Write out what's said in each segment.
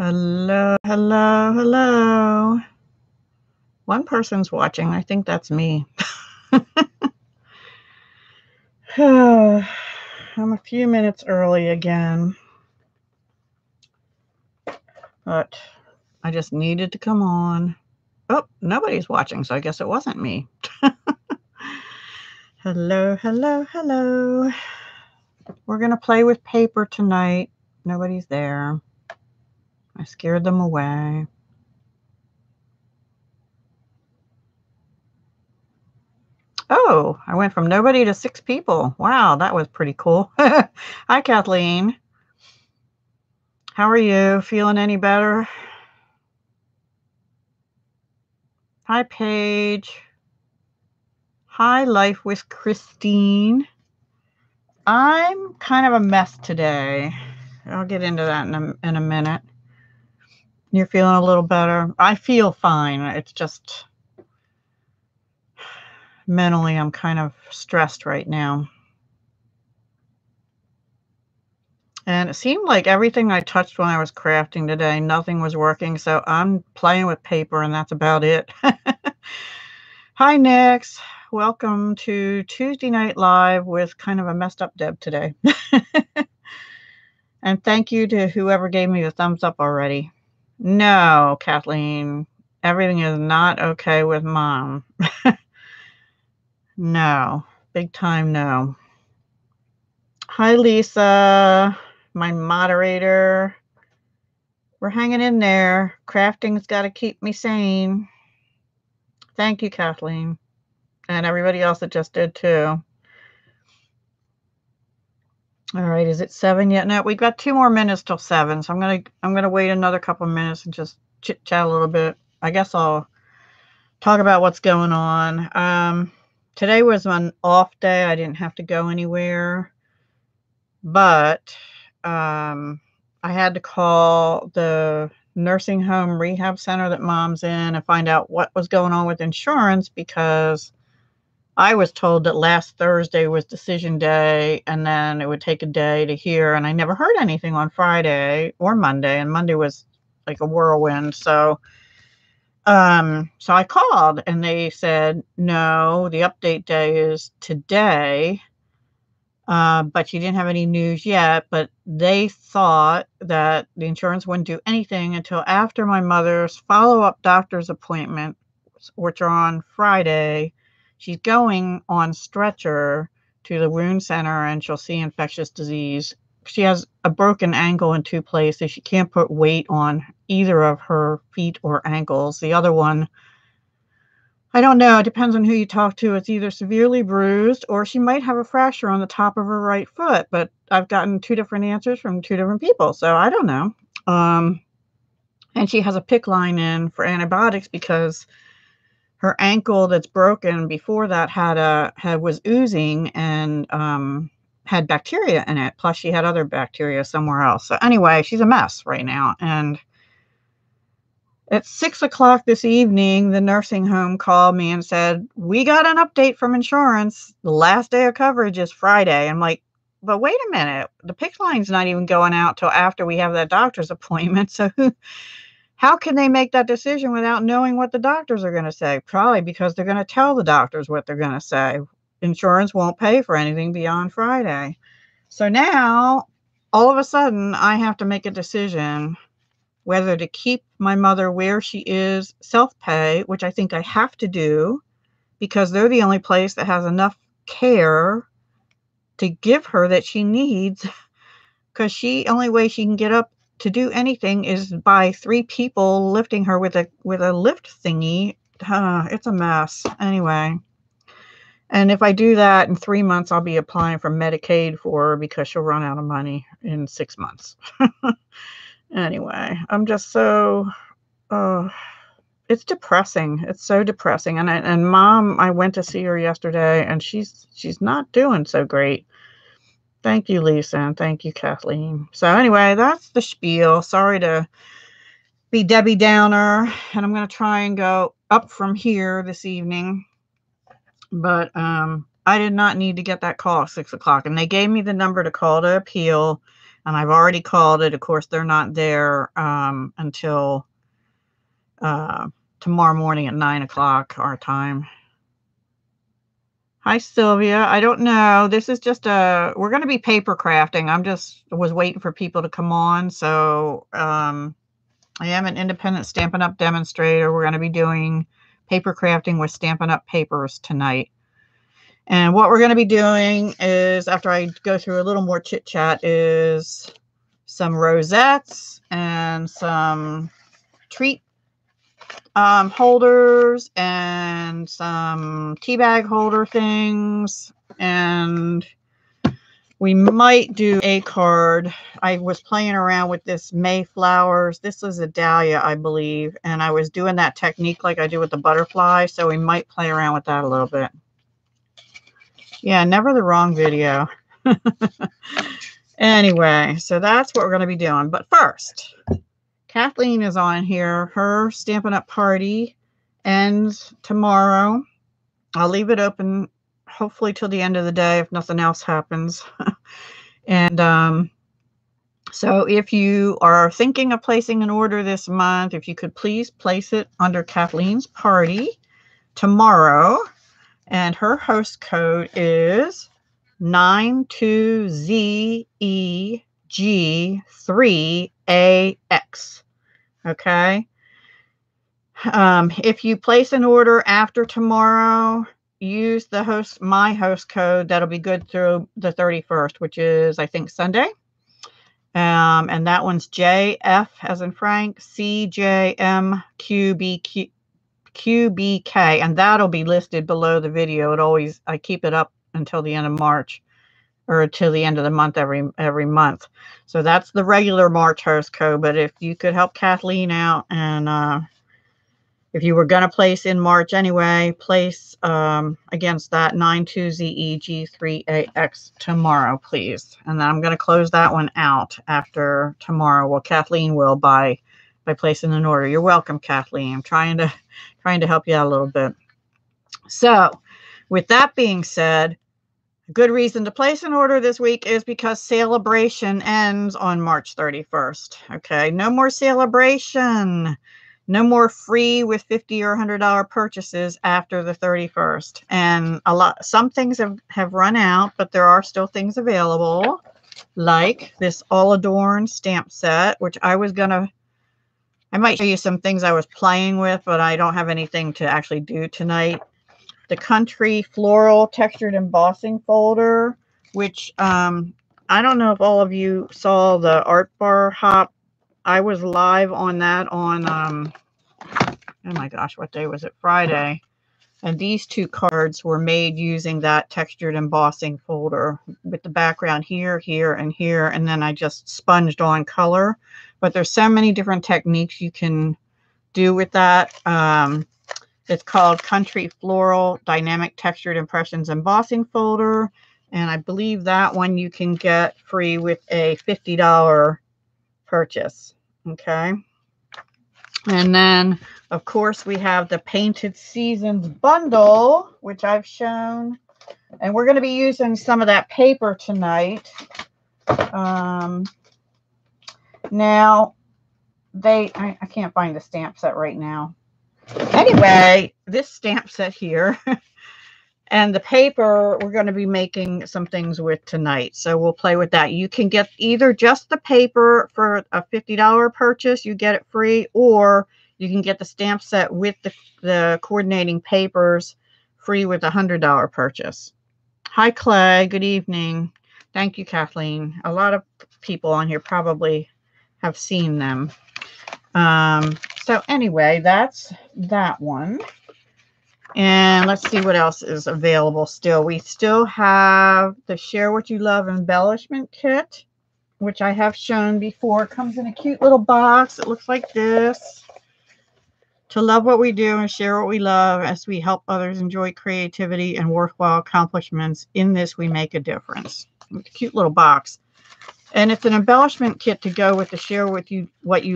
Hello, hello, hello. One person's watching. I think that's me. I'm a few minutes early again, but I just needed to come on. Oh, nobody's watching, so I guess it wasn't me. Hello, hello, hello. We're going to play with paper tonight. Nobody's there. I scared them away. Oh, I went from nobody to 6 people. Wow, that was pretty cool. Hi, Kathleen. How are you? Feeling any better? Hi, Paige. Hi, Life with Christine. I'm kind of a mess today. I'll get into that in a minute. You're feeling a little better? I feel fine. It's just mentally I'm kind of stressed right now. And it seemed like everything I touched when I was crafting today, nothing was working. So I'm playing with paper and that's about it. Hi, Nix. Welcome to Tuesday Night Live with kind of a messed up Deb today. And thank you to whoever gave me the thumbs up already. No, Kathleen, everything is not okay with Mom. No, big time no. Hi, Lisa, my moderator. We're hanging in there. Crafting's got to keep me sane. Thank you, Kathleen, and everybody else that just did too. All right, is it 7 yet? No, we've got 2 more minutes till 7, so I'm gonna wait another couple of minutes and just chit chat a little bit. I guess I'll talk about what's going on. Today was an off day. I didn't have to go anywhere, but I had to call the nursing home rehab center that Mom's in and find out what was going on with insurance, because I was told that last Thursday was decision day and then it would take a day to hear, and I never heard anything on Friday or Monday, and Monday was like a whirlwind. So I called and they said, no, the update day is today, but you didn't have any news yet. But they thought that the insurance wouldn't do anything until after my mother's follow-up doctor's appointment, which are on Friday. She's going on stretcher to the wound center and she'll see infectious disease. She has a broken ankle in 2 places. She can't put weight on either of her feet or ankles. The other one, I don't know. It depends on who you talk to. It's either severely bruised or she might have a fracture on the top of her right foot. But I've gotten 2 different answers from 2 different people, so I don't know. And she has a PICC line in for antibiotics because her ankle that's broken before that was oozing and had bacteria in it. Plus she had other bacteria somewhere else. So anyway, she's a mess right now. And at 6 o'clock this evening, the nursing home called me and said, we got an update from insurance. The last day of coverage is Friday. I'm like, but wait a minute. The PICC line's not even going out till after we have that doctor's appointment. So how can they make that decision without knowing what the doctors are going to say? Probably because they're going to tell the doctors what they're going to say. Insurance won't pay for anything beyond Friday. So now, all of a sudden, I have to make a decision whether to keep my mother where she is, self-pay, which I think I have to do because they're the only place that has enough care to give her that she needs, because only way she can get up to do anything is by 3 people lifting her with a lift thingy. It's a mess. Anyway. And if I do that in 3 months, I'll be applying for Medicaid for her because she'll run out of money in 6 months. Anyway, I'm just so, it's depressing. It's so depressing. And Mom, I went to see her yesterday and she's not doing so great. Thank you, Lisa, and thank you, Kathleen. So anyway, that's the spiel. Sorry to be Debbie Downer, and I'm going to try and go up from here this evening. But I did not need to get that call at 6 o'clock, and they gave me the number to call to appeal. and I've already called it. Of course, they're not there until tomorrow morning at 9 o'clock our time. Hi, Sylvia. I don't know. This is just we're going to be paper crafting. Was waiting for people to come on. So I am an independent Stampin' Up! Demonstrator. We're going to be doing paper crafting with Stampin' Up! Papers tonight. And what we're going to be doing is, after I go through a little more chit chat, is some rosettes and some treat holders and some tea bag holder things, and we might do a card. I was playing around with this Mayflowers. This is a dahlia, I believe, and I was doing that technique like I do with the butterfly, so we might play around with that a little bit. Yeah, never the wrong video. Anyway, so that's what we're going to be doing. But first, Kathleen is on here. Her Stampin' Up! Party ends tomorrow. I'll leave it open hopefully till the end of the day if nothing else happens. And so if you are thinking of placing an order this month, if you could please place it under Kathleen's party tomorrow. And her host code is 92ZEG3AX. Okay. If you place an order after tomorrow, use my host code. That'll be good through the 31st, which is, I think, Sunday. And that one's JF as in Frank, CJMQBK. And that'll be listed below the video. I keep it up until the end of March, or till the end of the month every month. So that's the regular March host code. But if you could help Kathleen out, and if you were going to place in March anyway, place against that 92ZEG3AX tomorrow, please. And then I'm going to close that one out after tomorrow. Well, Kathleen will by placing an order. You're welcome, Kathleen. I'm trying to help you out a little bit. So with that being said, a good reason to place an order this week is because SALE-A-BRATION ends on March 31st. Okay, no more SALE-A-BRATION. No more free with $50 or $100 purchases after the 31st. And some things have run out, but there are still things available, like this All Adorn stamp set, which I might show you some things I was playing with, but I don't have anything to actually do tonight. The Country Floral Textured Embossing Folder, which I don't know if all of you saw the Art Bar Hop. I was live on that on, oh my gosh, what day was it? Friday. And these two cards were made using that textured embossing folder with the background here, here, and here. And then I just sponged on color. But there's so many different techniques you can do with that. It's called Country Floral Dynamic Textured Impressions Embossing Folder. And I believe that one you can get free with a $50 purchase. Okay. And then, of course, we have the Painted Seasons bundle, which I've shown. And we're going to be using some of that paper tonight. Now, I can't find the stamp set right now. Anyway, this stamp set here and the paper, we're going to be making some things with tonight. So we'll play with that. You can get either just the paper for a $50 purchase, you get it free, or you can get the stamp set with the coordinating papers free with a $100 purchase. Hi, Clay. Good evening. Thank you, Kathleen. A lot of people on here probably have seen them. So anyway, that's that one. And let's see what else is available still. We still have the Share What You Love embellishment kit, which I have shown before. It comes in a cute little box. It looks like this. To love what we do and share what we love as we help others enjoy creativity and worthwhile accomplishments. In this, we make a difference. It's a cute little box. And it's an embellishment kit to go with the Share What You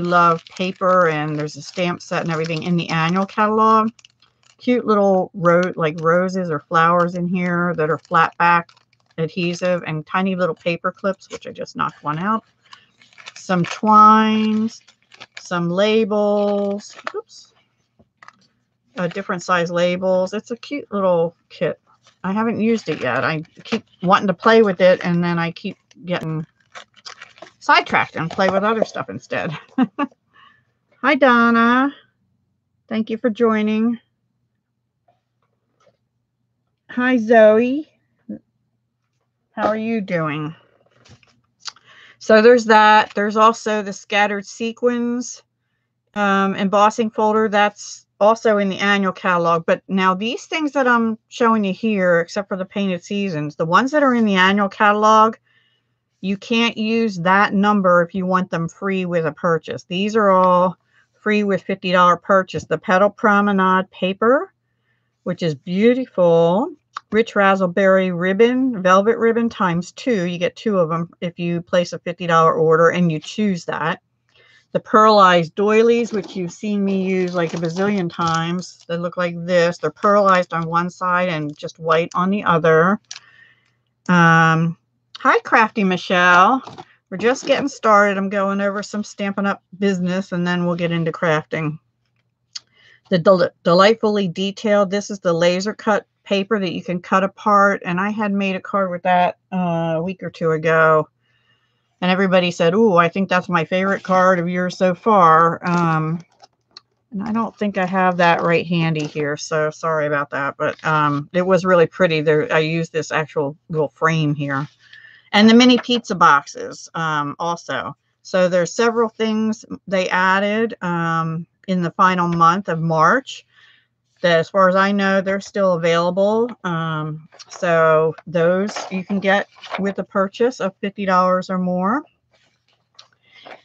Love paper, and there's a stamp set and everything in the annual catalog. Cute little roses or flowers in here that are flat back adhesive, and tiny little paper clips, which I just knocked one out. some twines, some labels. Oops. Different size labels. It's a cute little kit. I haven't used it yet. I keep wanting to play with it, and then I keep getting sidetracked and play with other stuff instead. Hi, Donna. Thank you for joining. Hi, Zoe. How are you doing? So there's that. There's also the scattered sequins embossing folder. That's also in the annual catalog. But now these things that I'm showing you here, except for the painted seasons, the ones that are in the annual catalog, you can't use that number if you want them free with a purchase. These are all free with $50 purchase. The Petal Promenade paper, which is beautiful. Rich Raspberry ribbon, velvet ribbon ×2. You get 2 of them if you place a $50 order and you choose that. The pearlized doilies, which you've seen me use like a bazillion times. They look like this. They're pearlized on one side and just white on the other. Hi, Crafty Michelle. We're just getting started. I'm going over some Stampin' Up business, and then we'll get into crafting. The delightfully detailed. This is the laser cut paper that you can cut apart, and I had made a card with that a week or 2 ago, and everybody said, "Ooh, I think that's my favorite card of yours so far." And I don't think I have that right handy here, so sorry about that. But it was really pretty. There, I used this actual little frame here, and the mini pizza boxes also. So there's several things they added in the final month of March. That, as far as I know, they're still available. So those you can get with a purchase of $50 or more.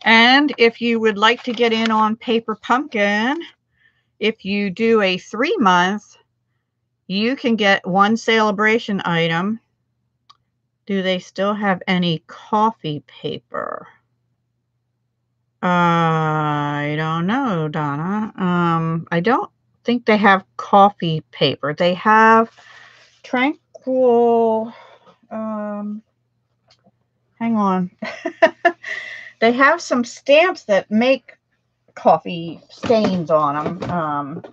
And if you would like to get in on Paper Pumpkin, if you do a 3-month, you can get 1 SALE-A-BRATION item. Do they still have any coffee paper? I don't know, Donna. I don't think they have coffee paper. They have Tranquil. Hang on. They have some stamps that make coffee stains on them.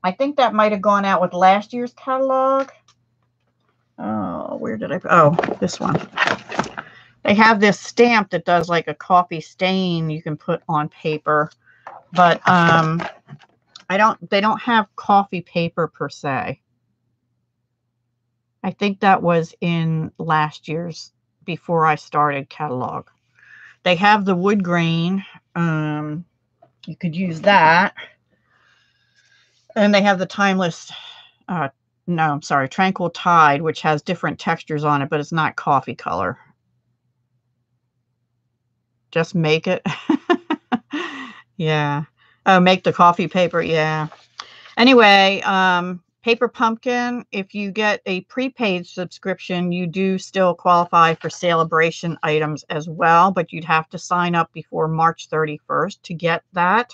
I think that might have gone out with last year's catalog. Oh, where did I? Oh, this one. They have this stamp that does like a coffee stain you can put on paper, but they don't have coffee paper per se. I think that was in last year's, before I started, catalog. They have the wood grain. You could use that. And they have the timeless, no, I'm sorry, Tranquil Tide, which has different textures on it, but it's not coffee color. Just make it. Yeah. Oh, make the coffee paper. Yeah. Anyway, Paper Pumpkin, if you get a prepaid subscription, you do still qualify for SALE-A-BRATION items as well, but you'd have to sign up before March 31st to get that.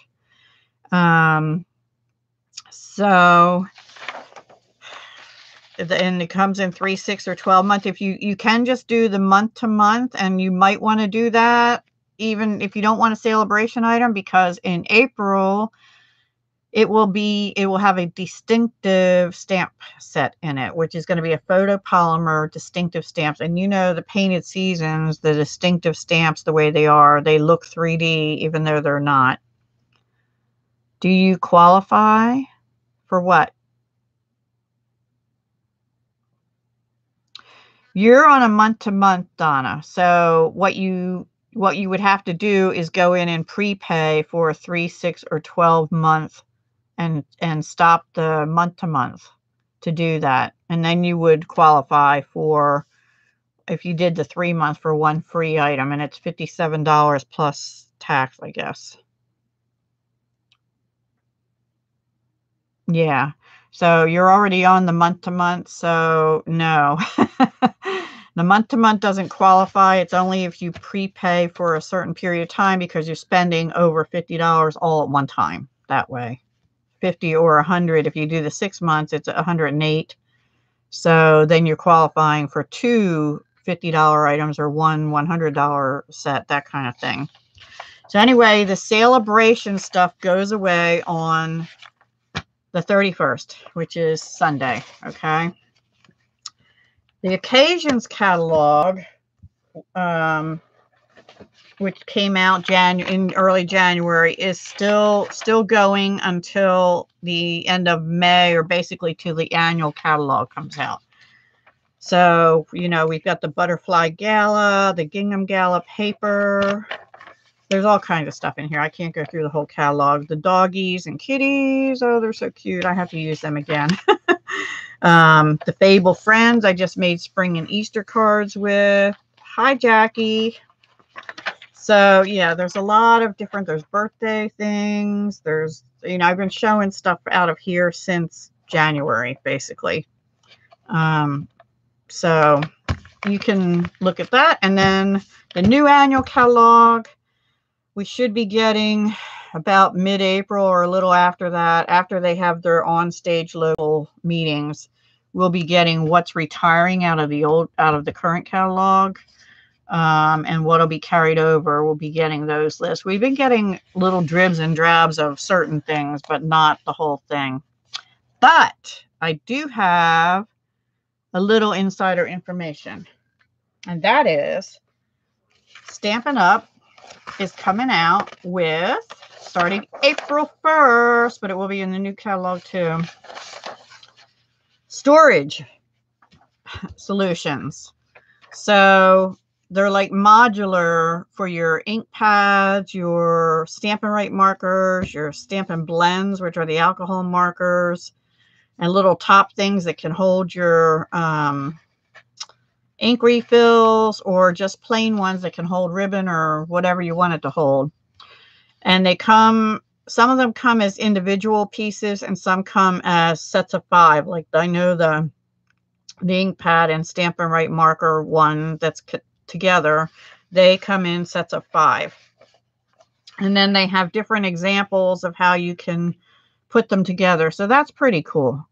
So, and it comes in 3, 6, or 12 months. If you can just do the month to month, and you might want to do that even if you don't want a SALE-A-BRATION item, because in April it will have a distinctive stamp set in it, which is going to be a photopolymer distinctive stamps. And you know, the painted seasons, the distinctive stamps, the way they are, they look 3D even though they're not. Do you qualify for what? You're on a month-to-month, Donna. So what you would have to do is go in and prepay for a 3, 6, or 12 month and stop the month-to-month to do that. And then you would qualify for, if you did the 3 month, for 1 free item, and it's $57 plus tax, I guess. Yeah. So you're already on the month-to-month, so no. The month-to-month doesn't qualify. It's only if you prepay for a certain period of time, because you're spending over $50 all at one time that way. 50 or 100. If you do the 6 months, it's 108. So then you're qualifying for 2 $50 items or one $100 set, that kind of thing. So anyway, the SALE-A-BRATION stuff goes away on the 31st, which is Sunday, okay? The occasions catalog, which came out in early January, is still going until the end of May, or basically till the annual catalog comes out. So, you know, we've got the Butterfly Gala, the Gingham Gala paper. There's all kinds of stuff in here. I can't go through the whole catalog. The doggies and kitties. Oh, they're so cute. I have to use them again. The Fable Friends. I just made spring and Easter cards with. Hi, Jackie. So, yeah, there's a lot of different, there's birthday things. There's, you know, I've been showing stuff out of here since January, basically. So you can look at that. And then the new annual catalog, we should be getting about mid-April or a little after that, after they have their on-stage local meetings. We'll be getting what's retiring out of the current catalog, and what'll be carried over. We'll be getting those lists. We've been getting little dribs and drabs of certain things, but not the whole thing. But I do have a little insider information, and that is Stampin' Up is coming out with, starting April 1st, but it will be in the new catalog too, storage solutions. So they're like modular for your ink pads, your Stampin' Write markers, your Stampin' Blends, which are the alcohol markers, and little top things that can hold your ink refills, or just plain ones that can hold ribbon or whatever you want it to hold. And they come, some of them come as individual pieces and some come as sets of 5. Like I know the ink pad and Stampin' Write marker one that's together, they come in sets of 5. And then they have different examples of how you can put them together. So that's pretty cool.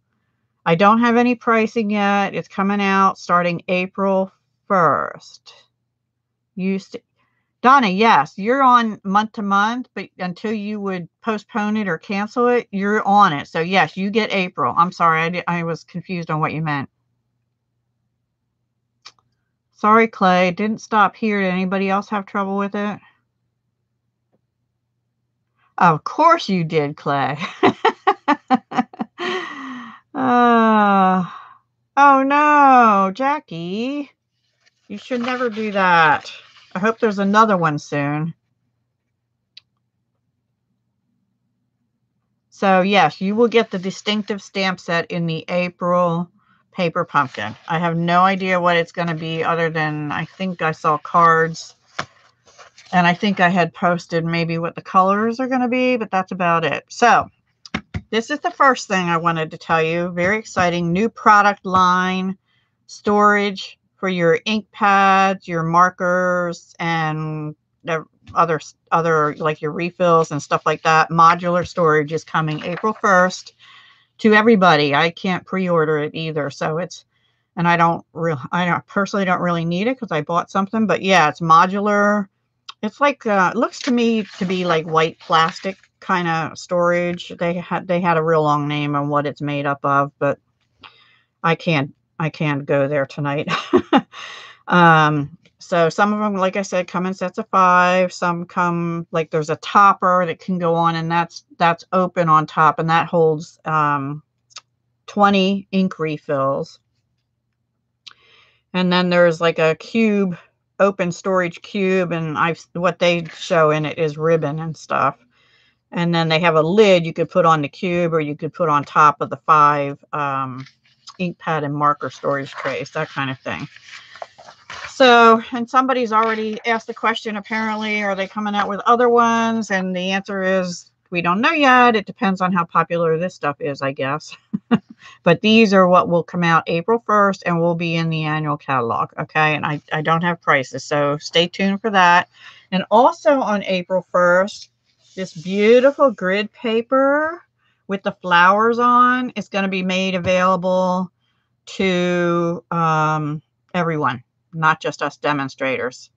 I don't have any pricing yet. It's coming out starting April 1st. Donna, yes, you're on month to month, but until you would postpone it or cancel it, you're on it. So yes, you get April. I'm sorry, I was confused on what you meant. Sorry, Clay, it didn't stop here. Did anybody else have trouble with it? Of course you did, Clay. Oh no, Jackie, you should never do that. I hope there's another one soon. So yes, you will get the distinctive stamp set in the April paper pumpkin. I have no idea what it's going to be, other than I think I saw cards, and I think I had posted maybe what the colors are going to be, but that's about it. So this is the first thing I wanted to tell you. Very exciting new product line, storage for your ink pads, your markers, and the other like your refills and stuff like that. Modular storage is coming April 1st to everybody. I can't pre-order it either, so it's, and I personally don't really need it because I bought something, but yeah, it's modular. It's like it looks to me to be like white plastic kind of storage. They had a real long name on what it's made up of, but I can't go there tonight. So some of them, like I said, come in sets of 5. Some come, like there's a topper that can go on, and that's open on top, and that holds 20 ink refills. And then there's like a cube, open storage cube, and what they show in it is ribbon and stuff. And then they have a lid you could put on the cube, or you could put on top of the 5 ink pad and marker storage trays, that kind of thing. So, and somebody's already asked the question, apparently, are they coming out with other ones? And the answer is, we don't know yet. It depends on how popular this stuff is, I guess. But these are what will come out April 1st and will be in the annual catalog. Okay. And I don't have prices, so stay tuned for that. And also on April 1st, this beautiful grid paper with the flowers on is going to be made available to everyone. not just us demonstrators.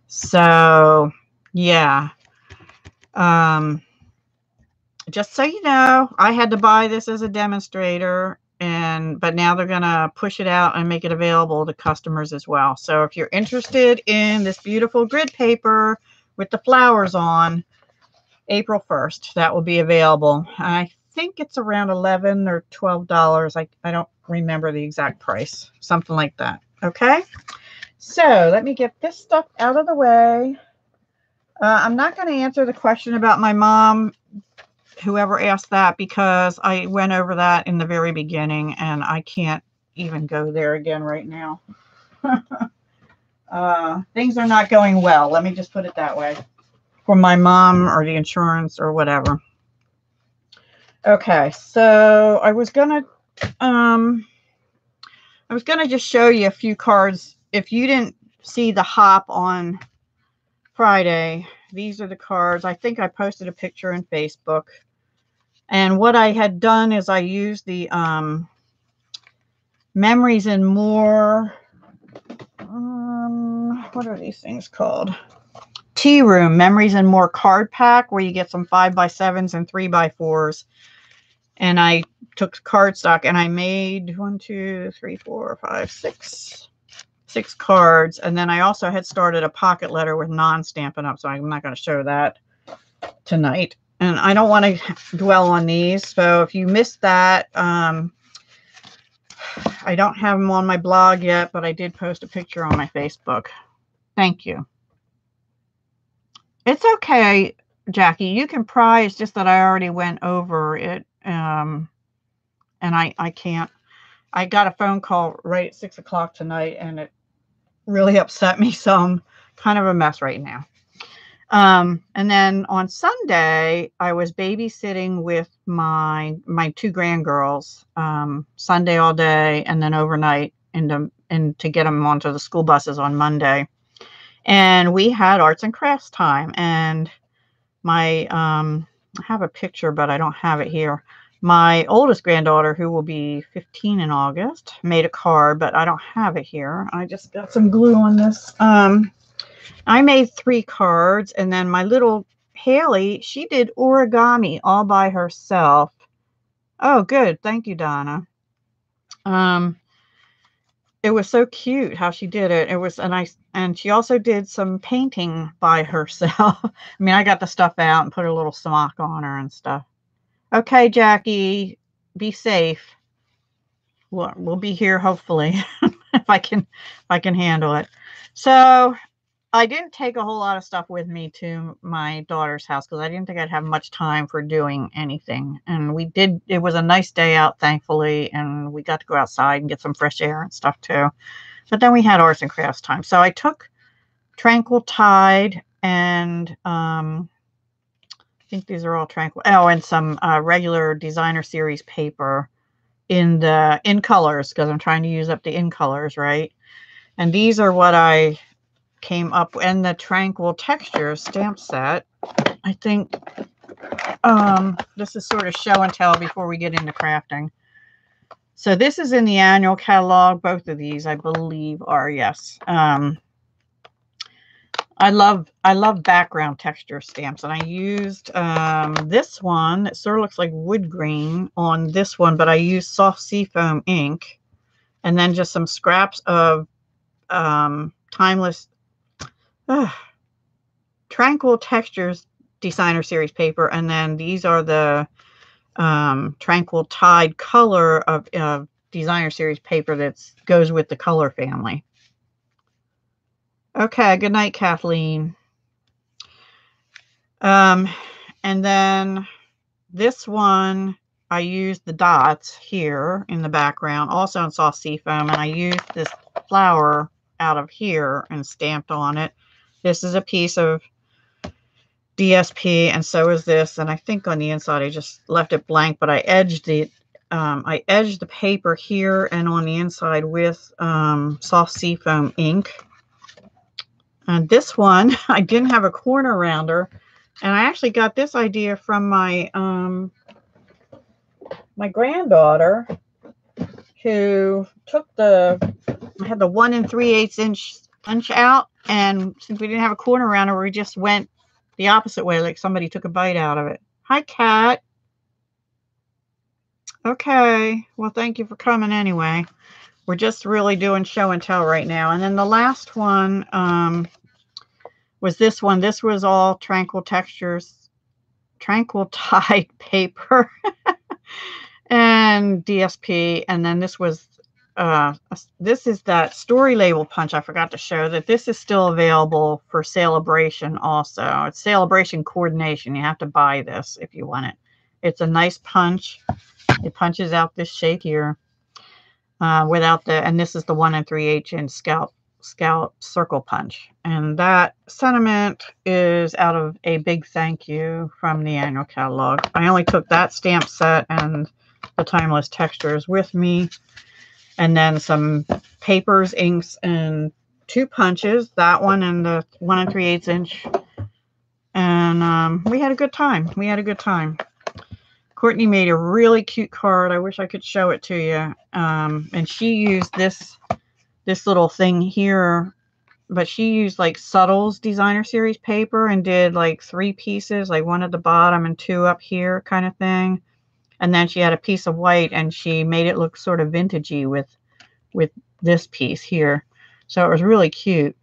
So yeah, just so you know, I had to buy this as a demonstrator, but now they're gonna push it out and make it available to customers as well. So if you're interested in this beautiful grid paper with the flowers on, April 1st, that will be available. I think it's around $11 or $12. I don't remember the exact price, something like that. Okay, so let me get this stuff out of the way. I'm not going to answer the question about my mom, whoever asked that, because I went over that in the very beginning and I can't even go there again right now. Things are not going well. Let me just put it that way, for my mom or the insurance or whatever. Okay, so I was gonna just show you a few cards. If you didn't see the hop on Friday, these are the cards. I think I posted a picture in Facebook. And what I had done is I used the Memories and More, what are these things called? Tea Room Memories and More card pack, where you get some 5x7s and 3x4s. And I took cardstock and I made 6 cards. And then I also had started a pocket letter with non-Stampin' Up, so I'm not going to show that tonight. And I don't want to dwell on these. So if you missed that, I don't have them on my blog yet, but I did post a picture on my Facebook. Thank you. It's okay, Jackie. You can pry. It's just that I already went over it. And I can't. I got a phone call right at 6 o'clock tonight, and it really upset me. So I'm kind of a mess right now. And then on Sunday, I was babysitting with my 2 grandgirls, Sunday all day, and then overnight and to get them onto the school buses on Monday. And we had arts and crafts time. And my, I have a picture, but I don't have it here. My oldest granddaughter, who will be 15 in August, made a card, but I don't have it here. I just got some glue on this. I made 3 cards, and then my little Haley, she did origami all by herself. Oh, good. Thank you, Donna. It was so cute how she did it. It was a nice, and she also did some painting by herself. I mean, I got the stuff out and put a little smock on her and stuff. Okay, Jackie, be safe. We'll be here hopefully if I can handle it. So I didn't take a whole lot of stuff with me to my daughter's house because I didn't think I'd have much time for doing anything. And we did. It was a nice day out, thankfully, and we got to go outside and get some fresh air and stuff too. But then we had arts and crafts time. So I took Tranquil Tide and I think these are all Tranquil. Oh, and some regular designer series paper in colors, because I'm trying to use up the in colors, right? And these are what I came up with, and the Tranquil Textures stamp set. I think this is sort of show and tell before we get into crafting. So this is in the annual catalog. Both of these, I believe, are, yes. I love background texture stamps, and I used this one. It sort of looks like wood grain on this one, but I used soft seafoam ink, and then just some scraps of timeless Tranquil Textures designer series paper, and then these are the Tranquil Tide color of designer series paper that goes with the color family. Okay, good night, Kathleen. And then this one, I used the dots here in the background, also in soft seafoam, and I used this flower out of here and stamped on it. This is a piece of DSP, and so is this. And I think on the inside I just left it blank, but I edged the paper here and on the inside with soft seafoam ink. And this one, I didn't have a corner rounder, and I actually got this idea from my my granddaughter, who took the I had the 1 3/8 inch punch out, and since we didn't have a corner around it, we just went the opposite way, like somebody took a bite out of it. Hi, Cat. Okay, well, thank you for coming anyway. We're just really doing show and tell right now. And then the last one was this one. This was all Tranquil Textures, Tranquil Tide paper and DSP. And then this was, this is that story label punch. I forgot to show that this is still available for SALE-A-BRATION also. It's SALE-A-BRATION coordination. You have to buy this if you want it. It's a nice punch. It punches out this shape here without the, and this is the 1 3/8 inch scalp circle punch. And that sentiment is out of a big thank you from the annual catalog. I only took that stamp set and the Timeless Textures with me, and then some papers, inks, and 2 punches, that one and the 1 3/8 inch. And we had a good time. We had a good time. Courtney made a really cute card. I wish I could show it to you. And she used this little thing here, but she used like Subtle's Designer Series paper and did like 3 pieces, like 1 at the bottom and 2 up here kind of thing. And then she had a piece of white and she made it look sort of vintagey with this piece here. So it was really cute.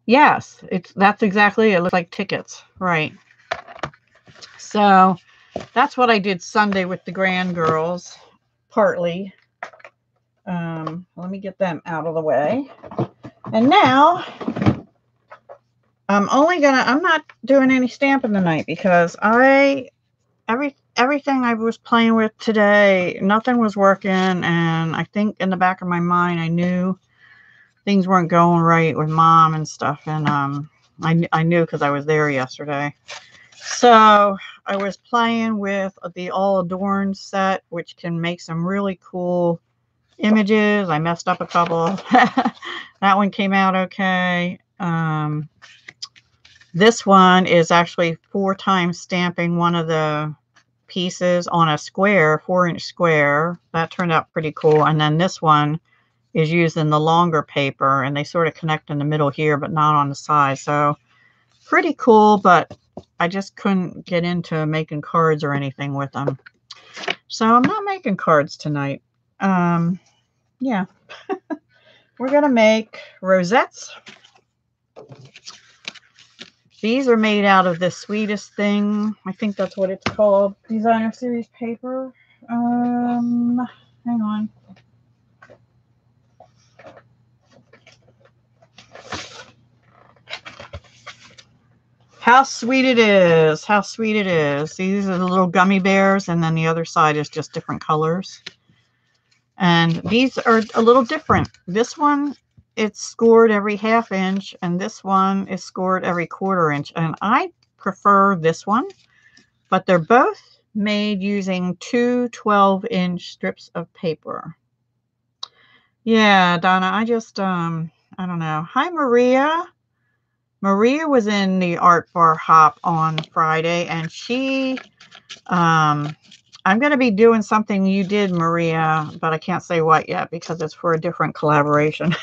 Yes, that's exactly it. It looks like tickets, right? So that's what I did Sunday with the grand girls, partly. Let me get them out of the way. And now I'm not doing any stamping tonight because everything I was playing with today, nothing was working. And I think in the back of my mind, I knew things weren't going right with Mom and stuff. And I knew because I was there yesterday. So I was playing with the All Adorned set, which can make some really cool images. I messed up a couple. That one came out okay. This one is actually 4 times stamping one of the pieces on a square, 4-inch square. That turned out pretty cool. And then this one is using the longer paper, and they sort of connect in the middle here, but not on the side. So pretty cool, but I just couldn't get into making cards or anything with them. So I'm not making cards tonight. Yeah. We're going to make rosettes. These are made out of the sweetest thing. I think that's what it's called. Designer Series paper. Hang on. How sweet it is. How sweet it is. These are the little gummy bears, and then the other side is just different colors. And these are a little different. This one, it's scored every 1/2 inch, and this one is scored every 1/4 inch. And I prefer this one, but they're both made using 2 12-inch strips of paper. Yeah, Donna, I just, I don't know. Hi, Maria. Maria was in the Art Bar Hop on Friday, and she, I'm going to be doing something you did, Maria, but I can't say what yet because it's for a different collaboration.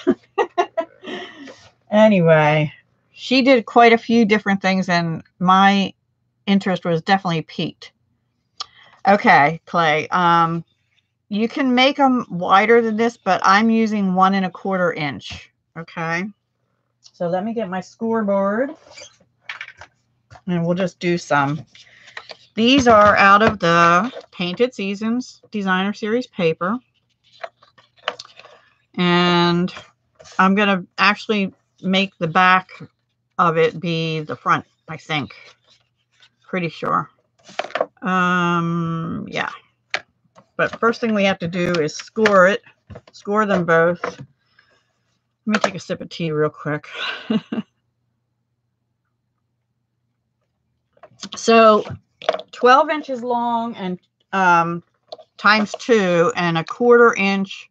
Anyway, she did quite a few different things, and my interest was definitely piqued. Okay, Clay. You can make them wider than this, but I'm using 1 1/4 inch. Okay. So let me get my scoreboard, and we'll just do some. These are out of the Painted Seasons Designer Series paper. And I'm going to actually make the back of it be the front, I think. Pretty sure. Yeah. But first thing we have to do is score it. Score them both. Let me take a sip of tea real quick. So 12 inches long and times 2 and 1/4 inch.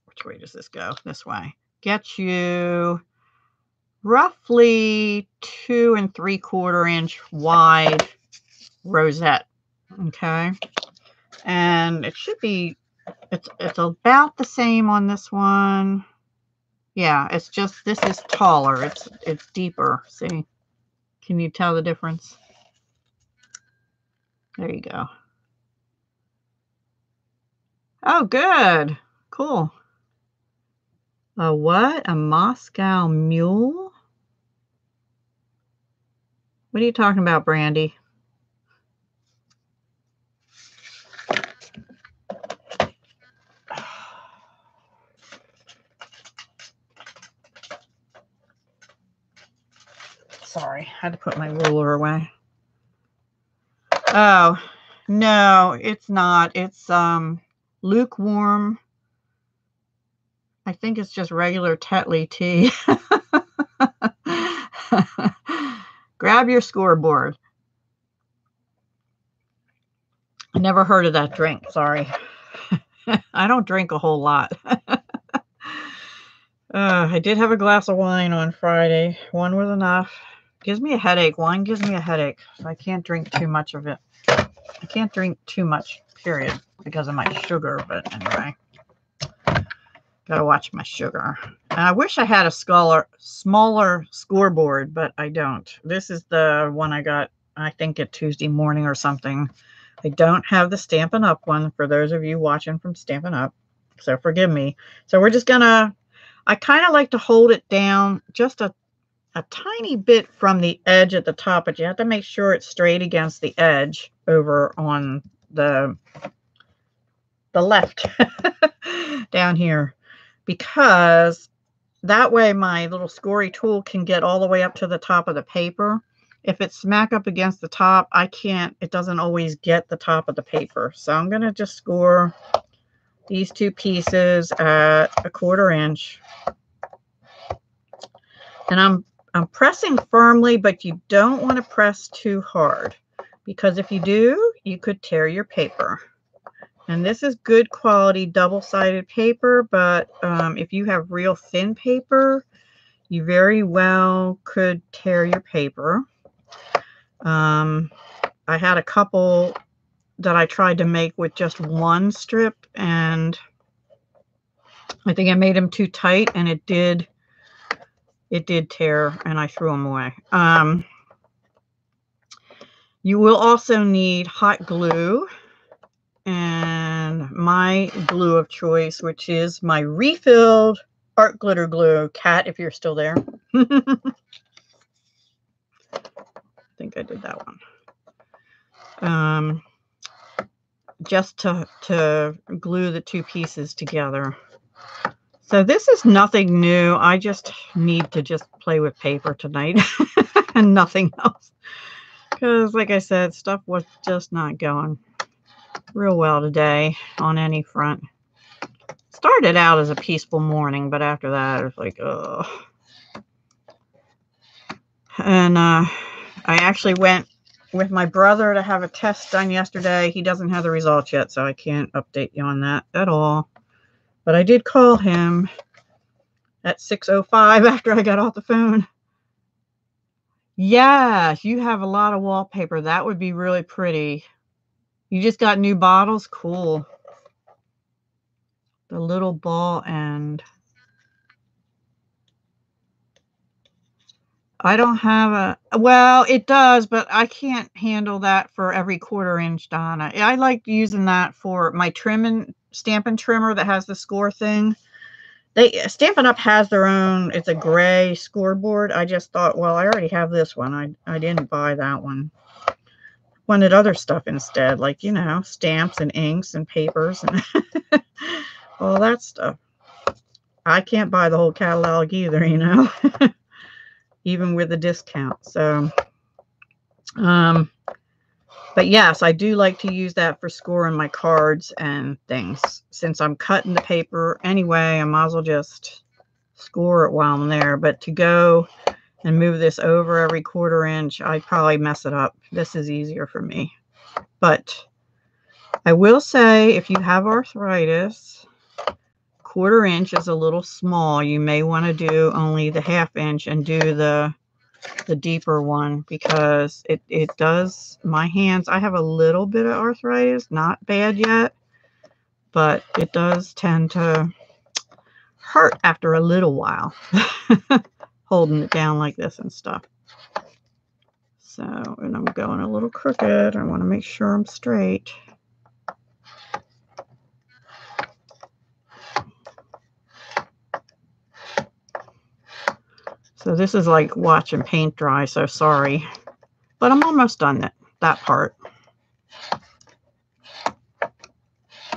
Which way does this go? This way. Gets you roughly 2 3/4 inch wide rosette. Okay. And it should be, it's about the same on this one. Yeah, it's just, this is taller. It's deeper. See? Can you tell the difference? There you go. Oh, good. Cool. A what? A Moscow Mule? What are you talking about, Brandy? Sorry, I had to put my ruler away. Oh, no, it's not. It's lukewarm. I think it's just regular Tetley tea. Grab your scoreboard. I never heard of that drink. Sorry. I don't drink a whole lot. I did have a glass of wine on Friday. One was enough. Gives me a headache. Wine gives me a headache. So I can't drink too much of it. I can't drink too much, period, because of my sugar. But anyway, gotta watch my sugar. And I wish I had a smaller scoreboard, but I don't. This is the one I got, I think, at Tuesday morning or something. I don't have the Stampin' Up one for those of you watching from Stampin' Up. So forgive me. So we're just gonna, I kind of like to hold it down just a tiny bit from the edge at the top, but you have to make sure it's straight against the edge over on the left down here, because that way my little scory tool can get all the way up to the top of the paper. If it's smack up against the top, I can't, it doesn't always get the top of the paper. So I'm going to just score these two pieces at 1/4 inch. And I'm pressing firmly, but you don't want to press too hard, because if you do, you could tear your paper. And this is good quality double-sided paper, but if you have real thin paper, you very well could tear your paper. I had a couple that I tried to make with just one strip, and I think I made them too tight, and it did tear, and I threw them away. You will also need hot glue, and my glue of choice, which is my refilled art glitter glue. Cat, if you're still there. I think I did that one. Just to glue the two pieces together. So this is nothing new. I just need to just play with paper tonight and nothing else. Because like I said, stuff was just not going real well today on any front. Started out as a peaceful morning, but after that, it was like, ugh. And I actually went with my brother to have a test done yesterday. He doesn't have the results yet, so I can't update you on that at all. But I did call him at 6:05 after I got off the phone. Yes, you have a lot of wallpaper. That would be really pretty. You just got new bottles? Cool. The little ball end. I don't have a, well, it does, but I can't handle that for every 1/4 inch, Donna. I like using that for my Stampin' trimmer that has the score thing. Stampin' Up has their own, it's a gray scoreboard. I just thought, well, I already have this one. I didn't buy that one. Wanted other stuff instead, like, you know, stamps and inks and papers and all that stuff. I can't buy the whole catalog either, you know, even with a discount. So, but yes, I do like to use that for scoring my cards and things. Since I'm cutting the paper anyway, I might as well just score it while I'm there. But to go and move this over every 1/4 inch, I'd probably mess it up. This is easier for me. But I will say, if you have arthritis, 1/4 inch is a little small. You may want to do only the 1/2 inch and do the the deeper one, because it does, my hands, I have a little bit of arthritis, not bad yet, but it does tend to hurt after a little while holding it down like this and stuff. So, and I'm going a little crooked. I want to make sure I'm straight. So this is like watching paint dry, so sorry. But I'm almost done that part.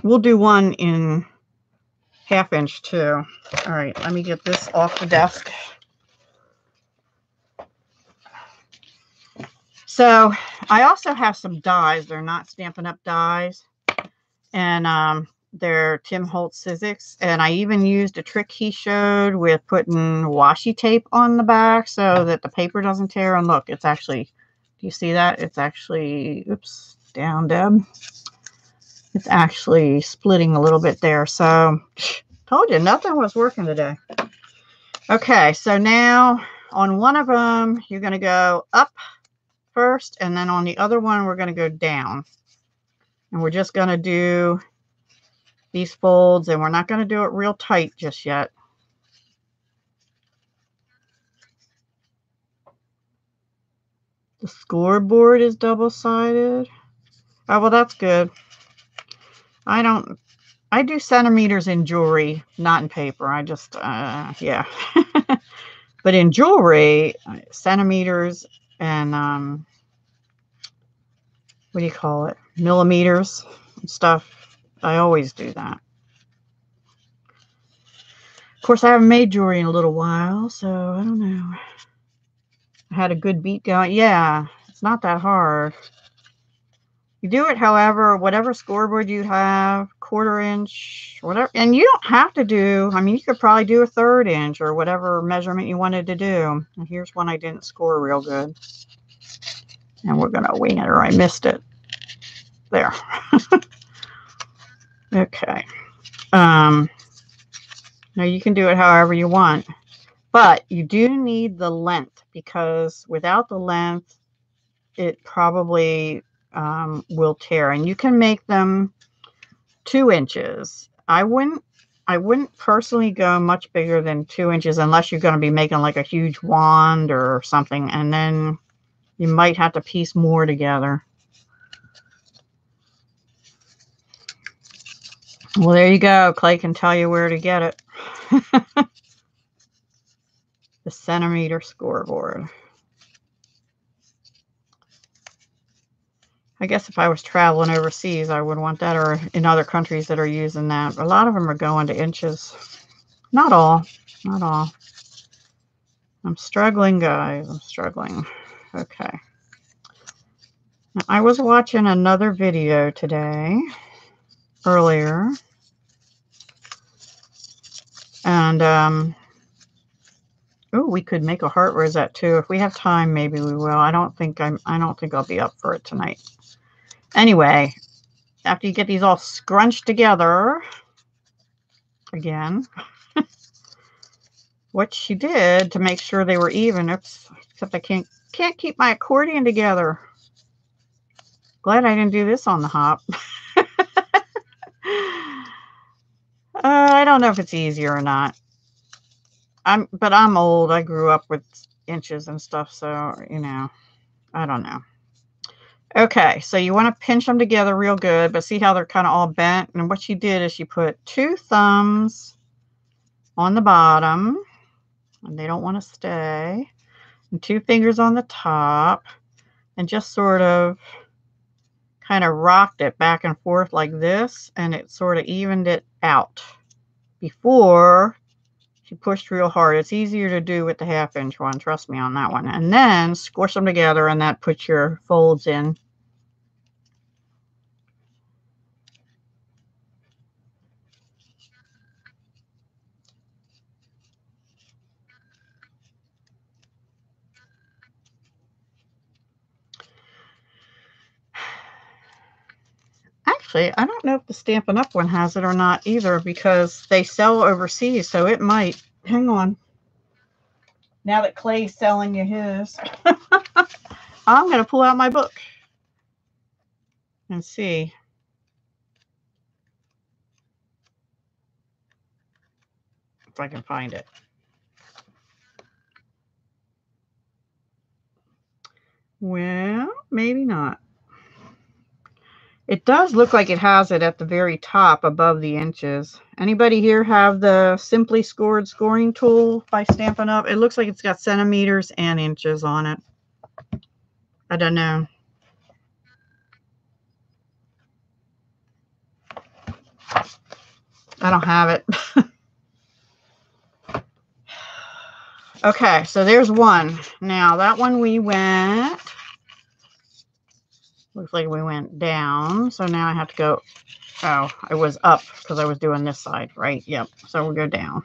We'll do one in 1/2 inch too. All right, let me get this off the desk. So I also have some dies. They're not Stampin' Up dies. And they're Tim Holtz Sizzix. And I even used a trick he showed with putting washi tape on the back so that the paper doesn't tear. And look, it's actually, do you see that? It's actually, oops, down, Deb. It's actually splitting a little bit there. So, told you, nothing was working today. Okay, so now on one of them, you're going to go up first. And then on the other one, we're going to go down. And we're just going to do these folds. And we're not going to do it real tight just yet. The scoreboard is double-sided. Oh, well, that's good. I do centimeters in jewelry, not in paper. I just, yeah. But in jewelry, centimeters and, what do you call it? Millimeters and stuff. I always do that. Of course, I haven't made jewelry in a little while, so I don't know. I had a good beat going. Yeah, it's not that hard. You do it, however, whatever scoreboard you have, 1/4 inch, whatever. And you don't have to do, I mean, you could probably do a 1/3 inch or whatever measurement you wanted to do. And here's one I didn't score real good. And we're going to wing it, or I missed it. There. Okay. Now you can do it however you want. But you do need the length, because without the length, it probably will tear. And you can make them 2 inches. I wouldn't personally go much bigger than 2 inches unless you're going to be making like a huge wand or something, and then you might have to piece more together. Well, there you go. Clay can tell you where to get it. The centimeter scoreboard. I guess if I was traveling overseas, I would want that, or in other countries that are using that. A lot of them are going to inches. Not all. Not all. I'm struggling, guys. I'm struggling. Okay. Now, I was watching another video today, earlier. And, oh, we could make a heart rosette too. If we have time, maybe we will. I don't think I'll be up for it tonight. Anyway, after you get these all scrunched together, again, what she did to make sure they were even, oops, except I can't keep my accordion together. Glad I didn't do this on the hop. I don't know if it's easier or not. But I'm old. I grew up with inches and stuff, so, you know, I don't know. Okay, so you want to pinch them together real good, but see how they're kind of all bent? And what she did is she put 2 thumbs on the bottom, and they don't want to stay, and 2 fingers on the top, and just sort of kind of rocked it back and forth like this, and it sort of evened it out before she pushed real hard. It's easier to do with the 1/2 inch one, trust me on that one. And then squish them together, and that puts your folds in. Actually, I don't know if the Stampin' Up one has it or not either, because they sell overseas, so it might. Hang on. Now that Clay's selling you his, I'm going to pull out my book and see. If I can find it. Well, maybe not. It does look like it has it at the very top above the inches. Anybody here have the Simply Scored scoring tool by Stampin' Up? It looks like it's got centimeters and inches on it. I don't know. I don't have it. Okay, so there's one. Now that one we went, looks like we went down. So now I have to go, oh, it was up because I was doing this side, right? Yep. So we'll go down.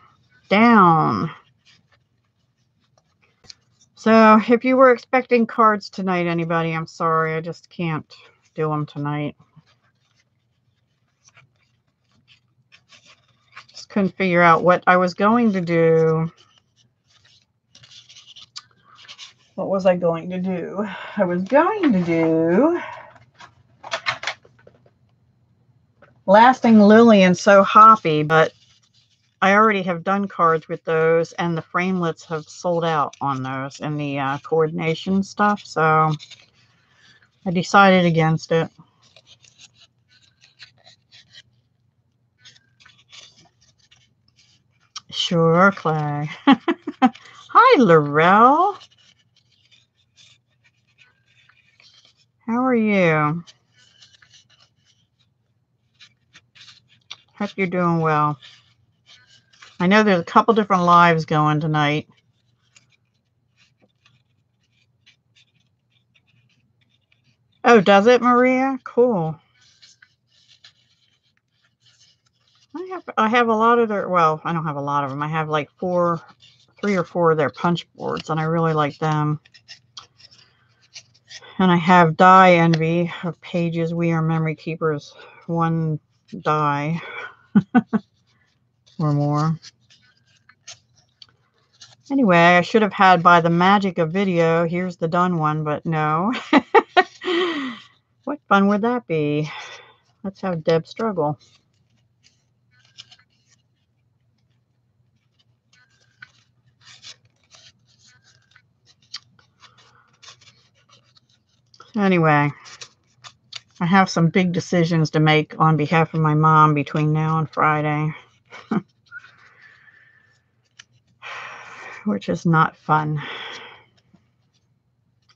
Down. So if you were expecting cards tonight, anybody, I'm sorry. I just can't do them tonight. Just couldn't figure out what I was going to do. What was I going to do? I was going to do Lasting Lily and So Hoppy, but I already have done cards with those, and the framelits have sold out on those in the coordination stuff, so I decided against it. Sure, Clay. Hi, Laurel. How are you? Hope you're doing well. I know there's a couple different lives going tonight. Oh, does it, Maria? Cool. I have a lot of their, well, I don't have a lot of them. I have like 3 or 4 of their punch boards, and I really like them. And I have Die Envy of Pages We Are Memory Keepers, 1 die or more. Anyway, I should have had By the Magic of Video. Here's the done one, but no. What fun would that be? Let's have Deb struggle. Anyway, I have some big decisions to make on behalf of my mom between now and Friday. Which is not fun.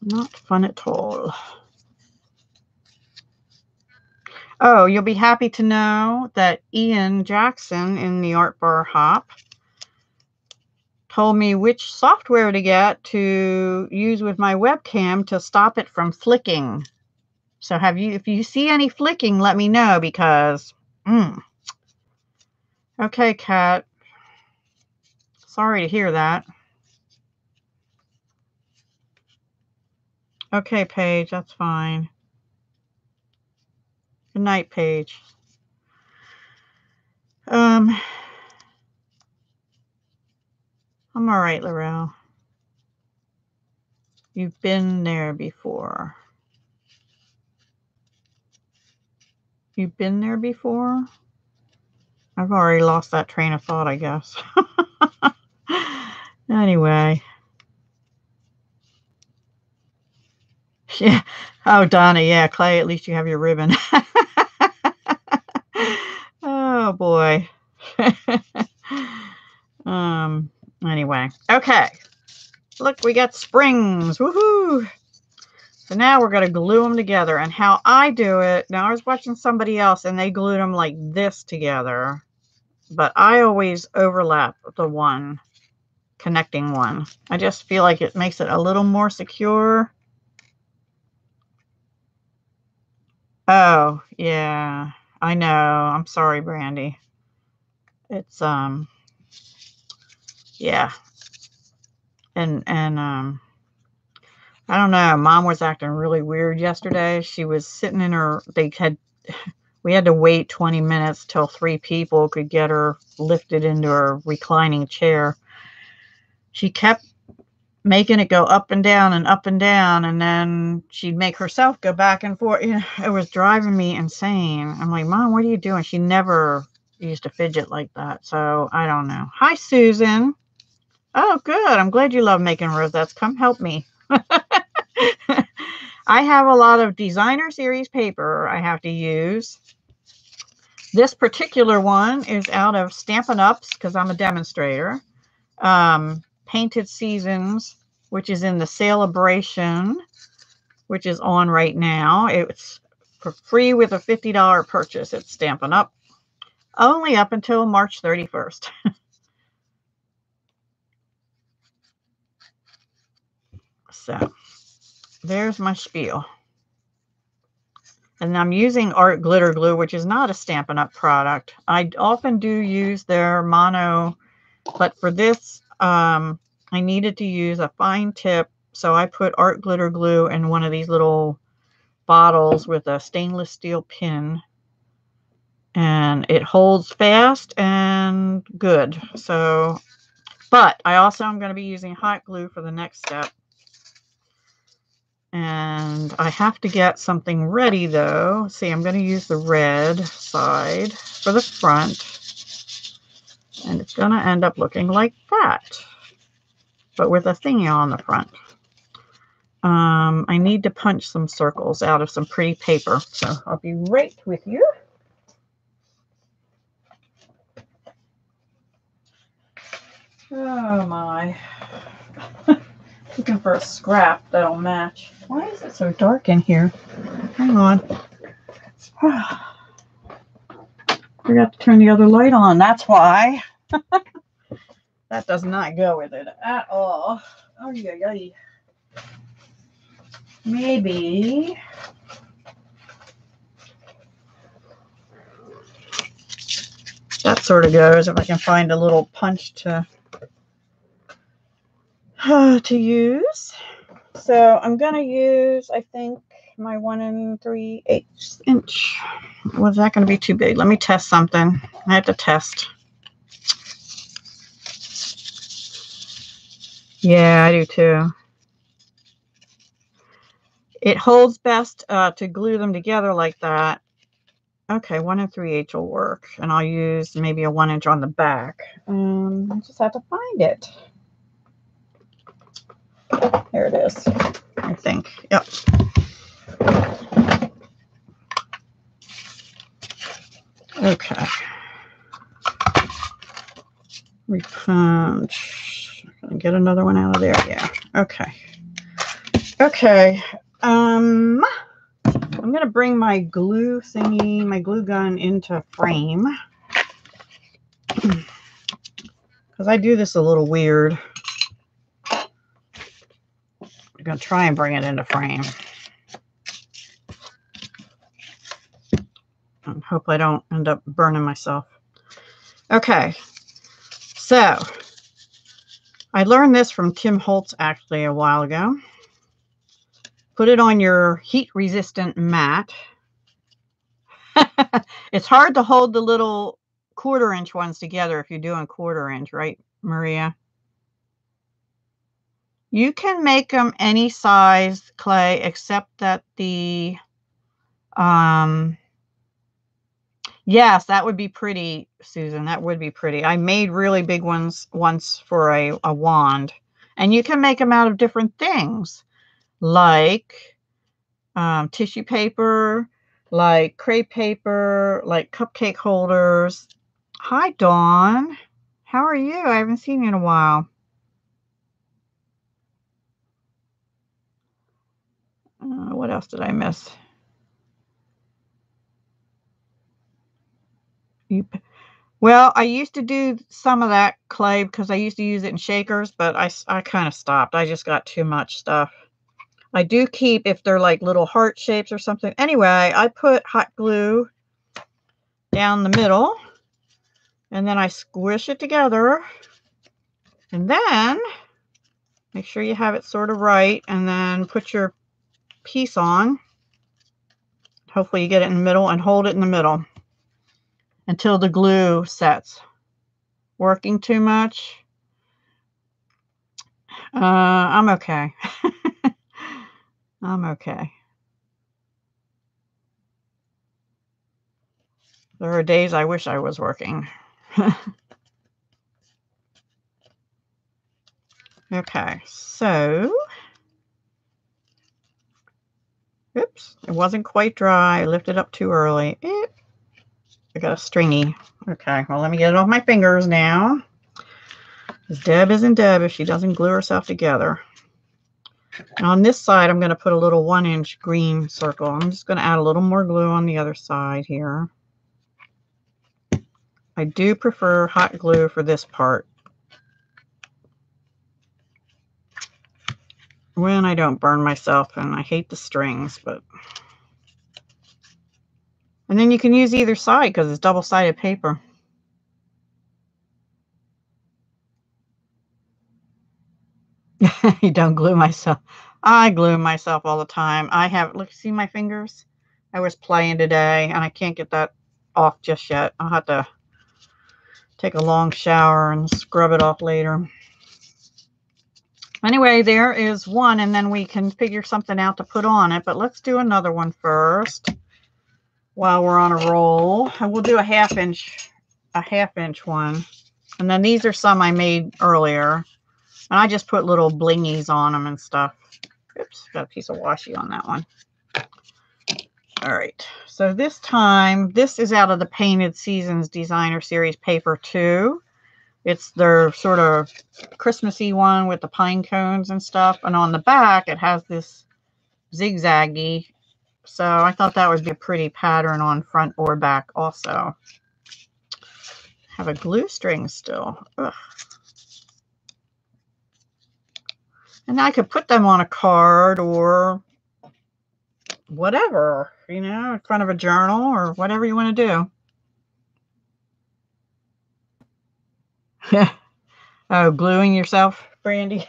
Not fun at all. Oh, you'll be happy to know that Ian Jackson in the Art Bar Hop told me which software to get to use with my webcam to stop it from flicking. So if you see any flicking, let me know, because okay, Kat. Sorry to hear that. Okay, Paige, that's fine. Good night, Paige. I'm all right, Laurel. You've been there before. You've been there before? I've already lost that train of thought, I guess. Anyway. Yeah. Oh, Donna, yeah, Clay, at least you have your ribbon. Oh, boy. Anyway. Okay. Look, we got springs. Woohoo! So now we're going to glue them together. And how I do it, now I was watching somebody else and they glued them like this together. But I always overlap the one, connecting one. I just feel like it makes it a little more secure. Oh, yeah. I know. I'm sorry, Brandy. It's, yeah. And I don't know. Mom was acting really weird yesterday. She was sitting in her, we had to wait 20 minutes till 3 people could get her lifted into her reclining chair. She kept making it go up and down and up and down, and then she'd make herself go back and forth. You know, it was driving me insane. I'm like, Mom, what are you doing? She never used to fidget like that, so I don't know. Hi, Susan. Oh, good. I'm glad you love making rosettes. Come help me. I have a lot of designer series paper I have to use. This particular one is out of Stampin' Ups because I'm a demonstrator. Painted Seasons, which is in the SALE-A-BRATION, which is on right now. It's for free with a $50 purchase at Stampin' Up. Only up until March 31st. So there's my spiel. And I'm using Art Glitter Glue, which is not a Stampin' Up product. I often do use their mono, but for this, I needed to use a fine tip. So I put Art Glitter Glue in one of these little bottles with a stainless steel pin. And it holds fast and good. So, but I also am going to be using hot glue for the next step. And I have to get something ready though. See, I'm going to use the red side for the front. And it's going to end up looking like that, but with a thingy on the front. I need to punch some circles out of some pretty paper. So I'll be right with you. Oh my. Looking for a scrap that'll match. Why is it so dark in here? Hang on. Forgot to turn the other light on. That's why. That does not go with it at all. Oh, yeah. Maybe. That sort of goes if I can find a little punch to use. So I'm going to use, I think, my 1 3/8 inch. Was that going to be too big? Let me test something. I have to test. Yeah, I do too. It holds best to glue them together like that. Okay, 1 3/8 will work. And I'll use maybe a 1 inch on the back. I just have to find it. There it is, I think. Yep. Okay. Repunch. Get another one out of there. Yeah. Okay. Okay. I'm going to bring my glue thingy, my glue gun into frame. Because I do this a little weird. I'm going to try and bring it into frame. And hope I don't end up burning myself. Okay. So, I learned this from Tim Holtz actually a while ago. Put it on your heat-resistant mat. It's hard to hold the little 1/4 inch ones together if you're doing 1/4 inch, right, Maria? You can make them any size, Clay, except that the, yes, that would be pretty, Susan. That would be pretty. I made really big ones once for a wand. And you can make them out of different things, like tissue paper, like crepe paper, like cupcake holders. Hi, Dawn. How are you? I haven't seen you in a while. What else did I miss? Well, I used to do some of that, Clay, because I used to use it in shakers, but I kind of stopped. I just got too much stuff. I do keep, if they're like little heart shapes or something. Anyway, I put hot glue down the middle, and then I squish it together, and then make sure you have it sort of right, and then put your piece on. Hopefully you get it in the middle, and hold it in the middle until the glue sets. Working too much? I'm okay. I'm okay. There are days I wish I was working. Okay, so, oops, it wasn't quite dry. I lifted up too early. I got a stringy. Okay, well, let me get it off my fingers now. Because Deb isn't Deb if she doesn't glue herself together. Now on this side, I'm going to put a little 1-inch green circle. I'm just going to add a little more glue on the other side here. I do prefer hot glue for this part, when I don't burn myself, and I hate the strings, but... And then you can use either side because it's double-sided paper. You don't glue myself. I glue myself all the time. I have, look, see my fingers? I was playing today, and I can't get that off just yet. I'll have to take a long shower and scrub it off later. Anyway, there is one, and then we can figure something out to put on it. But let's do another one first while we're on a roll. And we'll do a half-inch one. And then these are some I made earlier. And I just put little blingies on them and stuff. Oops, got a piece of washi on that one. All right, so this time, this is out of the Painted Seasons Designer Series Paper 2. It's their sort of Christmassy one with the pine cones and stuff. And on the back, it has this zigzaggy. So I thought that would be a pretty pattern on front or back also. Have a glue string still. Ugh. And I could put them on a card or whatever, you know, in front of a journal or whatever you want to do. Oh, gluing yourself, Brandy?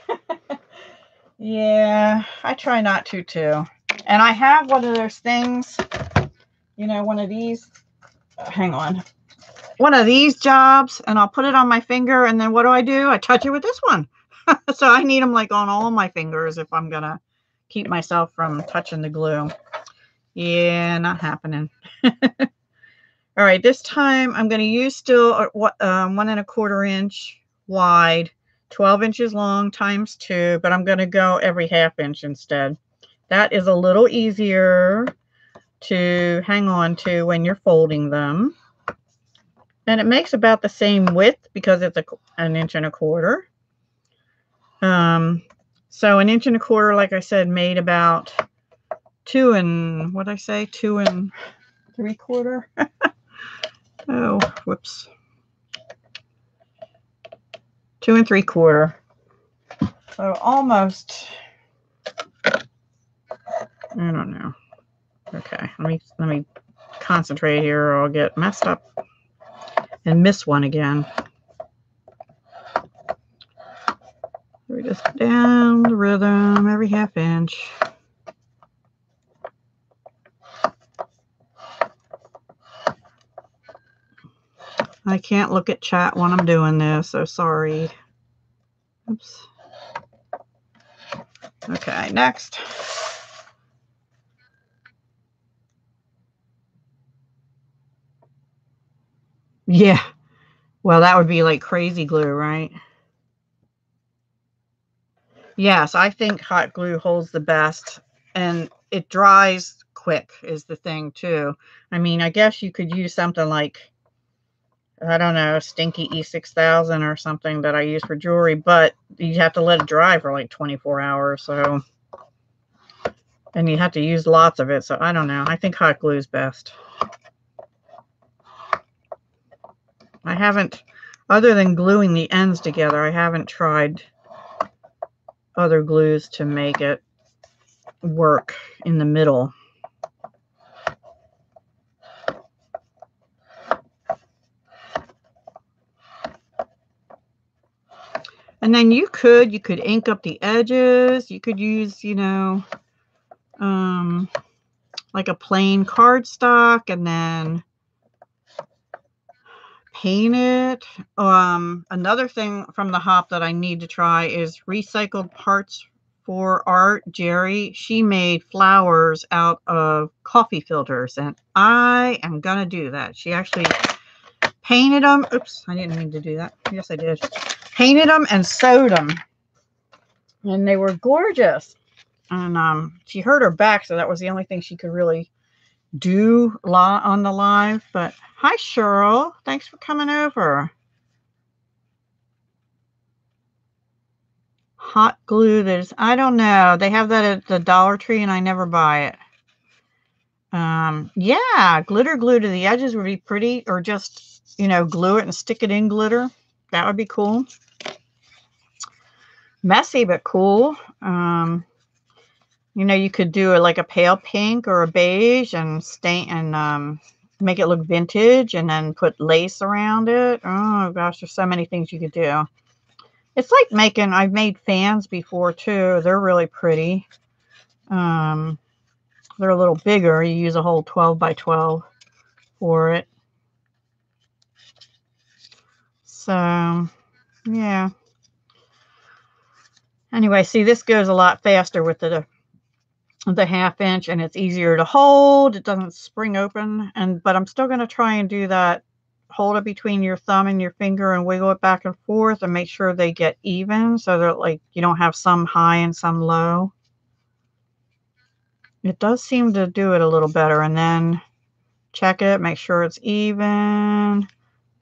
Yeah, I try not to too. And I have one of those things, you know, one of these, hang on, one of these jobs, and I'll put it on my finger, and then what do? I touch it with this one. So I need them like on all my fingers if I'm going to keep myself from touching the glue. Yeah, not happening. All right, this time I'm going to use still 1 1/4 inch wide, 12 inches long times 2, but I'm going to go every 1/2 inch instead. That is a little easier to hang on to when you're folding them. And it makes about the same width because it's 1 1/4 inch. So 1 1/4 inch, like I said, made about 2 3/4. Oh, whoops. 2 3/4. So almost, I don't know. Okay, let me concentrate here or I'll get messed up and miss one again. We just down the rhythm every 1/2 inch. I can't look at chat when I'm doing this, so sorry. Oops. Okay, next. Yeah. Well, that would be like crazy glue, right? Yes, I think hot glue holds the best, and it dries quick is the thing too. I mean, I guess you could use something like, I don't know, Stinky E6000 or something that I use for jewelry, but you have to let it dry for like 24 hours. So, and you have to use lots of it. So I don't know. I think hot glue is best. I haven't, other than gluing the ends together, I haven't tried other glues to make it work in the middle. And then you could ink up the edges. You could use, you know, like a plain cardstock and then paint it. Another thing from the hop that I need to try is recycled parts for art. Jerry, she made flowers out of coffee filters, and I am gonna do that. She actually painted them. Oops, I didn't mean to do that. Yes, I did. Painted them and sewed them, and they were gorgeous. And she hurt her back, so that was the only thing she could really do on the live. But hi, Cheryl. Thanks for coming over. Hot glue that is, I don't know. They have that at the Dollar Tree, and I never buy it. Yeah, glitter glue to the edges would be pretty, or just, you know, glue it and stick it in glitter. That would be cool. Messy, but cool. You know, you could do it like a pale pink or a beige and stain and make it look vintage, and then put lace around it. Oh gosh, there's so many things you could do. It's like making, I've made fans before too. They're really pretty. They're a little bigger. You use a whole 12 by 12 for it. So, yeah. Anyway, see, this goes a lot faster with the 1/2 inch, and it's easier to hold. It doesn't spring open. But I'm still going to try and do that. Hold it between your thumb and your finger and wiggle it back and forth and make sure they get even, so that like you don't have some high and some low. It does seem to do it a little better. And then check it, make sure it's even,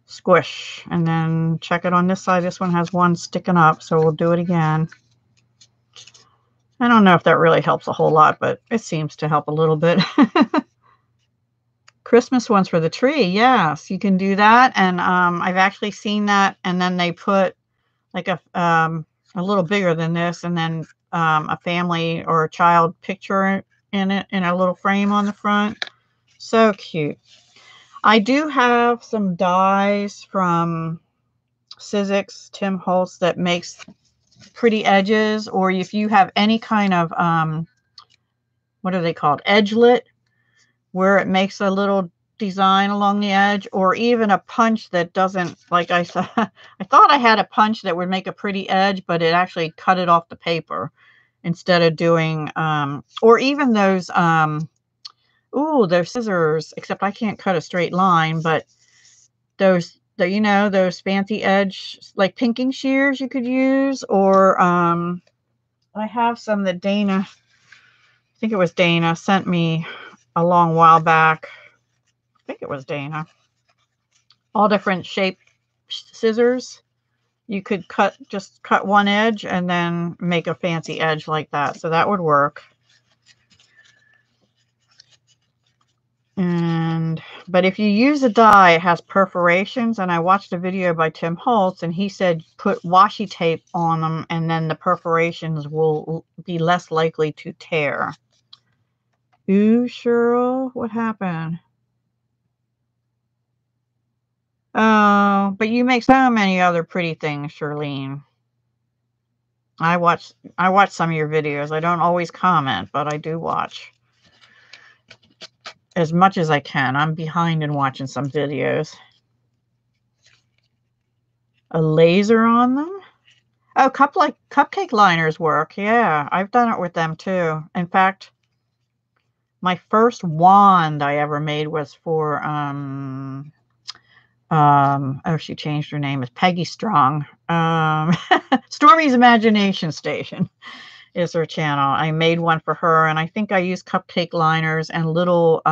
squish, and then check it on this side. This one has one sticking up, so we'll do it again. I don't know if that really helps a whole lot, but it seems to help a little bit. Christmas ones for the tree. Yes, you can do that. And I've actually seen that. And then they put like a little bigger than this, and then a family or a child picture in it in a little frame on the front. So cute. I do have some dies from Sizzix, Tim Holtz, that makes pretty edges, or if you have any kind of what are they called, edgelet, where it makes a little design along the edge, or even a punch that doesn't, like I said, I thought I had a punch that would make a pretty edge, but it actually cut it off the paper instead of doing or even those they're scissors, except I can't cut a straight line, but those, you know, those fancy edge, like pinking shears you could use. Or I have some that Dana, I think it was Dana, sent me a long while back. I think it was Dana. All different shape scissors. You could just cut one edge and then make a fancy edge like that. So that would work. But if you use a die, it has perforations, and I watched a video by Tim Holtz, and he said put washi tape on them, and then the perforations will be less likely to tear. Ooh, Cheryl, what happened? Oh, but you make so many other pretty things, Charlene. I watch some of your videos. I don't always comment, but I do watch as much as I can. I'm behind in watching some videos. A laser on them? Oh, cupcake liners work. Yeah, I've done it with them too. In fact, my first wand I ever made was for oh, she changed her name. It's Peggy Strong. Stormy's Imagination Station is her channel. I made one for her, and I think I used cupcake liners and little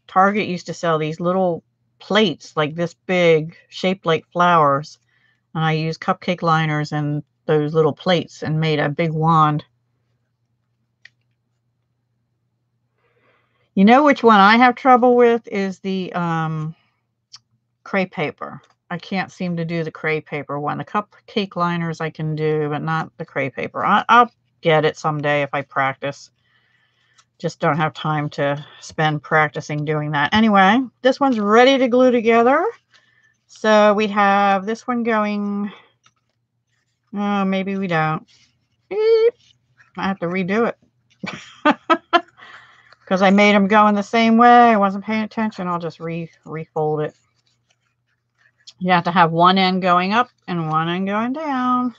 Target used to sell these little plates like this big, shaped like flowers. And I used cupcake liners and those little plates and made a big wand. You know which one I have trouble with is the crepe paper. I can't seem to do the crepe paper one. The cupcake liners I can do, but not the crepe paper. I'll get it someday if I practice. Just don't have time to spend practicing doing that. Anyway, this one's ready to glue together. So we have this one going. Oh, maybe we don't. Beep. I have to redo it. Because I made them go in the same way. I wasn't paying attention. I'll just refold it. You have to have one end going up and one end going down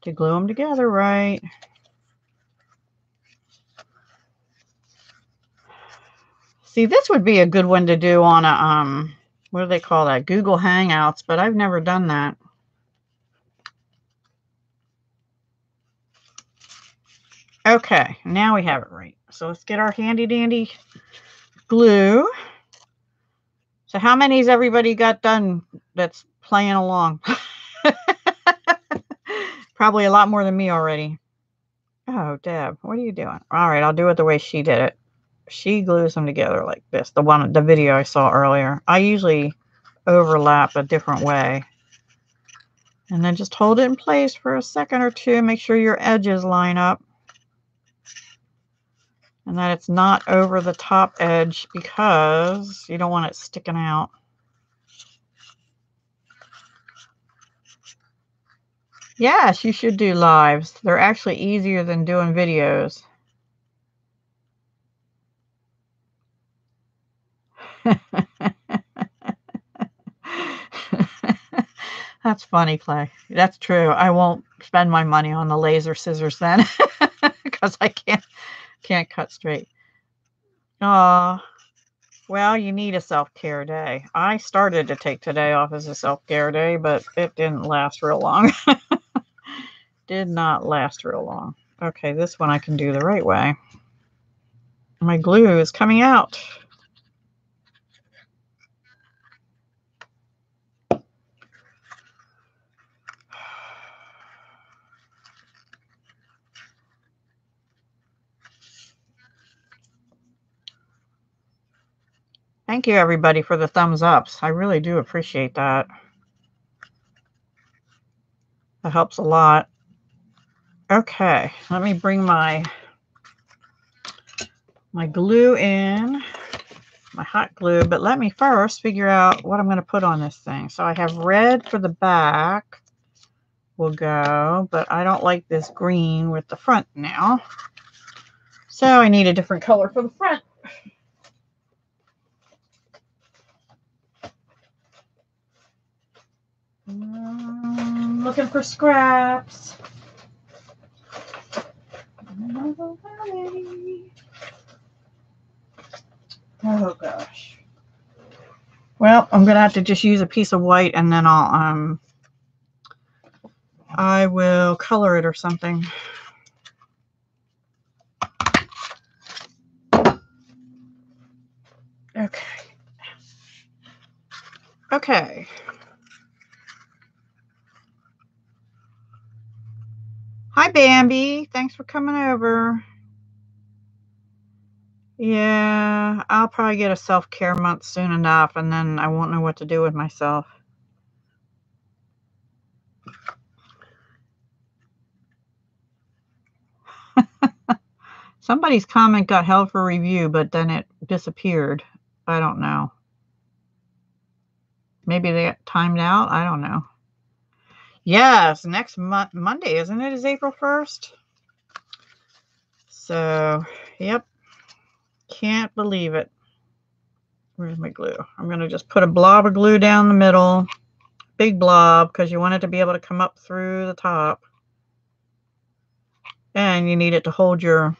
to glue them together right. See, this would be a good one to do on a, what do they call that? Google Hangouts, but I've never done that. Okay, now we have it right. So let's get our handy dandy glue. So how many's everybody got done that's playing along? Probably a lot more than me already. Oh, Deb, what are you doing? All right, I'll do it the way she did it. She glues them together like this. The video I saw earlier. I usually overlap a different way. And then just hold it in place for a second or two. Make sure your edges line up. And that it's not over the top edge because you don't want it sticking out. Yes, you should do lives. They're actually easier than doing videos. That's funny, Clay. That's true. I won't spend my money on the laser scissors then because I can't cut straight. Well, you need a self-care day. I started to take today off as a self-care day, but it didn't last real long. Did not last real long. Okay, this one I can do the right way. My glue is coming out. Thank you, everybody, for the thumbs ups. I really do appreciate that. That helps a lot. Okay, let me bring my glue in, my hot glue, but let me first figure out what I'm going to put on this thing. So I have red for the back will go, but I don't like this green with the front now. So I need a different color for the front. Looking for scraps. Oh gosh. Well, I'm gonna have to just use a piece of white and then I will color it or something. Okay. Hi, Bambi. Thanks for coming over. Yeah, I'll probably get a self-care month soon enough, and then I won't know what to do with myself. Somebody's comment got held for review, but then it disappeared. I don't know. Maybe they got timed out. I don't know. Yes, next Monday, isn't it? Is April 1st? So, yep. Can't believe it. Where's my glue? I'm going to just put a blob of glue down the middle. Big blob, because you want it to be able to come up through the top. And you need it to hold your,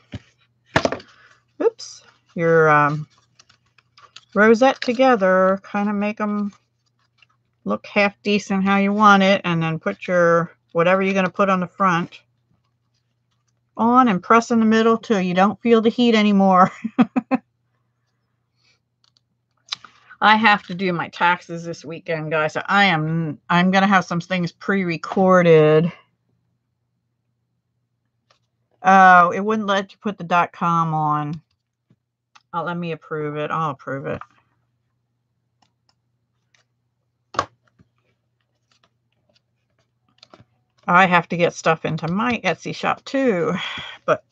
your rosette together. Kind of make them look half decent how you want it. And then put your, whatever you're going to put on the front on and press in the middle till you don't feel the heat anymore. I have to do my taxes this weekend, guys. So I'm going to have some things pre-recorded. Oh, it wouldn't let you put the .com on. Let me approve it. I'll approve it. I have to get stuff into my Etsy shop too. But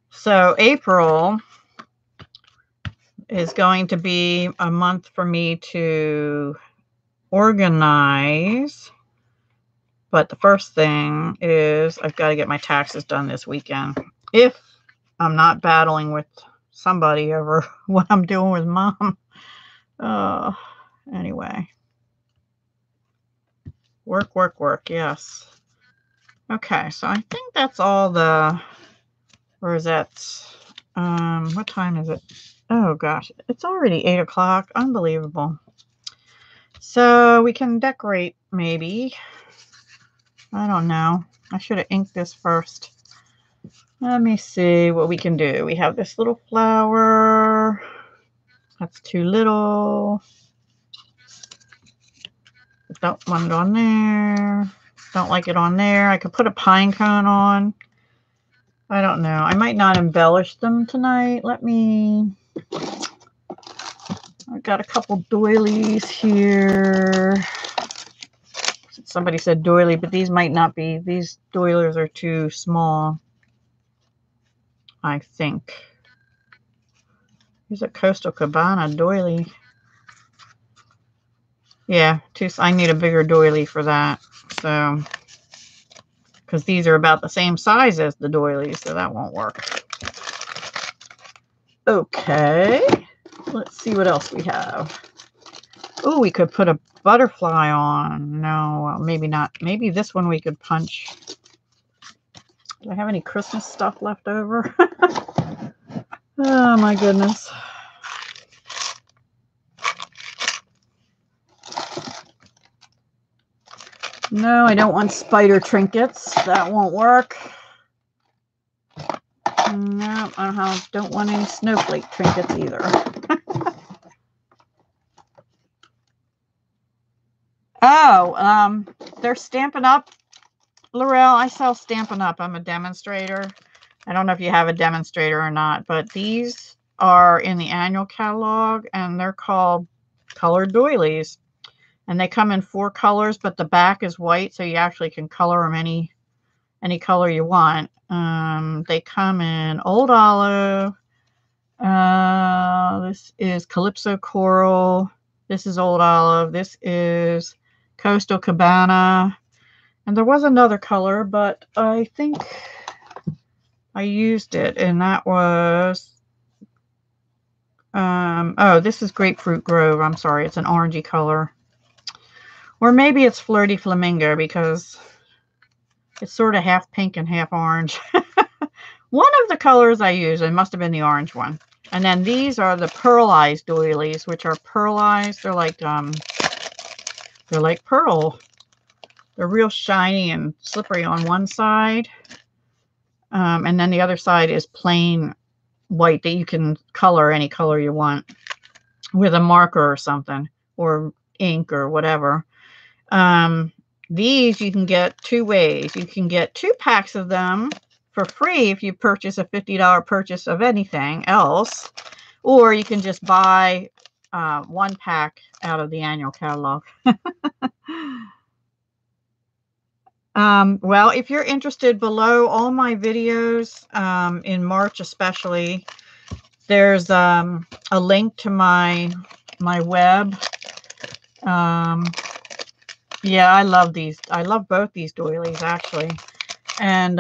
so April is going to be a month for me to organize. But the first thing is I've got to get my taxes done this weekend. If I'm not battling with somebody over what I'm doing with Mom. Anyway. Work, work, work. Yes. Okay, so I think that's all the rosettes. What time is it? Oh gosh, it's already 8 o'clock. Unbelievable. So we can decorate maybe. I don't know. I should have inked this first. Let me see what we can do. We have this little flower. That's too little. Don't want it on there. Don't like it on there. I could put a pine cone on. I don't know. I might not embellish them tonight. Let me... I've got a couple doilies here. Somebody said doily, but these might not be. These doilies are too small, I think. Here's a Coastal Cabana doily. Yeah, I need a bigger doily for that. So, because these are about the same size as the doilies, so that won't work. Okay, let's see what else we have. Oh, we could put a butterfly on. No, maybe not. Maybe this one we could punch. Do I have any Christmas stuff left over? Oh my goodness. No, I don't want spider trinkets. That won't work. No, I don't want any snowflake trinkets either. Oh, they're Stampin' Up. Laurel, I sell Stampin' Up. I'm a demonstrator. I don't know if you have a demonstrator or not, but these are in the annual catalog, and they're called colored doilies. And they come in 4 colors, but the back is white, so you actually can color them any color you want. They come in Old Olive. This is Calypso Coral. This is Old Olive. This is Coastal Cabana. And there was another color, but I think I used it, and that was... oh, this is Grapefruit Grove. I'm sorry, it's an orangey color. Or maybe it's Flirty Flamingo, because it's sort of half pink and half orange. One of the colors I used, it must have been the orange one. And then these are the pearlized doilies, which are pearlized. They're like pearl. They're real shiny and slippery on one side. And then the other side is plain white that you can color any color you want with a marker or something, or ink or whatever. These you can get 2 ways. You can get 2 packs of them for free if you purchase a $50 purchase of anything else, or you can just buy 1 pack out of the annual catalog. Well, if you're interested, below all my videos, in March especially, there's a link to my web. Yeah, I love these. I love both these doilies, actually. And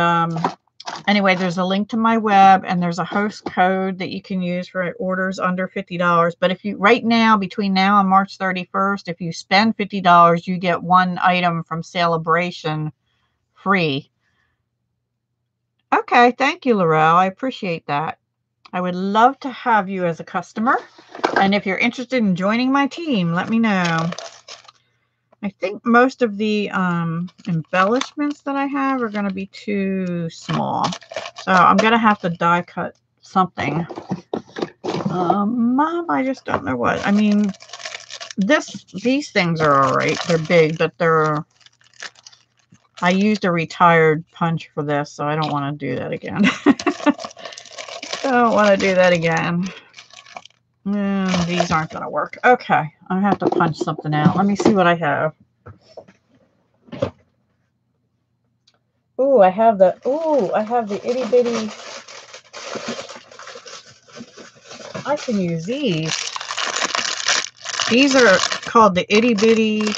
anyway, there's a link to my web, and there's a host code that you can use for orders under $50. But if you, right now, between now and March 31st, if you spend $50, you get 1 item from SALE-A-BRATION free. Okay, thank you, Laurel. I appreciate that. I would love to have you as a customer. And if you're interested in joining my team, let me know. I think most of the embellishments that I have are going to be too small. So I'm going to have to die cut something. Mom, I just don't know what. I mean, these things are all right. They're big, but I used a retired punch for this, so I don't want to do that again. Don't want to do that again. These aren't going to work. Okay, I have to punch something out. Let me see what I have. I have the itty bitty. I can use these. These are called the itty bitty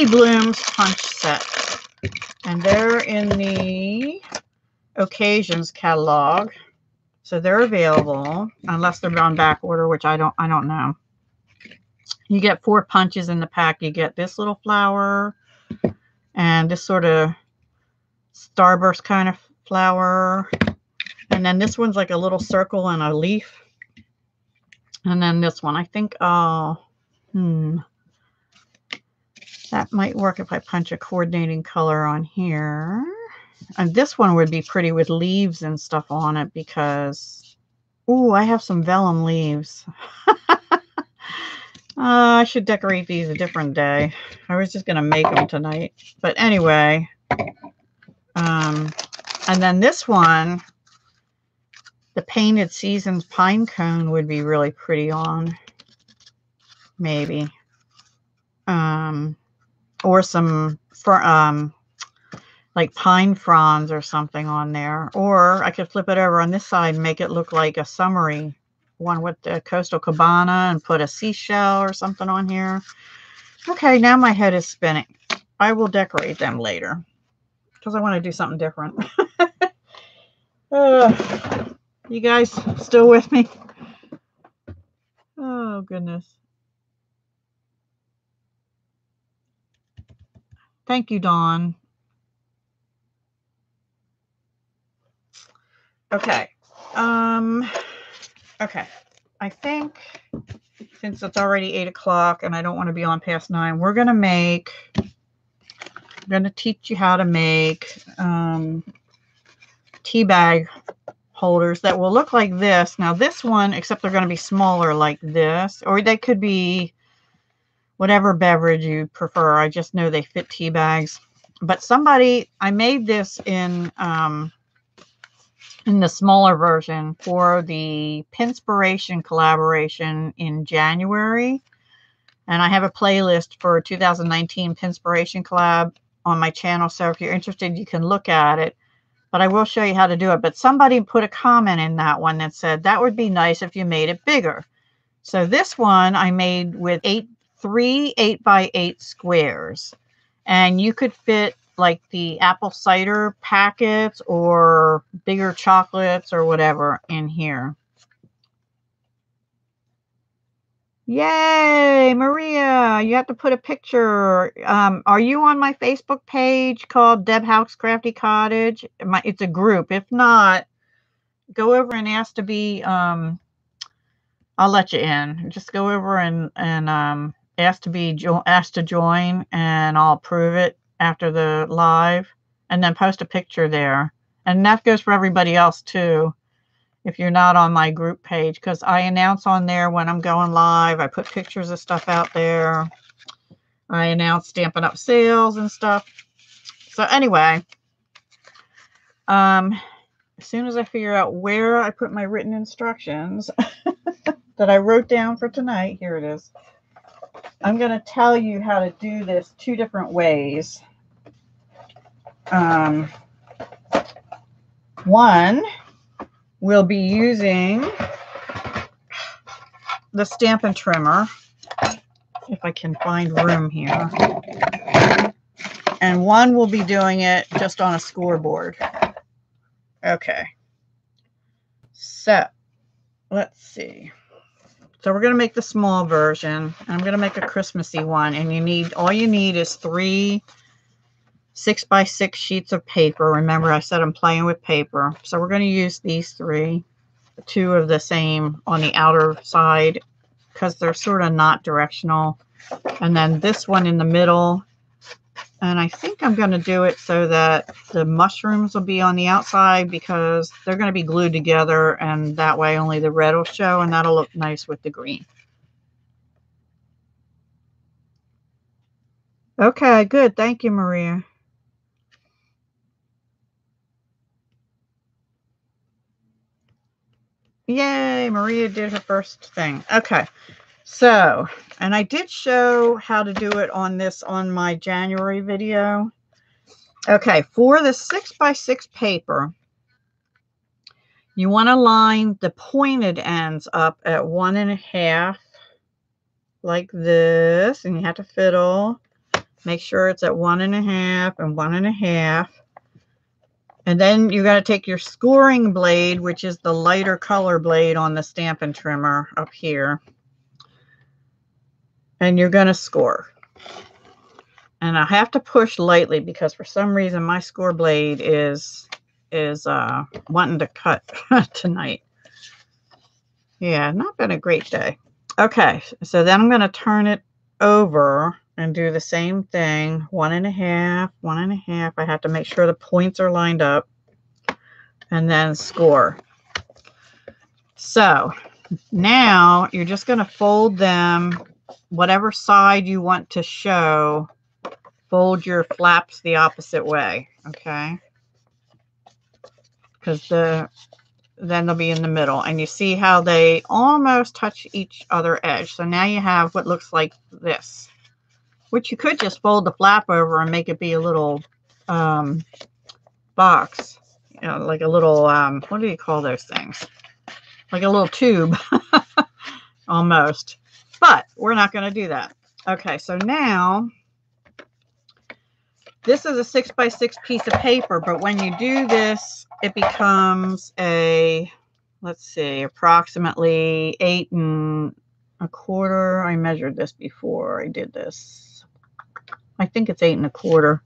Blooms punch set, and they're in the Occasions catalog. So they're available, unless they're on back order, which I don't know. You get 4 punches in the pack. You get this little flower and this sort of starburst kind of flower. And then this one's like a little circle and a leaf. And then this one, I think, that might work if I punch a coordinating color on here. And this one would be pretty with leaves and stuff on it because, ooh, I have some vellum leaves. I should decorate these a different day. I was just going to make them tonight. But anyway, and then this one, the Painted Seasons pine cone would be really pretty on. Maybe. Or some, like pine fronds or something on there. Or I could flip it over on this side and make it look like a summery one with the Coastal Cabana and put a seashell or something on here. Okay, now my head is spinning. I will decorate them later because I want to do something different. You guys still with me? Oh, goodness. Thank you, Dawn. Okay. Okay. I think since it's already 8 o'clock and I don't want to be on past 9, we're going to make, I'm going to teach you how to make tea bag holders that will look like this. Now this one, except they're going to be smaller like this, or they could be whatever beverage you prefer. I just know they fit tea bags. But somebody, I made this in the smaller version for the Pinspiration collaboration in January. And I have a playlist for 2019 Pinspiration collab on my channel. So if you're interested, you can look at it. But I will show you how to do it. But somebody put a comment in that one that said, that would be nice if you made it bigger. So this one I made with 3 8x8 squares. And you could fit like the apple cider packets or bigger chocolates or whatever in here. Yay, Maria, you have to put a picture. Are you on my Facebook page called Deb Houck's Crafty Cottage? It's a group. If not, go over and ask to be, I'll let you in. Just go over and ask to join, and I'll approve it after the live, and then post a picture there. And that goes for everybody else too, if you're not on my group page, because I announce on there when I'm going live. I put pictures of stuff out there. I announce Stampin' Up sales and stuff. So anyway, as soon as I figure out where I put my written instructions that I wrote down for tonight, here it is. I'm going to tell you how to do this 2 different ways. One, we'll be using the Stampin' Trimmer, if I can find room here. And one will be doing it just on a scoreboard. Okay. So, let's see. So we're going to make the small version. I'm going to make a Christmassy one. And all you need is 3 6x6 sheets of paper. Remember, I said I'm playing with paper. So we're going to use these 3. 2 of the same on the outer side because they're sort of not directional. And then this one in the middle. And I think I'm going to do it so that the mushrooms will be on the outside because they're going to be glued together, and that way only the red will show, and that'll look nice with the green. Okay, good. Thank you, Maria. Yay, Maria did her first thing. Okay, so, and I did show how to do it on my January video. Okay, for the 6x6 paper, you want to line the pointed ends up at 1.5, like this, and you have to fiddle. Make sure it's at 1.5 and 1.5. And then you got to take your scoring blade, which is the lighter color blade on the Stampin' Trimmer up here. and you're going to score. And I have to push lightly because for some reason my score blade is wanting to cut tonight. Yeah, not been a great day. Okay, so then I'm going to turn it over and do the same thing. 1.5, 1.5. I have to make sure the points are lined up, and then score. So now you're just going to fold them whatever side you want to show. Fold your flaps the opposite way, okay? Because then they'll be in the middle. And you see how they almost touch each other edge. So now you have what looks like this, which you could just fold the flap over and make it be a little box, you know, like a little, what do you call those things? Like a little tube, almost. But we're not going to do that. Okay, so now this is a 6x6 piece of paper, but when you do this, it becomes a, let's see, approximately 8 1/4. I measured this before I did this. I think it's 8 1/4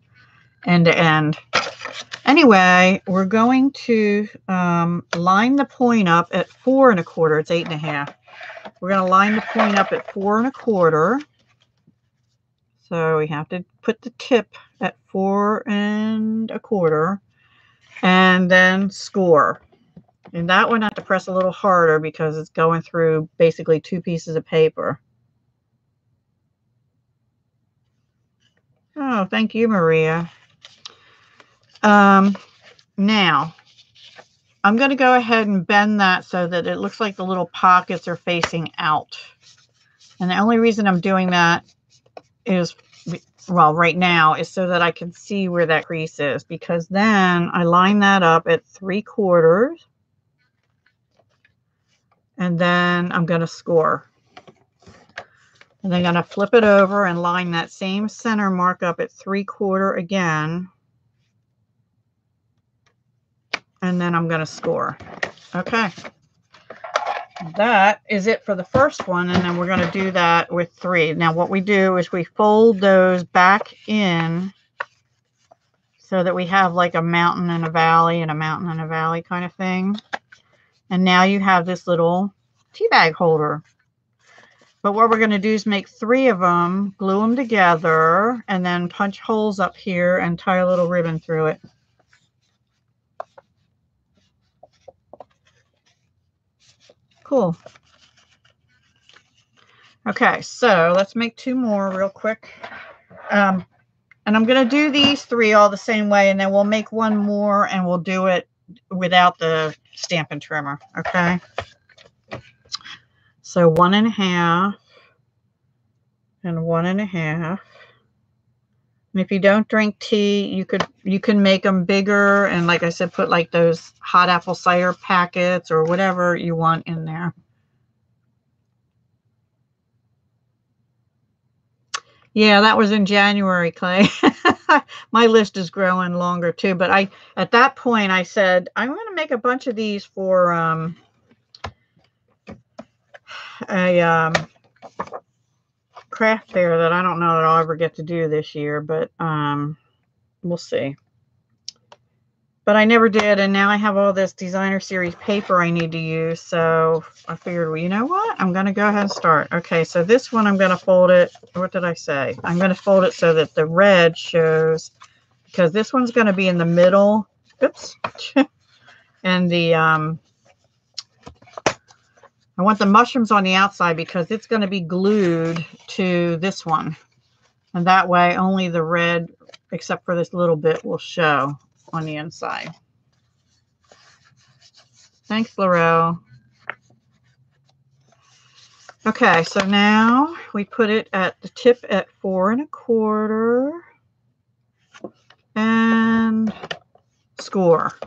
end to end. Anyway, we're going to line the point up at 4 1/4. It's 8 1/2. We're going to line the point up at 4 1/4. So we have to put the tip at 4 1/4 and then score. And that one I have to press a little harder because it's going through basically 2 pieces of paper. Oh, thank you, Maria. Now, I'm going to go ahead and bend that so that it looks like the little pockets are facing out. And the only reason I'm doing that is, well, right now is so that I can see where that crease is, because then I line that up at 3/4 and then I'm going to score. And then I'm going to flip it over and line that same center mark up at 3/4 again. And then I'm going to score. Okay. That is it for the first one, and then we're going to do that with 3. Now what we do is we fold those back in so that we have like a mountain and a valley and a mountain and a valley kind of thing. And now you have this little tea bag holder. But what we're going to do is make 3 of them, glue them together, and then punch holes up here and tie a little ribbon through it. Cool. Okay, so let's make 2 more real quick. And I'm going to do these 3 all the same way, and then we'll make 1 more and we'll do it without the Stampin' Trimmer, okay? So 1.5 and 1.5. And if you don't drink tea, you can make them bigger, and like I said, put like those hot apple cider packets or whatever you want in there. Yeah, that was in January, Clay. My list is growing longer too, but at that point I said I'm going to make a bunch of these for a craft fair that I don't know that I'll ever get to do this year, but we'll see. But I never did, and now I have all this designer series paper I need to use, so I figured, well, you know what? I'm going to go ahead and start. Okay, so this one I'm going to fold it. What did I say? I'm going to fold it so that the red shows, because this one's going to be in the middle. Oops. And the I want the mushrooms on the outside because it's going to be glued to this one. And that way only the red, except for this little bit, will show on the inside. Thanks, Laurel. Okay, so now we put it at the tip at 4 1/4 and score.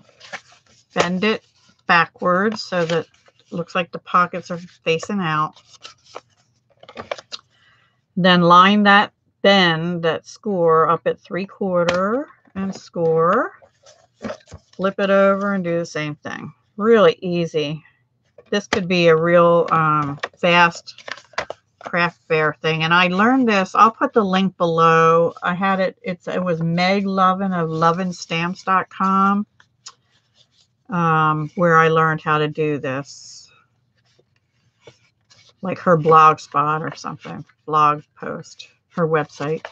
Bend it backwards so that it looks like the pockets are facing out. Then line that bend, that score, up at 3/4 and score. Flip it over and do the same thing. Really easy. This could be a real fast craft fair thing, and I learned this. I'll put the link below. I had it. It was Meg Lovin of lovinstamps.com, where I learned how to do this, like her blog spot or something, blog post, her website.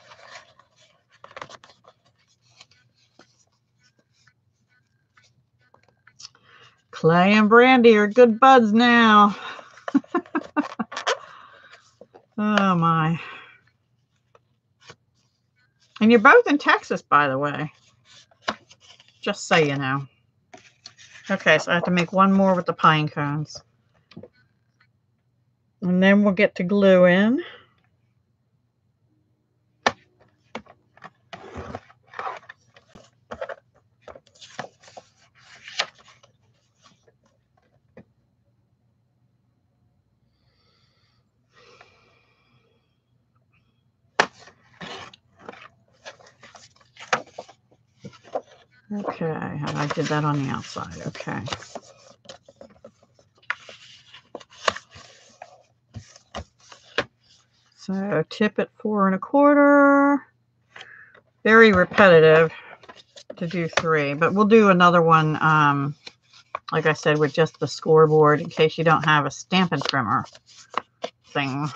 Clay and Brandy are good buds now. Oh my. And you're both in Texas, by the way. Just so you know. Okay, so I have to make one more with the pine cones. And then we'll get to glue in. Okay, I did that on the outside. Okay. So tip at 4 1/4. Very repetitive to do 3, but we'll do another one, like I said, with just the scoreboard in case you don't have a Stampin' trimmer thing.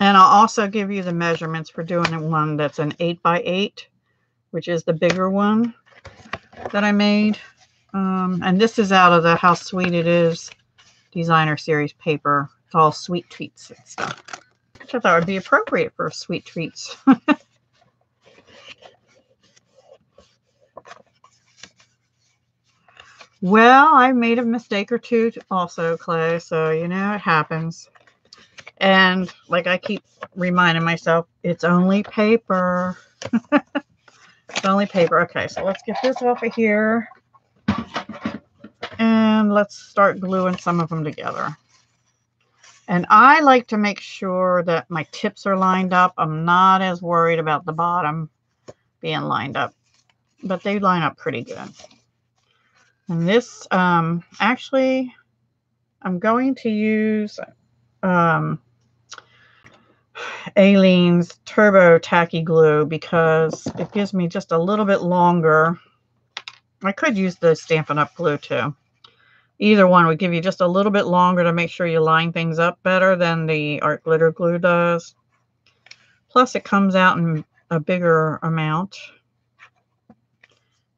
And I'll also give you the measurements for doing one that's an 8x8, which is the bigger one that I made. And this is out of the How Sweet It Is designer series paper. It's all sweet treats and stuff, which I thought would be appropriate for sweet treats. Well, I made a mistake or two also, Clay, so you know, it happens. And like I keep reminding myself, it's only paper. It's only paper. Okay, so let's get this off of here. And let's start gluing some of them together. And I like to make sure that my tips are lined up. I'm not as worried about the bottom being lined up, but they line up pretty good. And this, actually, I'm going to use Aleene's Turbo Tacky Glue because it gives me just a little bit longer. I could use the Stampin' Up glue too. Either one would give you just a little bit longer to make sure you line things up better than the art glitter glue does. Plus it comes out in a bigger amount.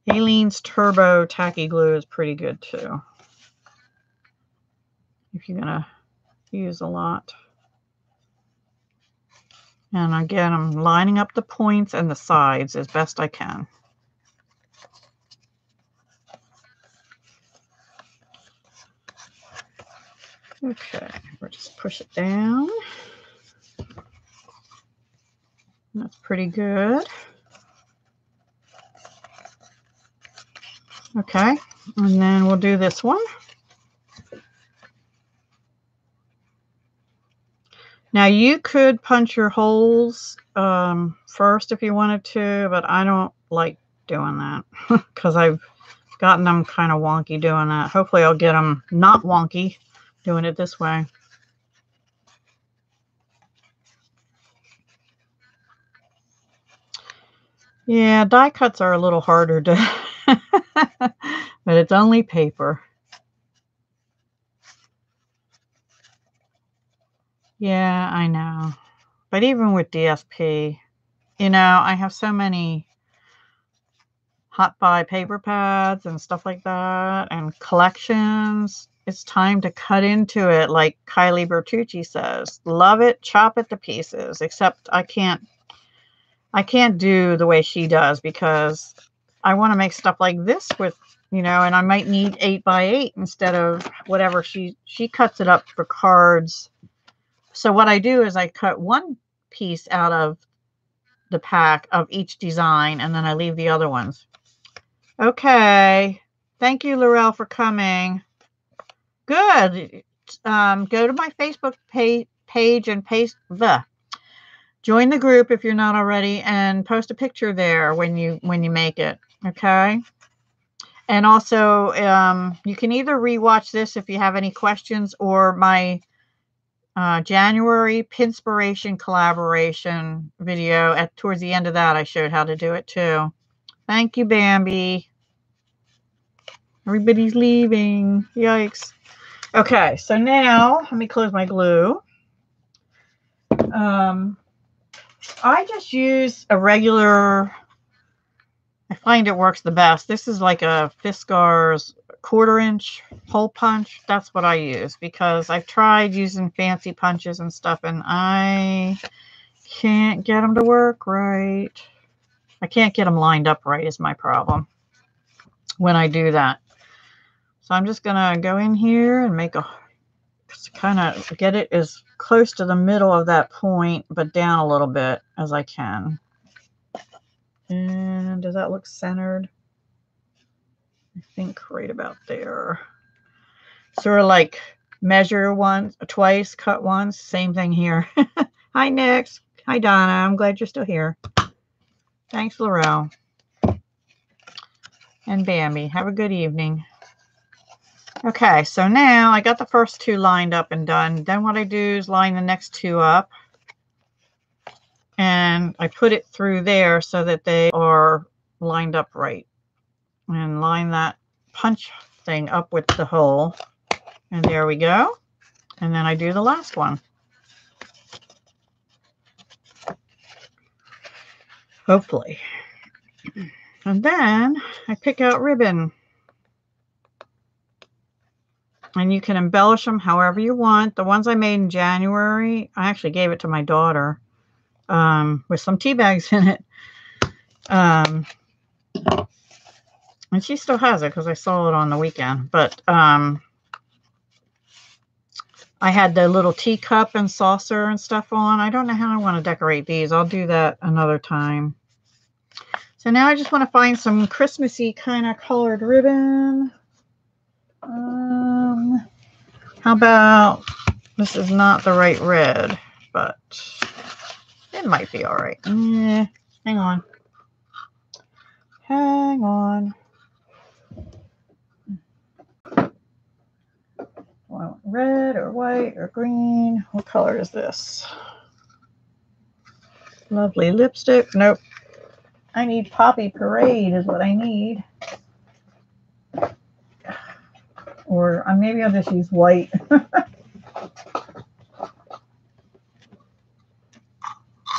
Aleene's Turbo Tacky Glue is pretty good too, if you're gonna use a lot. And again, I'm lining up the points and the sides as best I can. Okay, we'll just push it down. That's pretty good. Okay, and then we'll do this one. Now you could punch your holes first if you wanted to, but I don't like doing that because I've gotten them kind of wonky doing that. Hopefully I'll get them not wonky doing it this way. Yeah, die cuts are a little harder to, but it's only paper. Yeah, I know. But even with DSP, you know, I have so many hot buy paper pads and stuff like that and collections. It's time to cut into it, like Kylie Bertucci says. Love it, chop it to pieces. Except I can't do the way she does because I want to make stuff like this with, you know, and I might need 8x8 instead of whatever she cuts it up for cards. So what I do is I cut one piece out of the pack of each design and then I leave the other ones. Okay. Thank you, Laurel, for coming. Good. Go to my Facebook page and join the group if you're not already, and post a picture there when you make it. Okay. And also, you can either rewatch this if you have any questions, or my January Pinspiration collaboration video. Towards the end of that, I showed how to do it too. Thank you, Bambi. Everybody's leaving. Yikes. Okay, so now let me close my glue. I just use a regular, I find it works the best. This is like a Fiskars 1/4 inch hole punch. That's what I use, because I've tried using fancy punches and stuff and I can't get them to work right. I can't get them lined up right is my problem when I do that. So I'm just gonna go in here and make a, kind of get it as close to the middle of that point, but down a little bit as I can. And does that look centered? I think right about there. Sort of like measure once, twice, cut once. Same thing here. Hi, Nix. Hi, Donna. I'm glad you're still here. Thanks, Laurel. And Bambi. Have a good evening. Okay, so now I got the first two lined up and done. Then what I do is line the next two up. And I put it through there so that they are lined up right. And line that punch thing up with the hole. And there we go. And then I do the last one. Hopefully. And then I pick out ribbon. And you can embellish them however you want. The ones I made in January, I actually gave it to my daughter with some tea bags in it. And she still has it because I saw it on the weekend. But I had the little teacup and saucer and stuff on. I don't know how I want to decorate these. I'll do that another time. So now I just want to find some Christmassy kind of colored ribbon. How about, this is not the right red, but it might be all right. Hang on. Hang on. Well, red or white or green. What color is this? Lovely lipstick. Nope. I need Poppy Parade is what I need. Or maybe I'll just use white.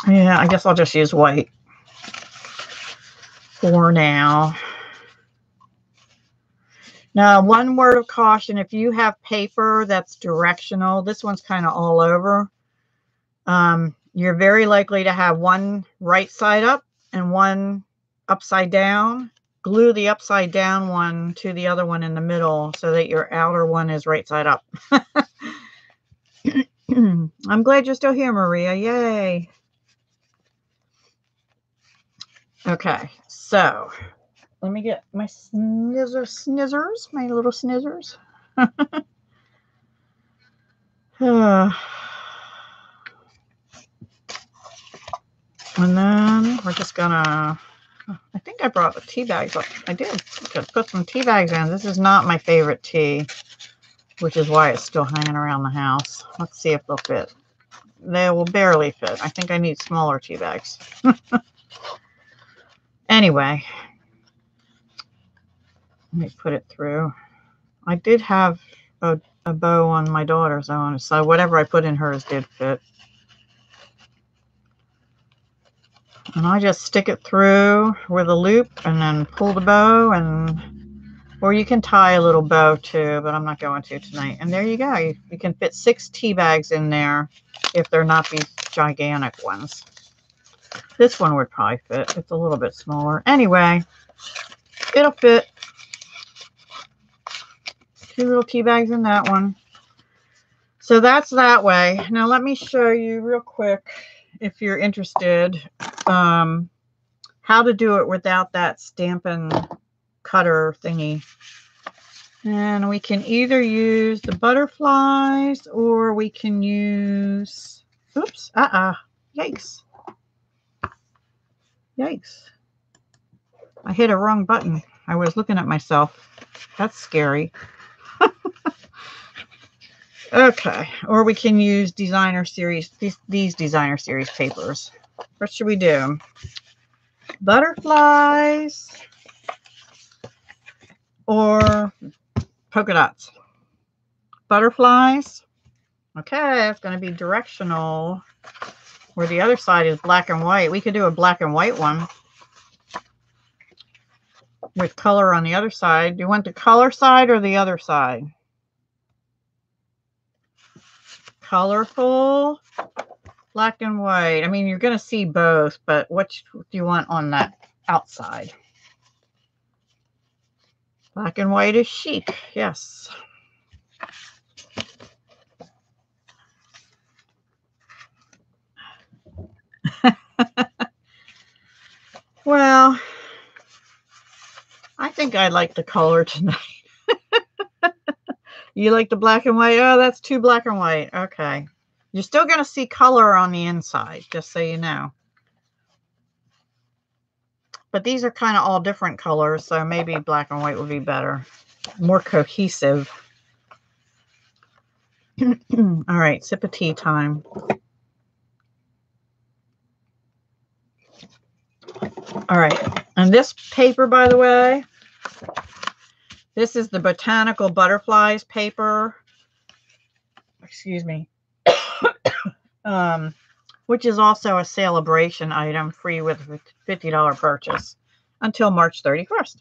Yeah, I guess I'll just use white for now. Now, one word of caution, if you have paper that's directional, this one's kind of all over, you're very likely to have one right side up and one upside down. Glue the upside down one to the other one in the middle so that your outer one is right side up. I'm glad you're still here, Maria. Yay. Okay, so let me get my snizzers, my little snizzers. And then we're just gonna, I think I brought the tea bags up. I did. Just put some tea bags in. This is not my favorite tea, which is why it's still hanging around the house. Let's see if they'll fit. They will barely fit. I think I need smaller tea bags. Anyway, let me put it through. I did have a bow on my daughter's own, so whatever I put in hers did fit. And I just stick it through with a loop and then pull the bow, and or you can tie a little bow too, but I'm not going to tonight. And there you go. You can fit 6 tea bags in there if they're not these gigantic ones. This one would probably fit. It's a little bit smaller. Anyway, it'll fit. 2 little tea bags in that one. So that's that way. Now let me show you real quick, if you're interested, how to do it without that Stampin' cutter thingy. And we can either use the butterflies or we can use, oops, yikes. Yikes. I hit a wrong button. I was looking at myself. That's scary. Okay, or we can use designer series, these designer series papers. What should we do? Butterflies or polka dots? Butterflies. Okay, it's going to be directional, where the other side is black and white. We could do a black and white one with color on the other side. Do you want the color side or the other side? Colorful, black and white. I mean, you're going to see both, but which do you want on that outside? Black and white is chic, yes. Well, I think I like the color tonight. You like the black and white? Oh, that's too black and white. Okay. You're still going to see color on the inside, just so you know. But these are kind of all different colors, so maybe black and white would be better. More cohesive. All right, sip of tea time. All right, and this paper, by the way, this is the Botanical Butterflies paper. Excuse me. Which is also a SALE-A-BRATION item, free with a $50 purchase until March 31st.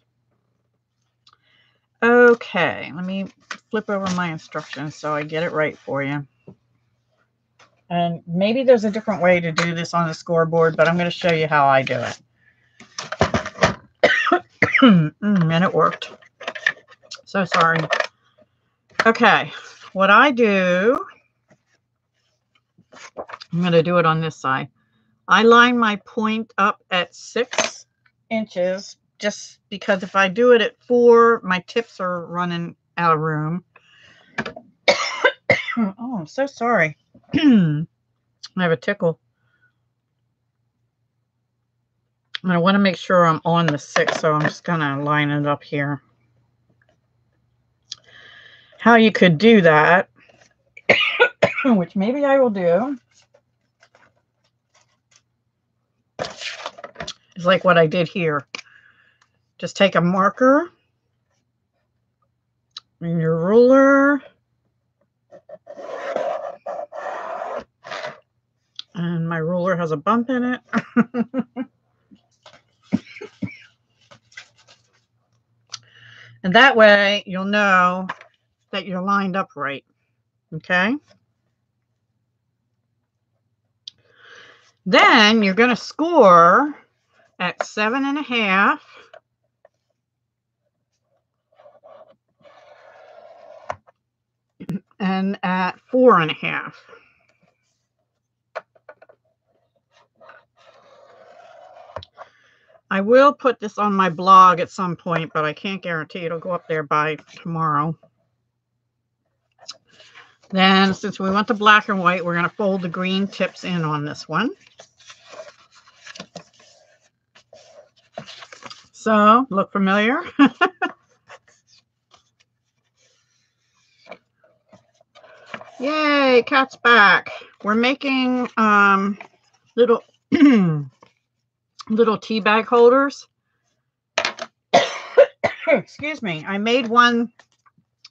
Okay, let me flip over my instructions so I get it right for you. And maybe there's a different way to do this on the scoreboard, but I'm going to show you how I do it. And it worked. So sorry. Okay, what I do, I'm going to do it on this side. I line my point up at 6 inches, just because if I do it at 4, my tips are running out of room. Oh, I'm so sorry. I have a tickle. And I want to make sure I'm on the 6, so I'm just going to line it up here. How you could do that, which maybe I will do, is like what I did here. Just take a marker and your ruler, and my ruler has a bump in it. And that way you'll know that you're lined up right. Okay. Then you're going to score at 7.5. And at 4.5. I will put this on my blog at some point, but I can't guarantee it'll go up there by tomorrow. Then, since we want the black and white, we're going to fold the green tips in on this one. So, look familiar? Yay, cat's back. We're making little little tea bag holders. Excuse me. I made one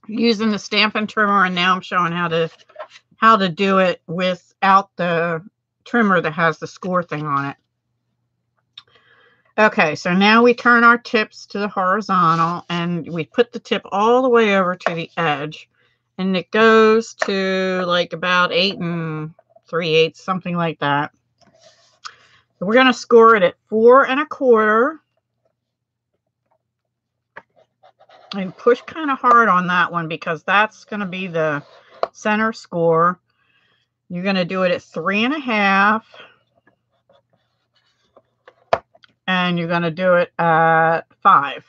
using the Stampin' trimmer, and now I'm showing how to do it without the trimmer that has the score thing on it. Okay, so now we turn our tips to the horizontal, and we put the tip all the way over to the edge, and it goes to like about 8 3/8, something like that. So we're going to score it at 4 1/4. And push kind of hard on that one, because that's going to be the center score. You're going to do it at 3 1/2. And you're going to do it at 5.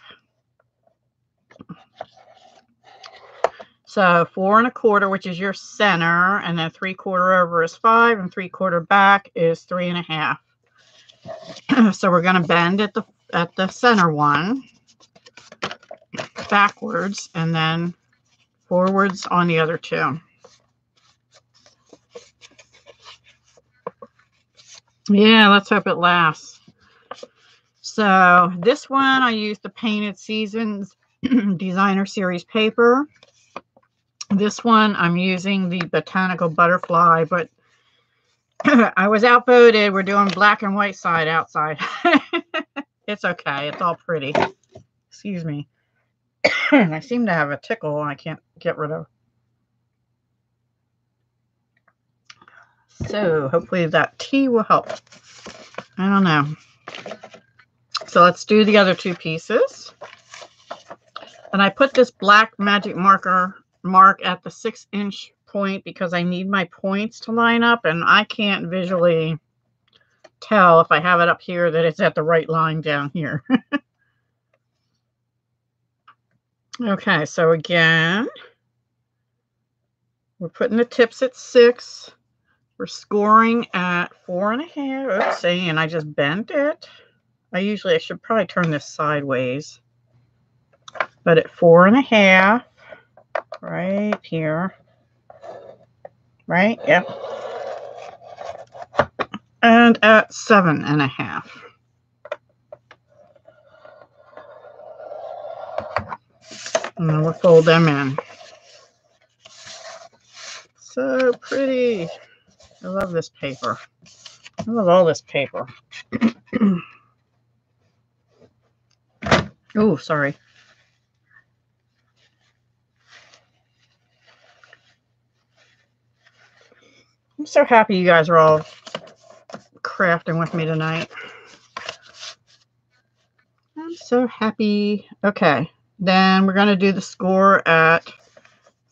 So 4 1/4, which is your center, and then 3/4 over is 5, and 3/4 back is 3 1/2. So we're going to bend at the center one backwards and then forwards on the other two. Yeah, let's hope it lasts. So this one I used the Painted Seasons Designer Series paper. This one I'm using the Botanical Butterfly, but I was outvoted. We're doing black and white side outside. It's okay. It's all pretty. Excuse me. I seem to have a tickle I can't get rid of. So hopefully that tea will help. I don't know. So let's do the other two pieces. And I put this black magic mark at the 6-inch point because I need my points to line up, and I can't visually tell if I have it up here that it's at the right line down here. Okay, so again, we're putting the tips at 6. We're scoring at 4.5. Oopsie, and I just bent it. I should probably turn this sideways. But at 4.5, right here. Right? Yep. And at 7.5. And then we'll fold them in. So pretty. I love this paper. I love all this paper. Oh, sorry. I'm so happy you guys are all crafting with me tonight. I'm so happy. Okay, then we're going to do the score at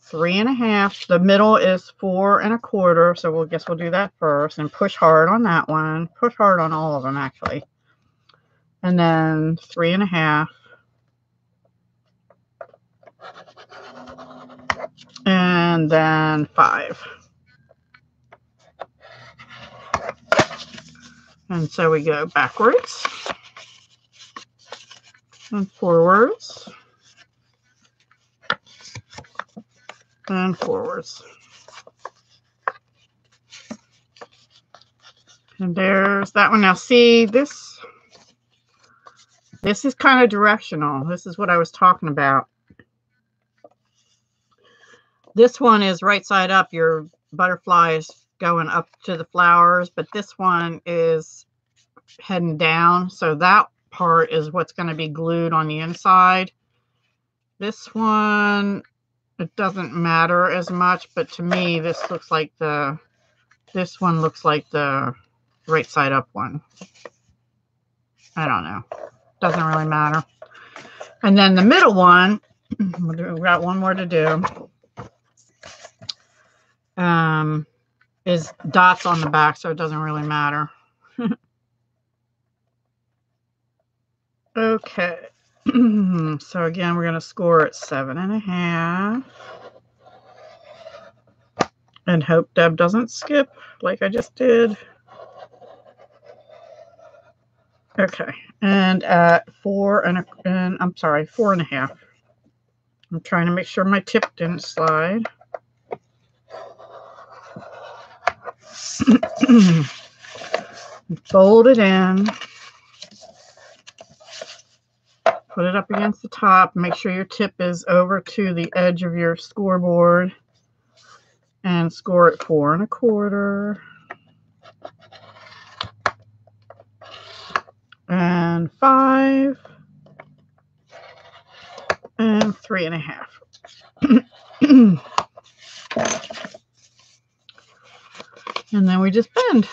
3.5. The middle is 4.25, so we'll do that first and push hard on that one. Push hard on all of them, actually. And then 3.5. And then 5. And so we go backwards and forwards and forwards. And there's that one. Now see, this is kind of directional. This is what I was talking about. This one is right side up. Your butterfly is going up to the flowers, but this one is heading down. So that part is what's going to be glued on the inside. This one, it doesn't matter as much, but to me, this one looks like the right side up one. I don't know. Doesn't really matter. And then the middle one, we've got one more to do. Is dots on the back, so it doesn't really matter. Okay. So again, we're going to score at 7.5. And hope Deb doesn't skip like I just did. Okay. And at 4.5. I'm trying to make sure my tip didn't slide. Fold it in. Put it up against the top. Make sure your tip is over to the edge of your scoreboard. And score at 4.25. And 5. And 3.5. And then we just bend.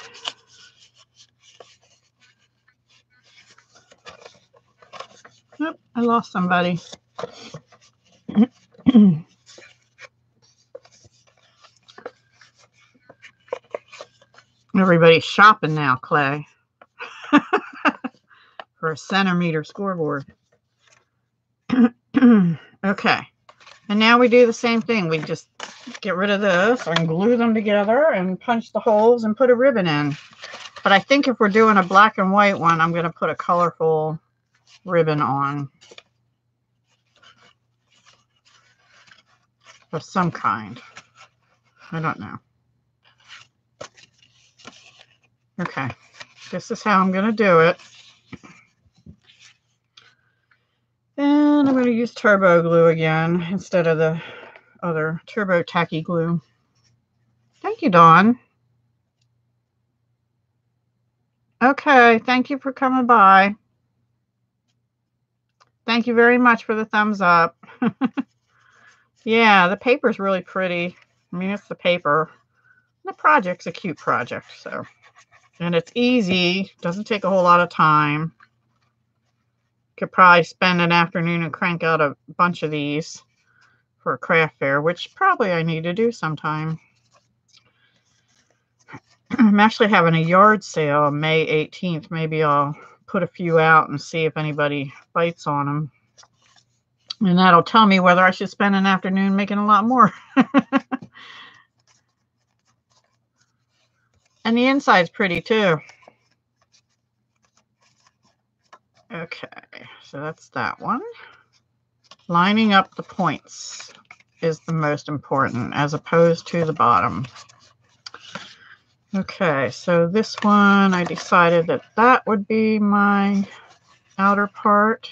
Oh, I lost somebody. Everybody's shopping now, Clay, for a centimeter scoreboard. Okay. And now we do the same thing. We just get rid of this and glue them together and punch the holes and put a ribbon in. But I think if we're doing a black and white one, I'm going to put a colorful ribbon on of some kind. I don't know. Okay, this is how I'm going to do it. And I'm going to use turbo glue again instead of the other turbo tacky glue. Thank you, Dawn. Okay, thank you for coming by. Thank you very much for the thumbs up. Yeah, the paper's really pretty. I mean, it's the paper. The project's a cute project, so. And it's easy. Doesn't take a whole lot of time. Could probably spend an afternoon and crank out a bunch of these for a craft fair, which probably I need to do sometime. I'm actually having a yard sale on May 18th. Maybe I'll put a few out and see if anybody bites on them. And that'll tell me whether I should spend an afternoon making a lot more. And the inside's pretty too. Okay, so that's that one. Lining up the points is the most important as opposed to the bottom. Okay, so this one, I decided that that would be my outer part.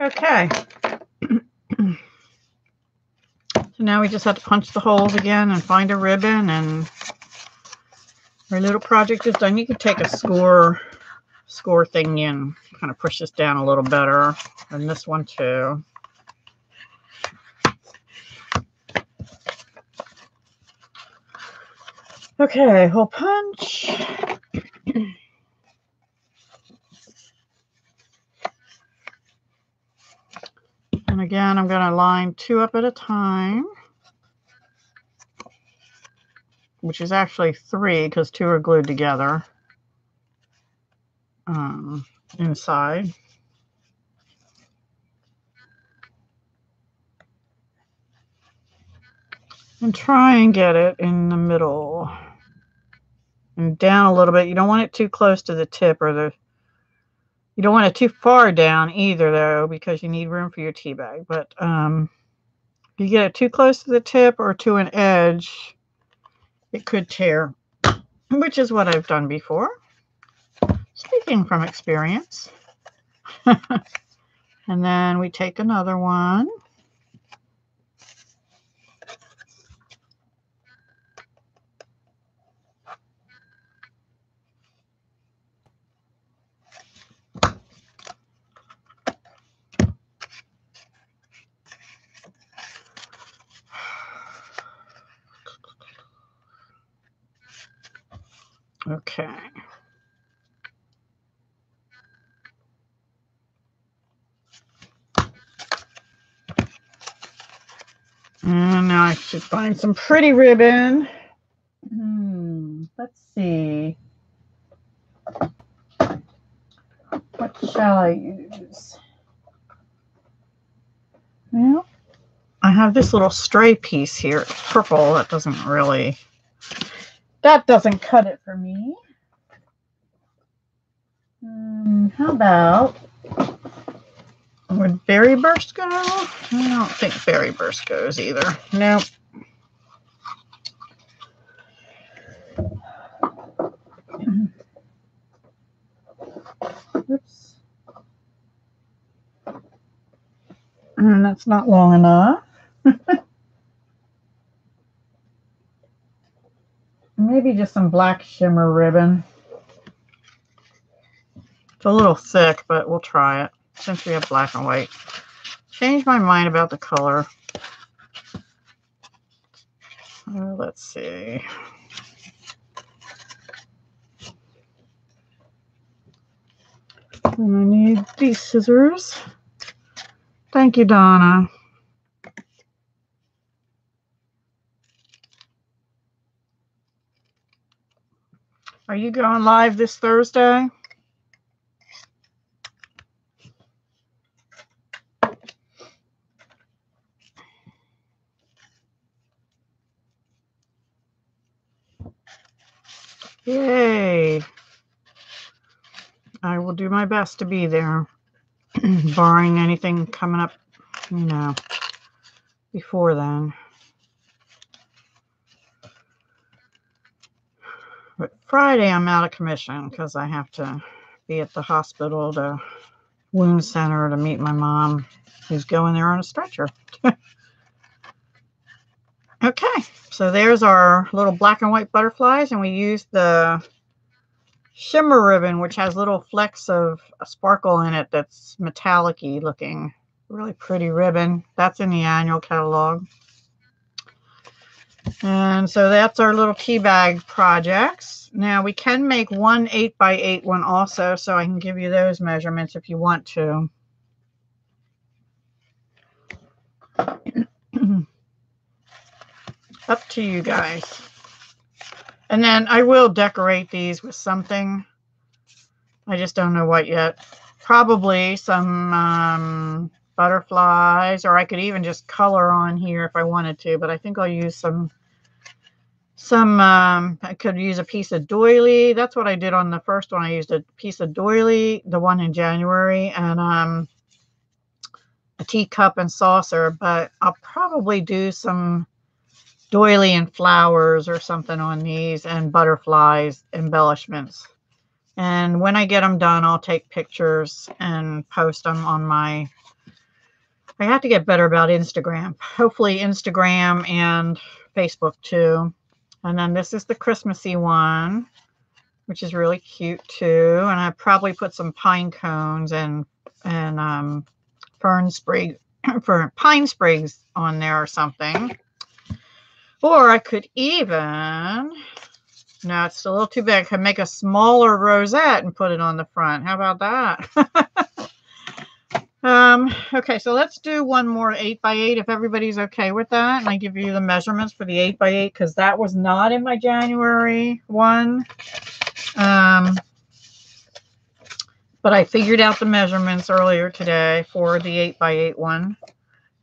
Okay. So now we just have to punch the holes again and find a ribbon, and our little project is done. You can take a score thingy and kind of push this down a little better, and this one too. Okay, hole punch. And again, I'm going to line 2 up at a time, which is actually 3 because 2 are glued together inside. And try and get it in the middle and down a little bit. You don't want it too close to the tip, or you don't want it too far down either, though, because you need room for your tea bag. But if you get it too close to the tip or to an edge, it could tear, which is what I've done before. Speaking from experience. And then we take another one. Okay. And now I should find some pretty ribbon. Let's see. What shall I use? Well, I have this little stray piece here. It's purple. That doesn't cut it for me. How about, would Berry Burst go? I don't think Berry Burst goes either. Nope. Oops. And that's not long enough. Maybe just some black shimmer ribbon. It's a little thick, but we'll try it since we have black and white. Changed my mind about the color. Let's see. And I need these scissors. Thank you, Donna. Are you going live this Thursday? Yay. I will do my best to be there, barring anything coming up, you know, before then. But Friday I'm out of commission because I have to be at the hospital, the wound center, to meet my mom who's going there on a stretcher. Okay, so there's our little black and white butterflies, and we used the shimmer ribbon, which has little flecks of sparkle in it that's metallic-y looking. Really pretty ribbon. That's in the annual catalog. And so that's our little tea bag projects. Now we can make one 8x8 one also, so I can give you those measurements if you want to. Up to you guys. And then I will decorate these with something. I just don't know what yet. Probably some butterflies, or I could even just color on here if I wanted to, but I think I'll use I could use a piece of doily. That's what I did on the first one. I used a piece of doily, the one in January, and a teacup and saucer, but I'll probably do some doily and flowers or something on these, and butterflies embellishments. And when I get them done, I'll take pictures and post them on my... I have to get better about Instagram. Hopefully Instagram and Facebook too. And then this is the Christmassy one, which is really cute too. And I probably put some pine cones and pine sprigs on there or something. Or I could even, no, it's a little too big. I could make a smaller rosette and put it on the front. How about that? Okay, so let's do one more 8x8 if everybody's okay with that. And I give you the measurements for the 8x8 because that was not in my January one. But I figured out the measurements earlier today for the 8x8 one.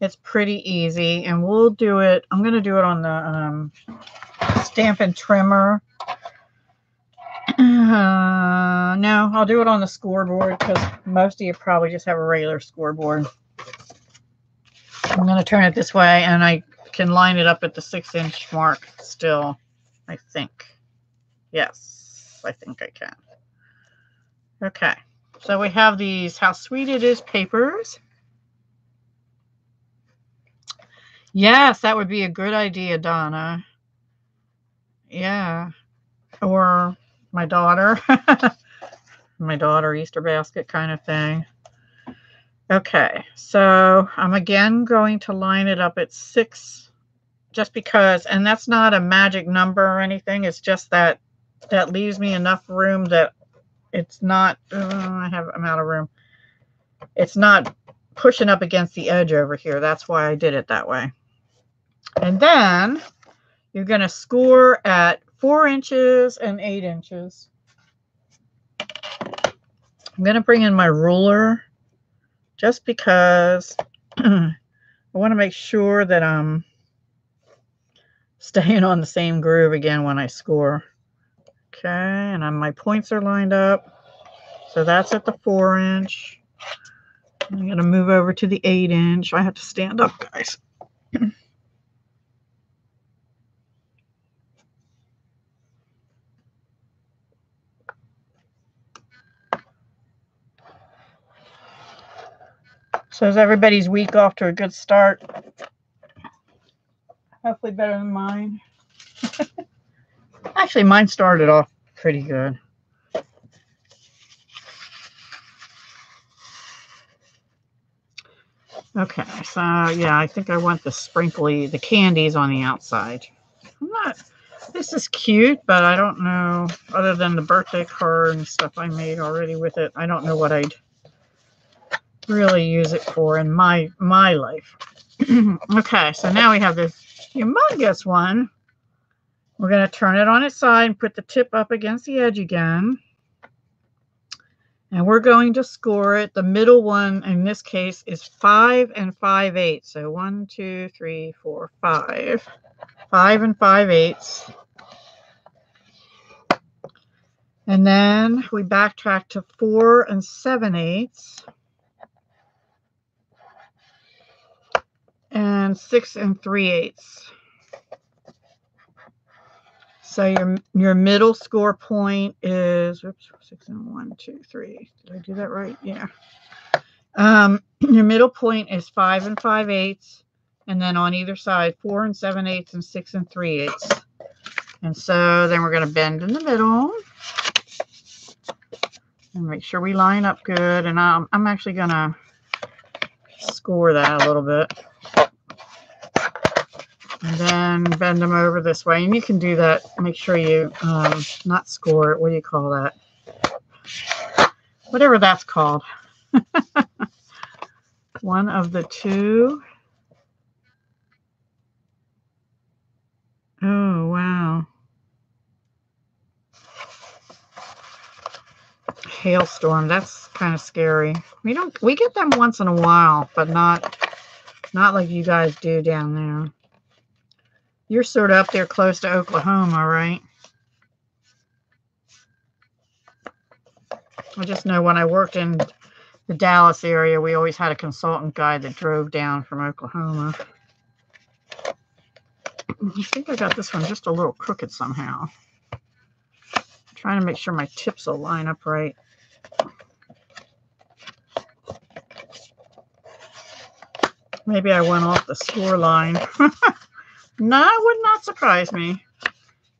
It's pretty easy, and we'll do it. I'm going to do it on the Stampin' Trimmer. No, I'll do it on the scoreboard because most of you probably just have a regular scoreboard. I'm going to turn it this way, and I can line it up at the 6-inch mark still, I think. Yes, I think I can. Okay, so we have these How Sweet It Is papers. Yes, that would be a good idea, Donna. Yeah. Or my daughter. My daughter Easter basket kind of thing. Okay, so I'm again going to line it up at 6 just because, and that's not a magic number or anything. It's just that leaves me enough room that it's not, I'm out of room. It's not pushing up against the edge over here. That's why I did it that way. And then you're going to score at 4 inches and 8 inches. I'm going to bring in my ruler just because I want to make sure that I'm staying on the same groove again when I score. Okay, and my points are lined up. So that's at the 4-inch. I'm going to move over to the 8-inch. I have to stand up, guys. So is everybody's week off to a good start? Hopefully better than mine. Actually, mine started off pretty good. Okay, so yeah, I think I want the candies on the outside. This is cute, but I don't know, other than the birthday card and stuff I made already with it, I don't know what I'd really use it for in my life. Okay, so now we have this humongous one. We're going to turn it on its side and put the tip up against the edge again. And we're going to score it. The middle one in this case is 5 5/8. So 1, 2, 3, 4, 5. 5 5/8. And then we backtrack to 4 7/8. And 6 3/8. So your middle score point is, oops, 6 and 1, 2, 3. Did I do that right? Yeah. Your middle point is 5 5/8, and then on either side 4 7/8 and 6 3/8. And so then we're going to bend in the middle and make sure we line up good. And I'm actually going to score that a little bit. And then bend them over this way. And you can do that. Make sure you not score it. What do you call that? Whatever that's called. One of the two. Oh, wow. Hailstorm. That's kind of scary. We get them once in a while, but not like you guys do down there. You're sort of up there close to Oklahoma, right? I just know when I worked in the Dallas area, we always had a consultant guy that drove down from Oklahoma. I think I got this one just a little crooked somehow. I'm trying to make sure my tips will line up right. Maybe I went off the score line. No, it would not surprise me.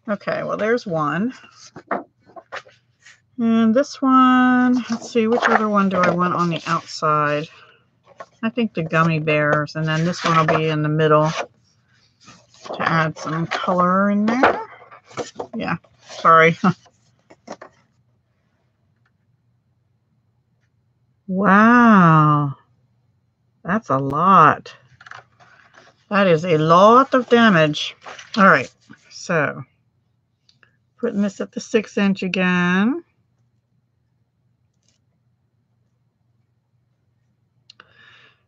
Okay, well, there's one. And this one, let's see, which other one do I want on the outside? I think the gummy bears. And then this one will be in the middle to add some color in there. Yeah, sorry. Wow. That's a lot. That is a lot of damage. All right, so putting this at the 6" again.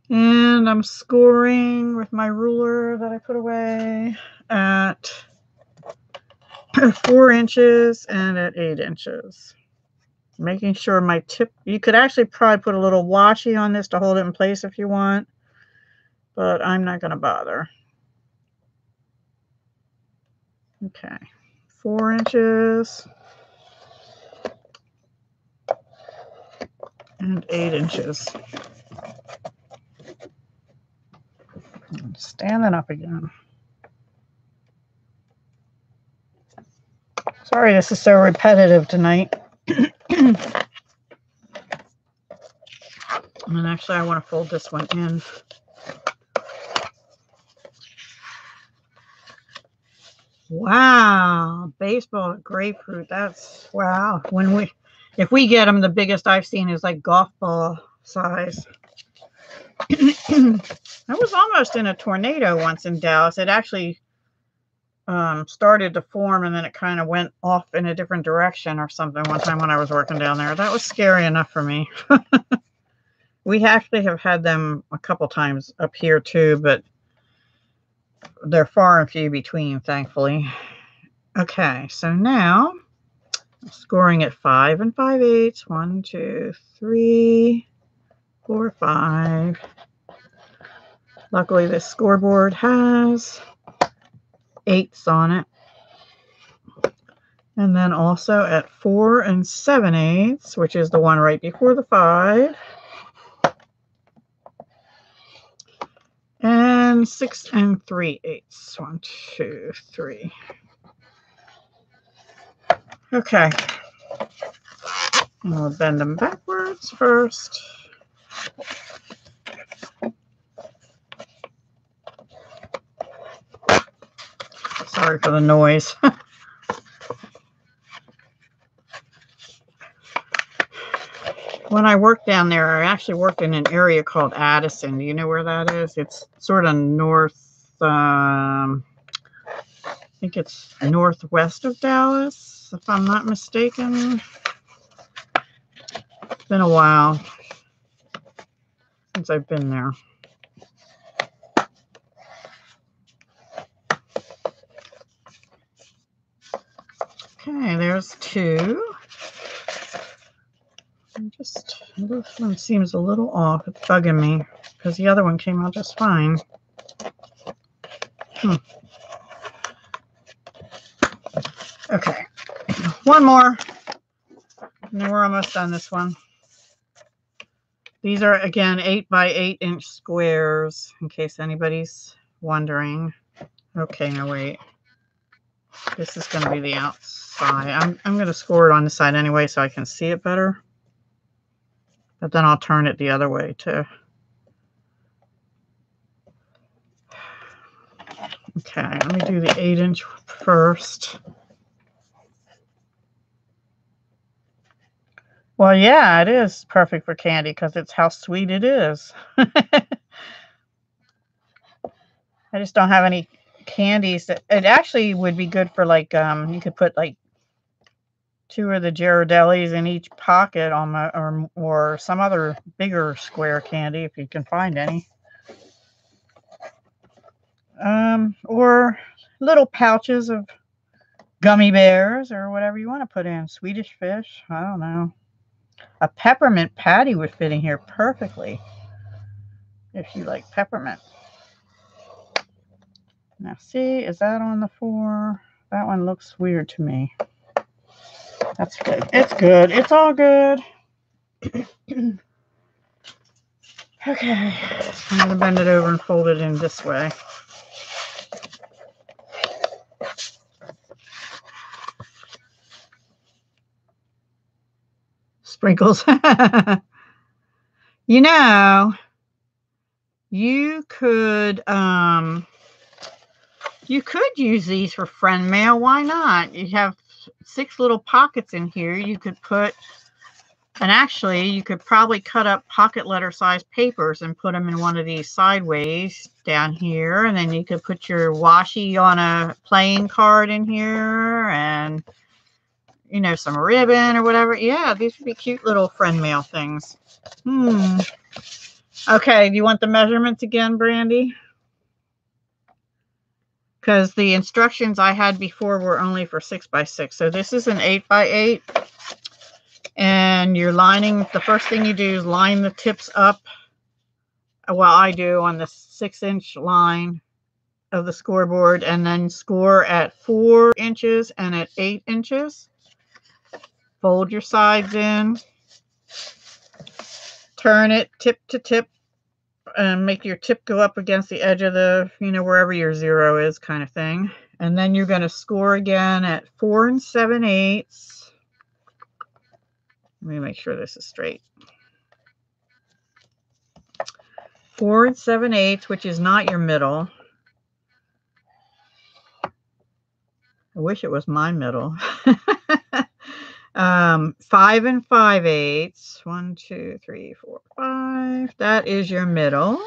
And I'm scoring with my ruler that I put away at 4 inches and at 8 inches. Making sure my tip, you could actually probably put a little washi on this to hold it in place if you want, but I'm not going to bother. Okay, 4 inches and 8 inches. I'm standing up again. Sorry, this is so repetitive tonight. And actually, I want to fold this one in. Wow, baseball grapefruit. That's wow. If we get them, the biggest I've seen is like golf ball size. I was almost in a tornado once in Dallas. It actually started to form and then it kind of went off in a different direction or something one time when I was working down there. That was scary enough for me. We actually have had them a couple times up here too, but they're far and few between, thankfully. Okay, so now I'm scoring at 5 5/8. 1, 2, 3, 4, 5. Luckily, this scoreboard has 8s on it. And then also at 4 7/8, which is the one right before the 5. And 6 3/8. 1, 2, 3. Okay. And we'll bend them backwards first. Sorry for the noise. When I worked down there, I actually worked in an area called Addison. Do you know where that is? It's sort of north, I think it's northwest of Dallas, if I'm not mistaken. It's been a while since I've been there. Okay, there's two. This one seems a little off. It's bugging me because the other one came out just fine. Okay, one more. And then we're almost done this one. These are, again, 8 by 8 inch squares, in case anybody's wondering. Okay, no, wait. This is going to be the outside. I'm going to score it on the side anyway so I can see it better. But then I'll turn it the other way too. Okay, let me do the 8 inch first. Well, yeah, it is perfect for candy because it's how sweet it is. I just don't have any candies. It actually would be good for, like, you could put like 2 of the Ghirardellis in each pocket on or some other bigger square candy if you can find any. Or little pouches of gummy bears or whatever you want to put in. Swedish fish, I don't know. A peppermint patty would fit in here perfectly if you like peppermint. Now see, is that on the 4? That one looks weird to me. That's good. It's good. It's all good. Okay. I'm going to bend it over and fold it in this way. Sprinkles. You know, you could use these for friend mail. Why not? You have 6 little pockets in here. You could put, and actually you could probably cut up pocket letter size papers and put them in one of these sideways down here, and then you could put your washi on a playing card in here, and you know, some ribbon or whatever. Yeah, these would be cute little friend mail things. Okay, do you want the measurements again, Brandy? Because the instructions I had before were only for 6 by 6. So this is an 8 by 8. And you're lining, the first thing you do is line the tips up. Well, I do on the 6 inch line of the scoreboard, and then score at 4 inches and at 8 inches. Fold your sides in. Turn it tip to tip. And make your tip go up against the edge of the, you know, wherever your 0 is, kind of thing. And then you're going to score again at 4 7/8. Let me make sure this is straight. 4 7/8, which is not your middle. I wish it was my middle. 5 5/8. 1, 2, 3, 4, 5. That is your middle.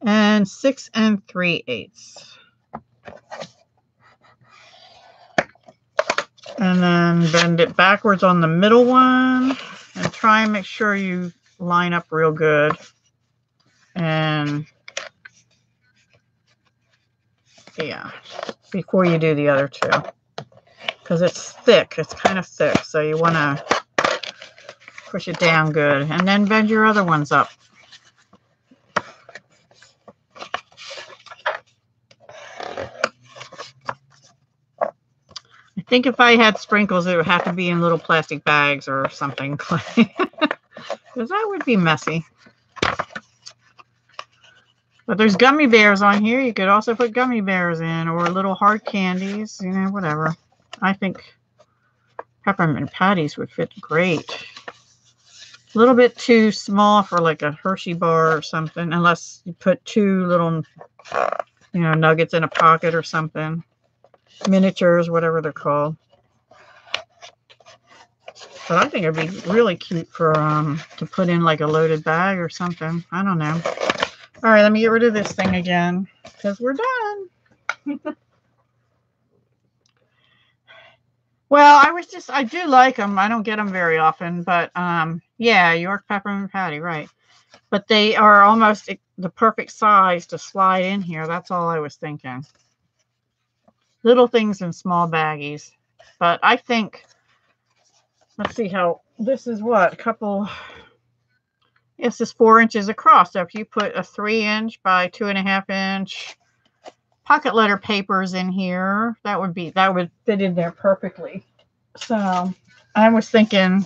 And 6 3/8. And then bend it backwards on the middle one, and try and make sure you line up real good. And yeah, before you do the other 2. Because it's thick, it's kind of thick, so you want to push it down good, and then bend your other ones up. I think if I had sprinkles, it would have to be in little plastic bags or something, because that would be messy. But there's gummy bears on here. You could also put gummy bears in, or little hard candies, you know, whatever. I think peppermint patties would fit great. A little bit too small for like a Hershey bar or something, unless you put 2 little, you know, nuggets in a pocket or something. Miniatures, whatever they're called. But I think it'd be really cute for to put in like a loaded bag or something. I don't know. All right, let me get rid of this thing again because we're done. Well, I do like them. I don't get them very often, but yeah, York peppermint patty, right. But they are almost the perfect size to slide in here. That's all I was thinking. Little things in small baggies. But I think, let's see how, this is what, a couple, this is 4 inches across. So if you put a 3-inch by 2.5 inch pocket letter papers in here, that would fit in there perfectly. So I was thinking,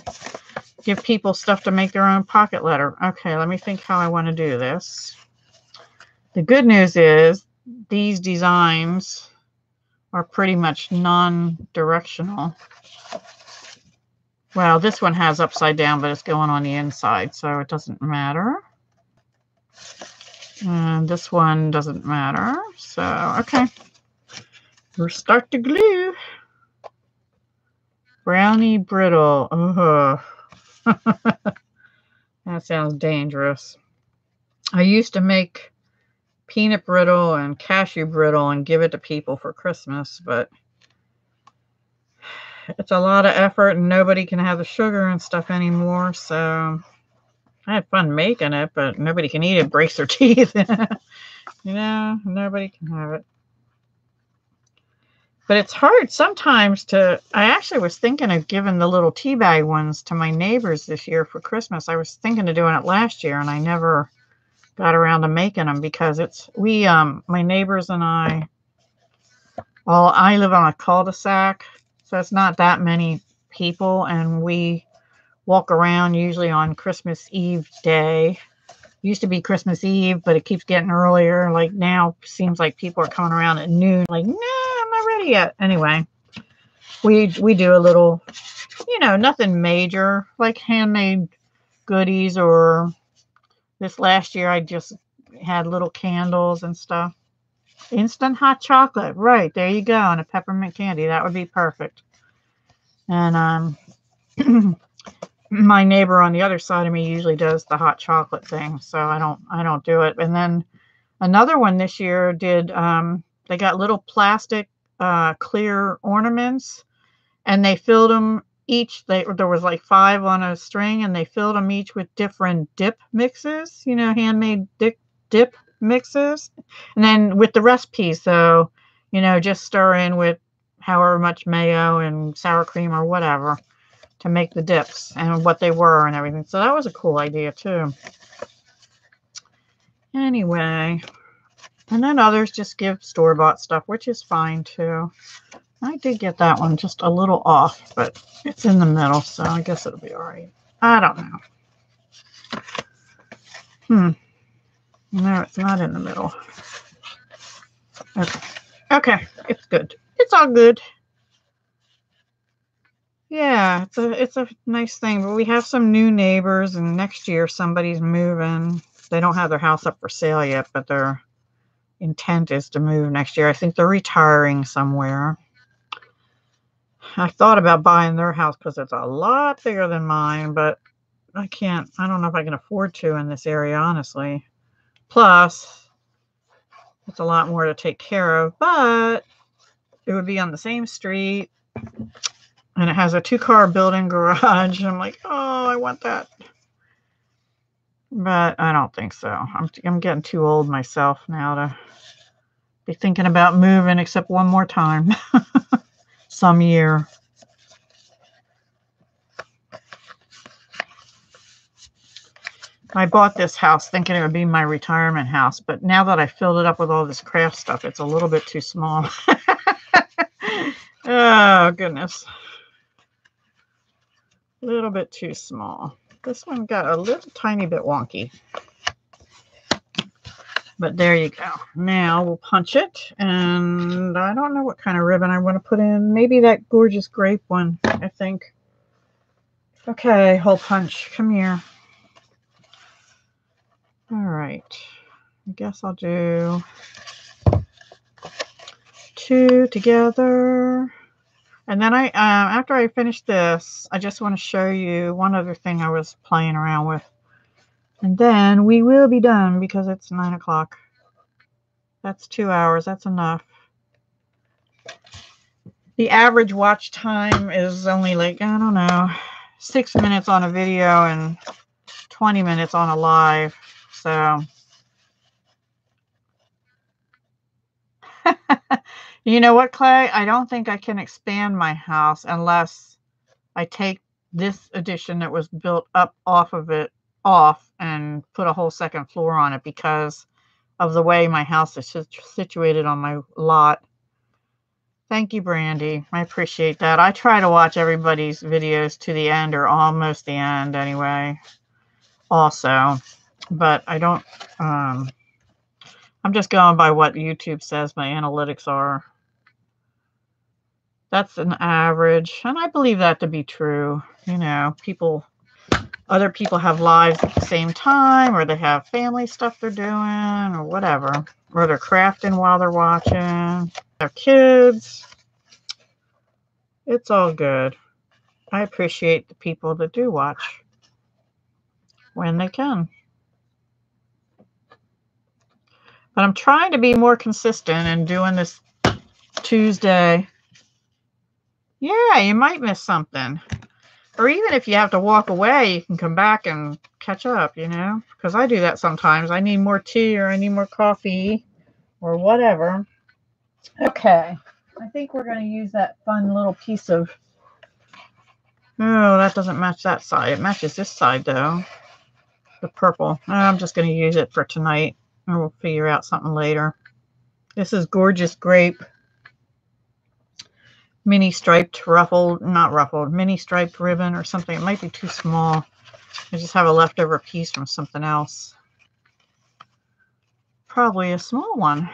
give people stuff to make their own pocket letter. Okay, let me think how I want to do this. The good news is these designs are pretty much non-directional. Well, this one has upside down, but it's going on the inside, so it doesn't matter. And this one doesn't matter. So, okay. We'll start the glue. Brownie brittle. Oh. That sounds dangerous. I used to make peanut brittle and cashew brittle and give it to people for Christmas, but it's a lot of effort and nobody can have the sugar and stuff anymore. So I had fun making it, but nobody can eat it, breaks their teeth. You know, nobody can have it. But it's hard sometimes to, I actually was thinking of giving the little tea bag ones to my neighbors this year for Christmas. I was thinking of doing it last year and I never got around to making them because my neighbors and I live on a cul-de-sac, so it's not that many people, and we walk around usually on Christmas Eve day. Used to be Christmas Eve, but it keeps getting earlier. Like now, seems like people are coming around at noon. Like, nah, I'm not ready yet. Anyway, we do a little, you know, nothing major, like handmade goodies. Or this last year, I just had little candles and stuff. Instant hot chocolate, right? There you go, and a peppermint candy. That would be perfect. And my neighbor on the other side of me usually does the hot chocolate thing, so I don't do it. And then another one this year did, they got little plastic clear ornaments, and they filled them each, there was like 5 on a string, and they filled them each with different dip mixes, you know, handmade dip mixes. And then with the recipes, so, you know, just stir in with however much mayo and sour cream or whatever to make the dips and what they were and everything. So that was a cool idea too. Anyway, and then others just give store-bought stuff, which is fine too. I did get that one just a little off, but it's in the middle, so I guess it'll be all right. I don't know. No, it's not in the middle. Okay, it's good. It's all good. Yeah, it's a nice thing, but we have some new neighbors, and next year somebody's moving. They don't have their house up for sale yet, but their intent is to move next year. I think they're retiring somewhere. I thought about buying their house because it's a lot bigger than mine, but I don't know if I can afford to in this area, honestly. Plus, it's a lot more to take care of, but it would be on the same street. And it has a 2-car built-in garage. I'm like, oh, I want that. But I don't think so. I'm getting too old myself now to be thinking about moving except one more time. Some year. I bought this house thinking it would be my retirement house. But now that I filled it up with all this craft stuff, it's a little bit too small. Oh, goodness. A little bit too small. This one got a little tiny bit wonky. But there you go. Now we'll punch it. And I don't know what kind of ribbon I want to put in. Maybe that gorgeous grape one, I think. Okay, hole punch. Come here. All right. I guess I'll do 2 together. And then after I finish this, I just want to show you one other thing I was playing around with. And then we will be done because it's 9 o'clock. That's 2 hours. That's enough. The average watch time is only like, I don't know, 6 minutes on a video and 20 minutes on a live. So, you know what, Clay? I don't think I can expand my house unless I take this addition that was built up off of it off and put a whole second floor on it because of the way my house is situated on my lot. Thank you, Brandy. I appreciate that. I try to watch everybody's videos to the end or almost the end anyway, also. But I don't, I'm just going by what YouTube says my analytics are. That's an average, and I believe that to be true. You know, other people have lives at the same time, or they have family stuff they're doing, or whatever. Or they're crafting while they're watching. Their kids. It's all good. I appreciate the people that do watch when they can. But I'm trying to be more consistent and doing this Tuesday. Yeah, you might miss something. Or even if you have to walk away, you can come back and catch up, you know? Because I do that sometimes. I need more tea or I need more coffee or whatever. Okay. I think we're going to use that fun little piece of... Oh, that doesn't match that side. It matches this side, though. The purple. I'm just going to use it for tonight. And we'll figure out something later. This is Gorgeous Grape. Mini striped, not ruffled, mini striped ribbon or something. It might be too small. I just have a leftover piece from something else. Probably a small one.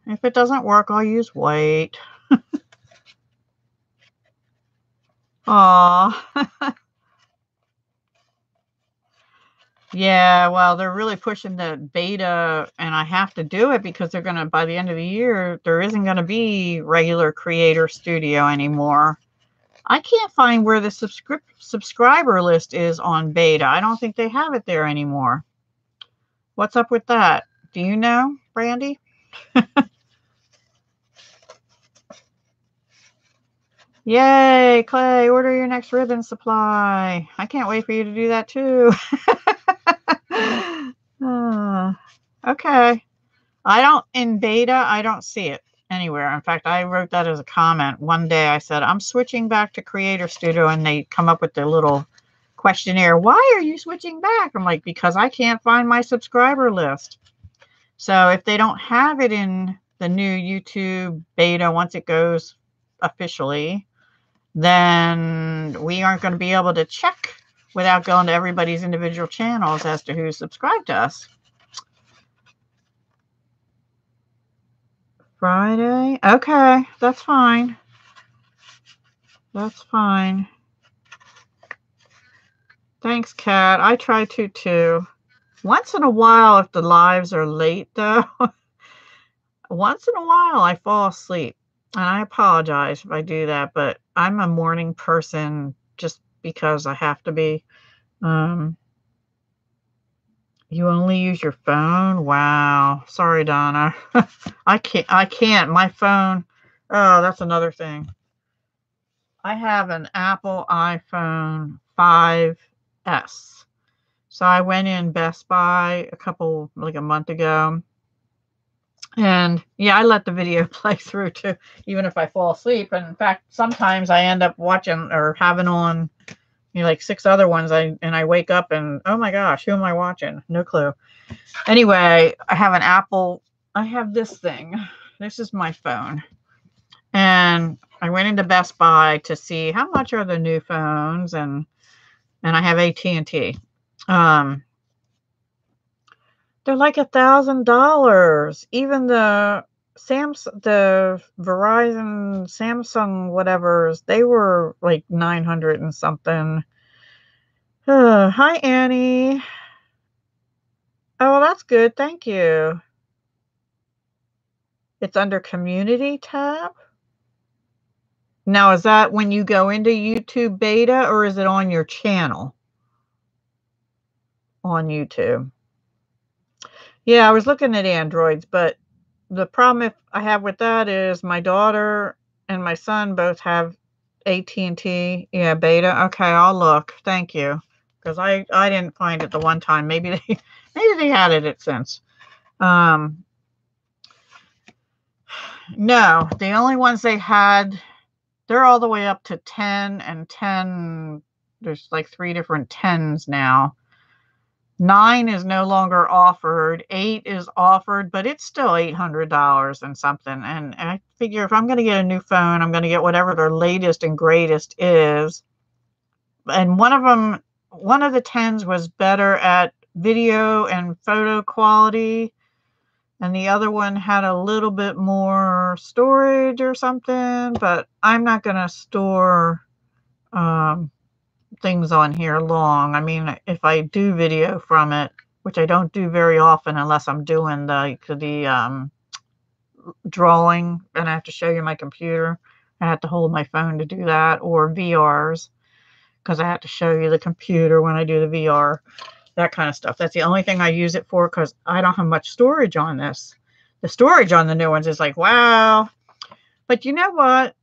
If it doesn't work, I'll use white. Aw. Yeah, well, they're really pushing the beta, and I have to do it because they're going to, by the end of the year, there isn't going to be regular Creator Studio anymore. I can't find where the subscriber list is on beta. I don't think they have it there anymore. What's up with that? Do you know, Brandy? Yay, Clay, order your next ribbon supply. I can't wait for you to do that too. Okay. In beta, I don't see it anywhere. In fact, I wrote that as a comment. One day I said, I'm switching back to Creator Studio, and they come up with their little questionnaire. Why are you switching back? I'm like, because I can't find my subscriber list. So if they don't have it in the new YouTube beta, once it goes officially, then we aren't going to be able to check without going to everybody's individual channels as to who's subscribed to us. Friday? Okay, that's fine. That's fine. Thanks, Kat. I try to too. Once in a while, if the lives are late, though, once in a while I fall asleep. And I apologize if I do that, but I'm a morning person just because I have to be. You only use your phone? Wow. Sorry, Donna. I can't. My phone. Oh, that's another thing. I have an Apple iPhone 5S. So I went in Best Buy like a month ago. And yeah, I let the video play through too, even if I fall asleep. And in fact, sometimes I end up watching or having on, like 6 other ones. And I wake up and, oh my gosh, who am I watching? No clue. Anyway, I have an Apple. I have this thing. This is my phone. And I went into Best Buy to see how much are the new phones, and I have AT&T. They're like $1,000. Even the Verizon, Samsung, whatever's, they were like 900 and something. Hi, Annie. Oh, well, that's good. Thank you. It's under Community tab. Now, is that when you go into YouTube beta, or is it on your channel on YouTube? Yeah, I was looking at Androids, but the problem I have with that is my daughter and my son both have AT&T. Yeah, beta. Okay, I'll look. Thank you, because I didn't find it the one time. Maybe they added it since. No, the only ones they had, they're all the way up to 10 and 10. There's like 3 different 10s now. 9 is no longer offered. 8 is offered, but it's still $800 and something. And I figure if I'm going to get a new phone, I'm going to get whatever their latest and greatest is. And one of the 10s was better at video and photo quality, and the other one had a little bit more storage or something, but I'm not going to store things on here long. I mean, if I do video from it, which I don't do very often unless I'm doing the drawing and I have to show you my computer, I have to hold my phone to do that, or VRs, because I have to show you the computer when I do the VR, that kind of stuff. That's the only thing I use it for, because I don't have much storage on this. The storage on the new ones is like, wow. But you know what?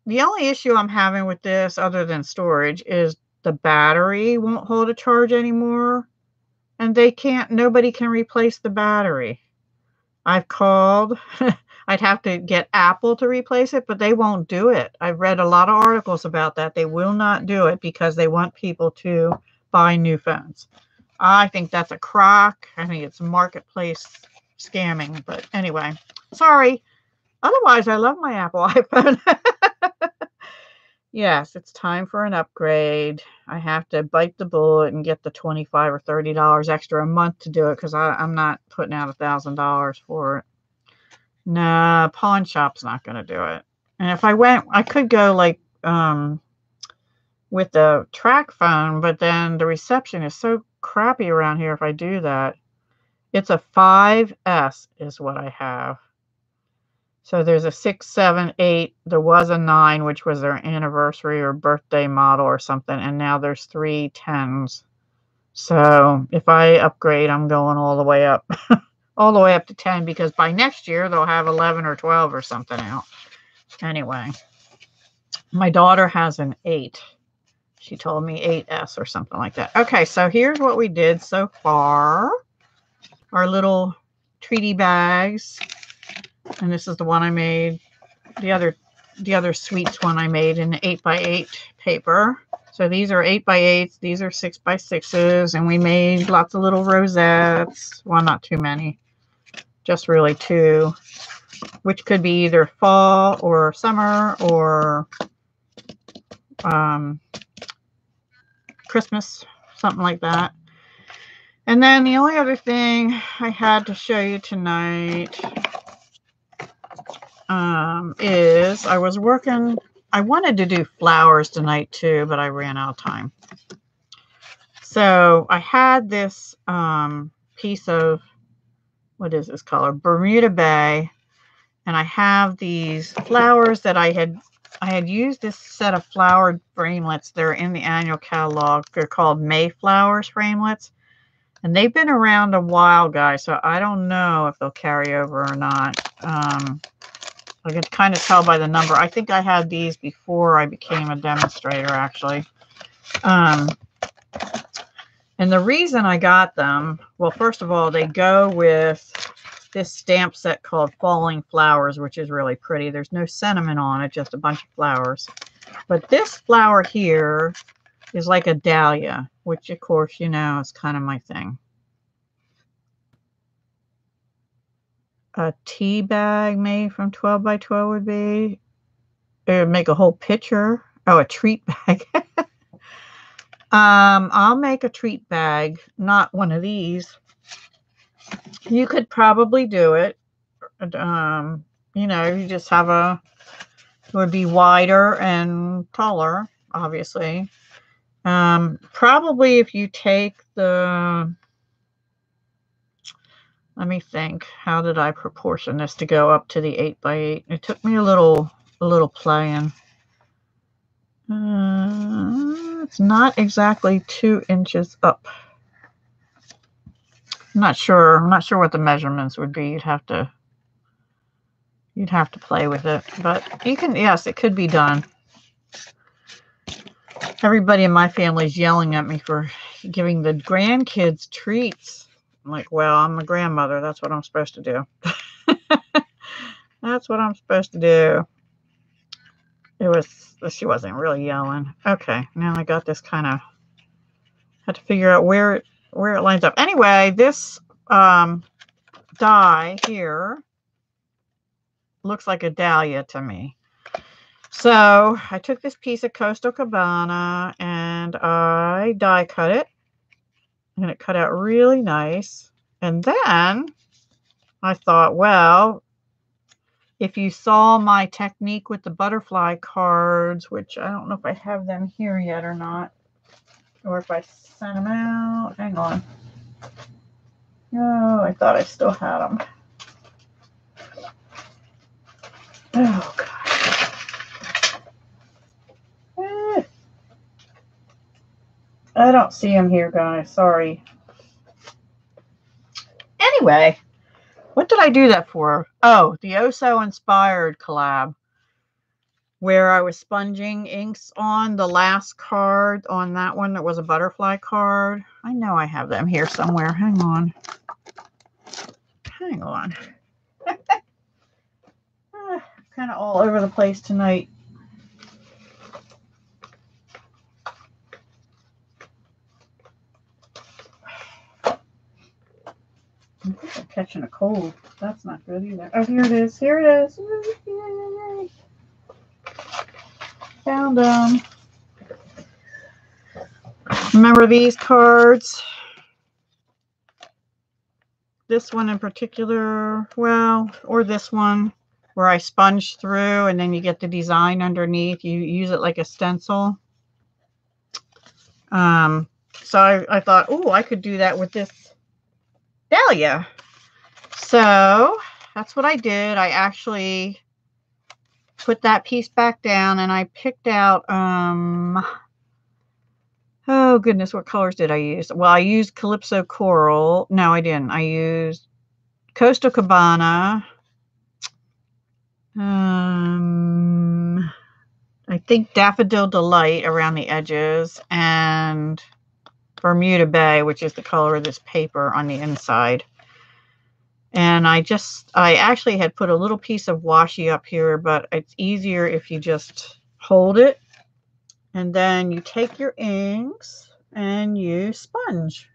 The only issue I'm having with this, other than storage, is the battery won't hold a charge anymore. And nobody can replace the battery. I've called. I'd have to get Apple to replace it, but they won't do it. I've read a lot of articles about that. They will not do it because they want people to buy new phones. I think that's a crock. I think it's marketplace scamming. But anyway, sorry. Otherwise, I love my Apple iPhone. Yes, it's time for an upgrade. I have to bite the bullet and get the $25 or $30 extra a month to do it, because I'm not putting out $1,000 for it. Nah, pawn shop's not going to do it. And if I went, I could go like with the track phone, but then the reception is so crappy around here if I do that. It's a 5S is what I have. So there's a 6, 7, 8. There was a 9, which was their anniversary or birthday model or something. And now there's 3 10s. So if I upgrade, I'm going all the way up. All the way up to 10, because by next year they'll have 11 or 12 or something out. Anyway, my daughter has an 8. She told me 8S or something like that. Okay, so here's what we did so far. Our little treaty bags. And this is the one I made. The other sweets one I made in 8x8 paper. So these are 8x8s. These are 6x6s. And we made lots of little rosettes. Well, not too many. Just really 2. Which could be either fall or summer or Christmas. Something like that. And then the only other thing I had to show you tonight is I was working. I wanted to do flowers tonight too, but I ran out of time. So I had this piece of, what is this color? Bermuda Bay. And I have these flowers that I had used this set of flowered framelits. They're in the annual catalog. They're called Mayflowers framelits. And they've been around a while, guys, so I don't know if they'll carry over or not. I can kind of tell by the number. I think I had these before I became a demonstrator, actually. And the reason I got them, well, first of all, they go with this stamp set called Falling Flowers, which is really pretty. There's no sentiment on it, just a bunch of flowers. But this flower here is like a dahlia, which, of course, you know, is kind of my thing. A tea bag made from 12 by 12 would be. It would make a whole picture. Oh, a treat bag. I'll make a treat bag, not one of these. You could probably do it. You know, you just have it would be wider and taller, obviously. Probably if you take the, let me think, how did I proportion this to go up to the 8x8? It took me a little playing. It's not exactly 2 inches up. I'm not sure what the measurements would be. You'd have to play with it, but you can, yes, it could be done. Everybody in my family is yelling at me for giving the grandkids treats. I'm like, well, I'm a grandmother. That's what I'm supposed to do. That's what I'm supposed to do. She wasn't really yelling. Okay, now I got this kind of, had to figure out where it lines up. Anyway, this die here looks like a dahlia to me. So I took this piece of Coastal Cabana and I die cut it, and it cut out really nice. And then I thought, well, if you saw my technique with the butterfly cards, which I don't know if I have them here yet or not, or if I sent them out. Hang on. Oh, I thought I still had them. Oh, God. I don't see them here, guys. Sorry. Anyway, what did I do that for? Oh, the Oh So Inspired collab, where I was sponging inks on the last card on that one that was a butterfly card. I know I have them here somewhere. Hang on. Hang on. Kind of all over the place tonight. I think I'm catching a cold. That's not good either. Oh, here it is. Here it is. Yay. Found them. Remember these cards? This one in particular, well, or this one, where I sponge through and then you get the design underneath. You use it like a stencil. So I thought, oh, I could do that with this dahlia. So that's what I did. I actually put that piece back down and I picked out, oh goodness, what colors did I use? Well, I used Calypso Coral. No, I didn't. I used Coastal Cabana. I think Daffodil Delight around the edges, and Bermuda Bay, which is the color of this paper on the inside. And I actually had put a little piece of washi up here, but it's easier if you just hold it. And then you take your inks and you sponge.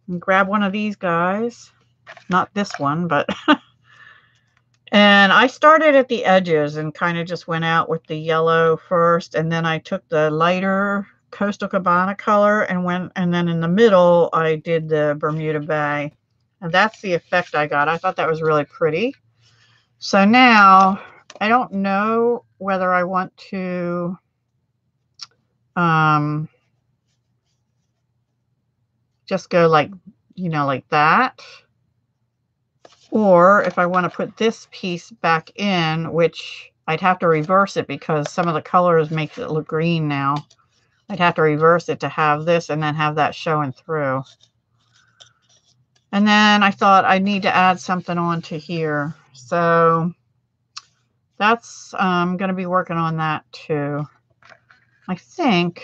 And grab one of these guys. Not this one, but... And I started at the edges and kind of just went out with the yellow first. And then I took the lighter Coastal Cabana color and then in the middle, I did the Bermuda Bay. And that's the effect I got. I thought that was really pretty. So now I don't know whether I want to just go like, you know, like that. Or if I want to put this piece back in, which I'd have to reverse it because some of the colors make it look green now. I'd have to reverse it to have this and then have that showing through. And then I thought I need to add something onto here. So that's, I'm going to be working on that too. I think,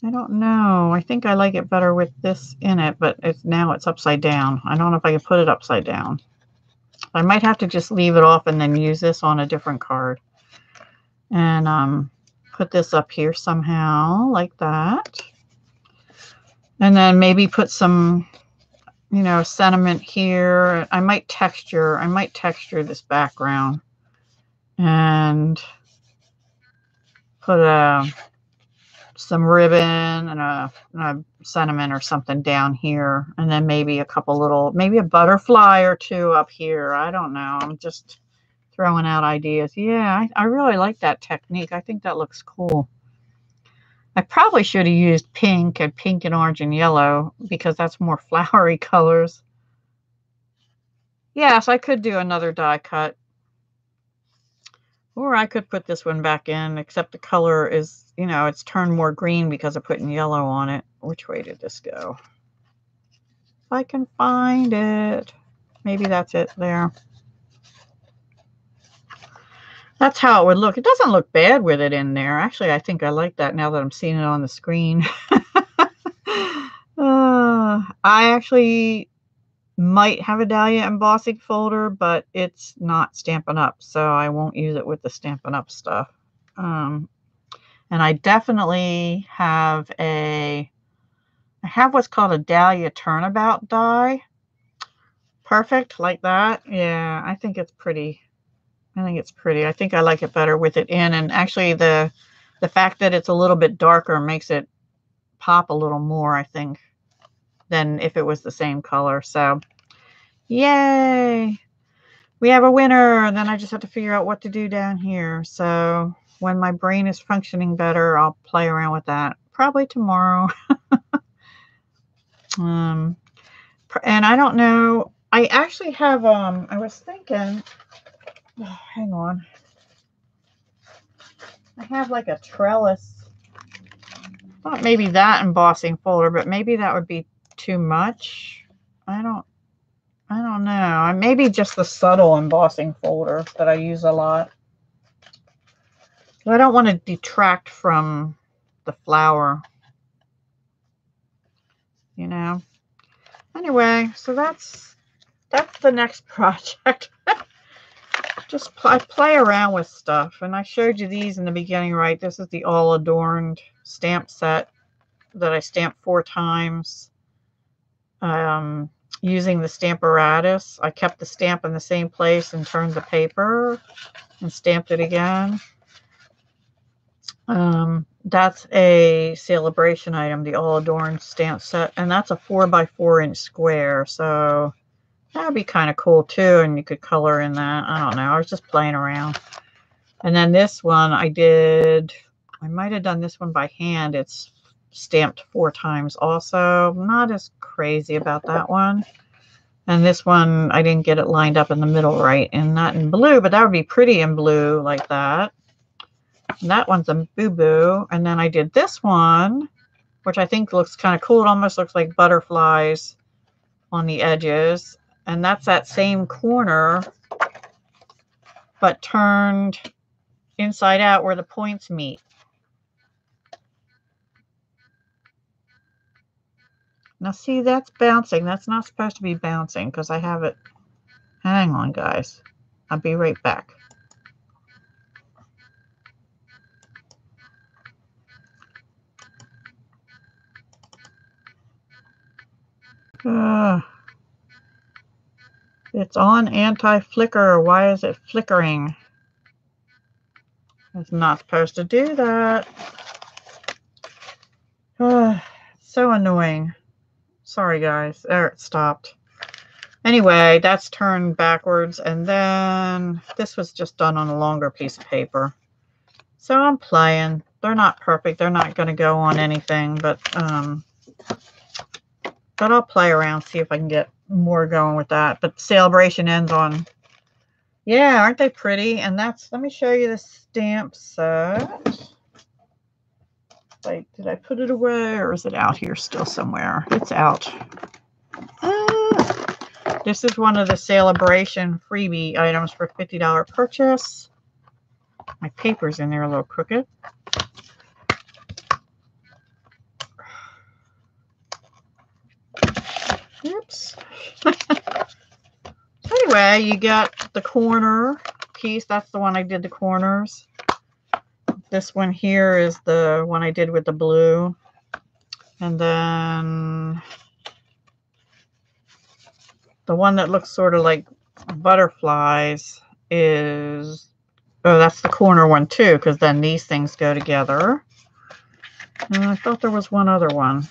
I don't know. I think I like it better with this in it, but now it's upside down. I don't know if I can put it upside down. I might have to just leave it off and then use this on a different card. And put this up here somehow like that. And then maybe put some, you know, sentiment here. I might texture this background and put some ribbon and a sentiment or something down here, and then maybe a couple little, maybe a butterfly or two up here. I don't know. I'm just throwing out ideas. Yeah, I really like that technique. I think that looks cool. I probably should have used pink and orange and yellow because that's more flowery colors. Yes, I could do another die cut. Or I could put this one back in, except the color is, you know, it's turned more green because of putting yellow on it. Which way did this go? If I can find it. Maybe that's it there. That's how it would look. It doesn't look bad with it in there. Actually, I think I like that now that I'm seeing it on the screen. I actually might have a Dahlia embossing folder, but it's not Stampin' Up, so I won't use it with the Stampin' Up stuff. And I definitely have I have what's called a Dahlia turnabout die. Perfect, like that. Yeah, I think it's pretty. I think it's pretty. I think I like it better with it in, and actually the fact that it's a little bit darker makes it pop a little more, I think, than if it was the same color. So, yay! We have a winner, and then I just have to figure out what to do down here. So when my brain is functioning better, I'll play around with that. Probably tomorrow. And I don't know. I actually have, I was thinking, oh, hang on. I have like a trellis. I thought maybe that embossing folder, but maybe that would be too much. I don't know. Maybe just the subtle embossing folder that I use a lot. I don't want to detract from the flower, you know. Anyway, so that's the next project. Just I play around with stuff, and I showed you these in the beginning, right? This is the all adorned stamp set that I stamped 4 times using the Stamparatus. I kept the stamp in the same place and turned the paper and stamped it again. That's a SALE-A-BRATION item, the all adorned stamp set, and that's a 4x4 inch square, so that'd be kind of cool too, and you could color in that. I don't know, I was just playing around. And then this one I might have done this one by hand. It's stamped 4 times also. Not as crazy about that one. And this one, I didn't get it lined up in the middle right, and not in blue, but that would be pretty in blue like that. And that one's a boo-boo. And then I did this one, which I think looks kind of cool. It almost looks like butterflies on the edges. And that's that same corner, but turned inside out where the points meet. Now see, that's bouncing. That's not supposed to be bouncing because I have it. Hang on, guys. I'll be right back. It's on anti-flicker. Why is it flickering? It's not supposed to do that. So annoying. Sorry, guys. There, it stopped. Anyway, that's turned backwards, and then this was just done on a longer piece of paper. So I'm playing. They're not perfect. They're not going to go on anything, but I'll play around, see if I can get more going with that. But SALE-A-BRATION ends on, yeah, aren't they pretty? And that's, let me show you the stamp set. Like, did I put it away, or is it out here still somewhere? It's out. This is one of the SALE-A-BRATION freebie items for $50 purchase. My paper's in there a little crooked. Oops. Anyway, you got the corner piece. That's the one I did the corners. This one here is the one I did with the blue. And then the one that looks sort of like butterflies is, oh, that's the corner one too, because then these things go together. And I thought there was one other one.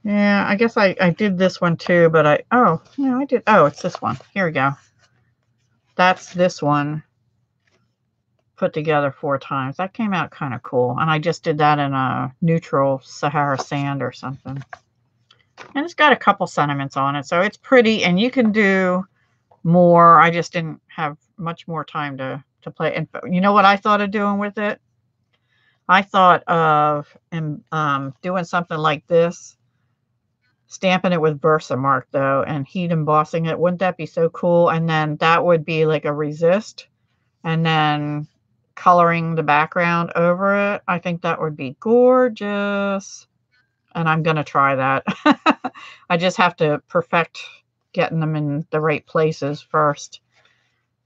Yeah, I guess I did this one too, but oh, yeah, I did. Oh, it's this one. Here we go. That's this one put together 4 times. That came out kind of cool. And I just did that in a neutral Sahara sand or something. And it's got a couple sentiments on it, so it's pretty, and you can do more. I just didn't have much more time to play. And you know what I thought of doing with it? I thought of doing something like this, stamping it with Versamark though, and heat embossing it. Wouldn't that be so cool? And then that would be like a resist, and then coloring the background over it. I think that would be gorgeous. And I'm going to try that. I just have to perfect getting them in the right places first,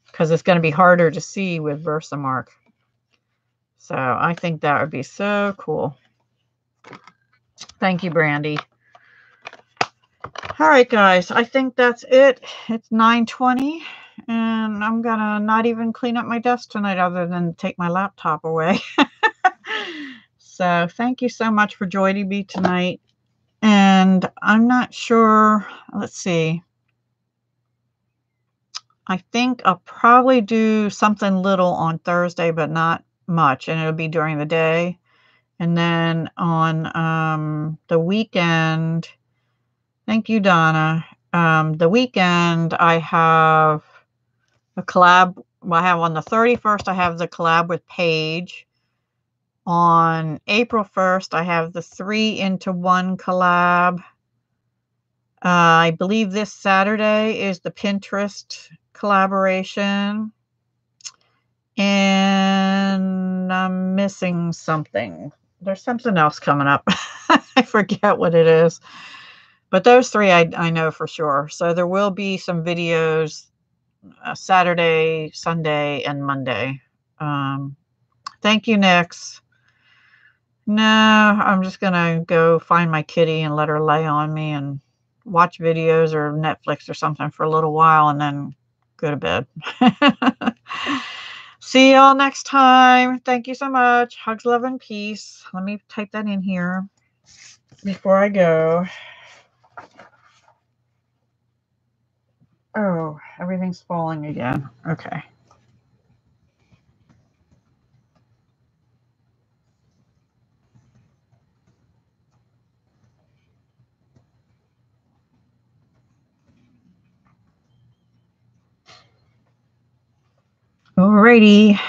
because it's going to be harder to see with Versamark. So I think that would be so cool. Thank you, Brandy. All right, guys, I think that's it. It's 9:20, and I'm going to not even clean up my desk tonight other than take my laptop away. So thank you so much for joining me tonight. And I'm not sure, let's see. I think I'll probably do something little on Thursday, but not much, and it'll be during the day. And then on the weekend, thank you, Donna. The weekend I have a collab. Well, I have on the 31st, I have the collab with Paige. On April 1st, I have the 3-into-1 collab. I believe this Saturday is the Pinterest collaboration. And I'm missing something. There's something else coming up. I forget what it is. But those three I know for sure. So there will be some videos Saturday, Sunday, and Monday. Thank you, Nix. No, I'm just going to go find my kitty and let her lay on me and watch videos or Netflix or something for a little while and then go to bed. See y'all next time. Thank you so much. Hugs, love, and peace. Let me type that in here before I go. Oh, everything's falling again. Okay. Alrighty.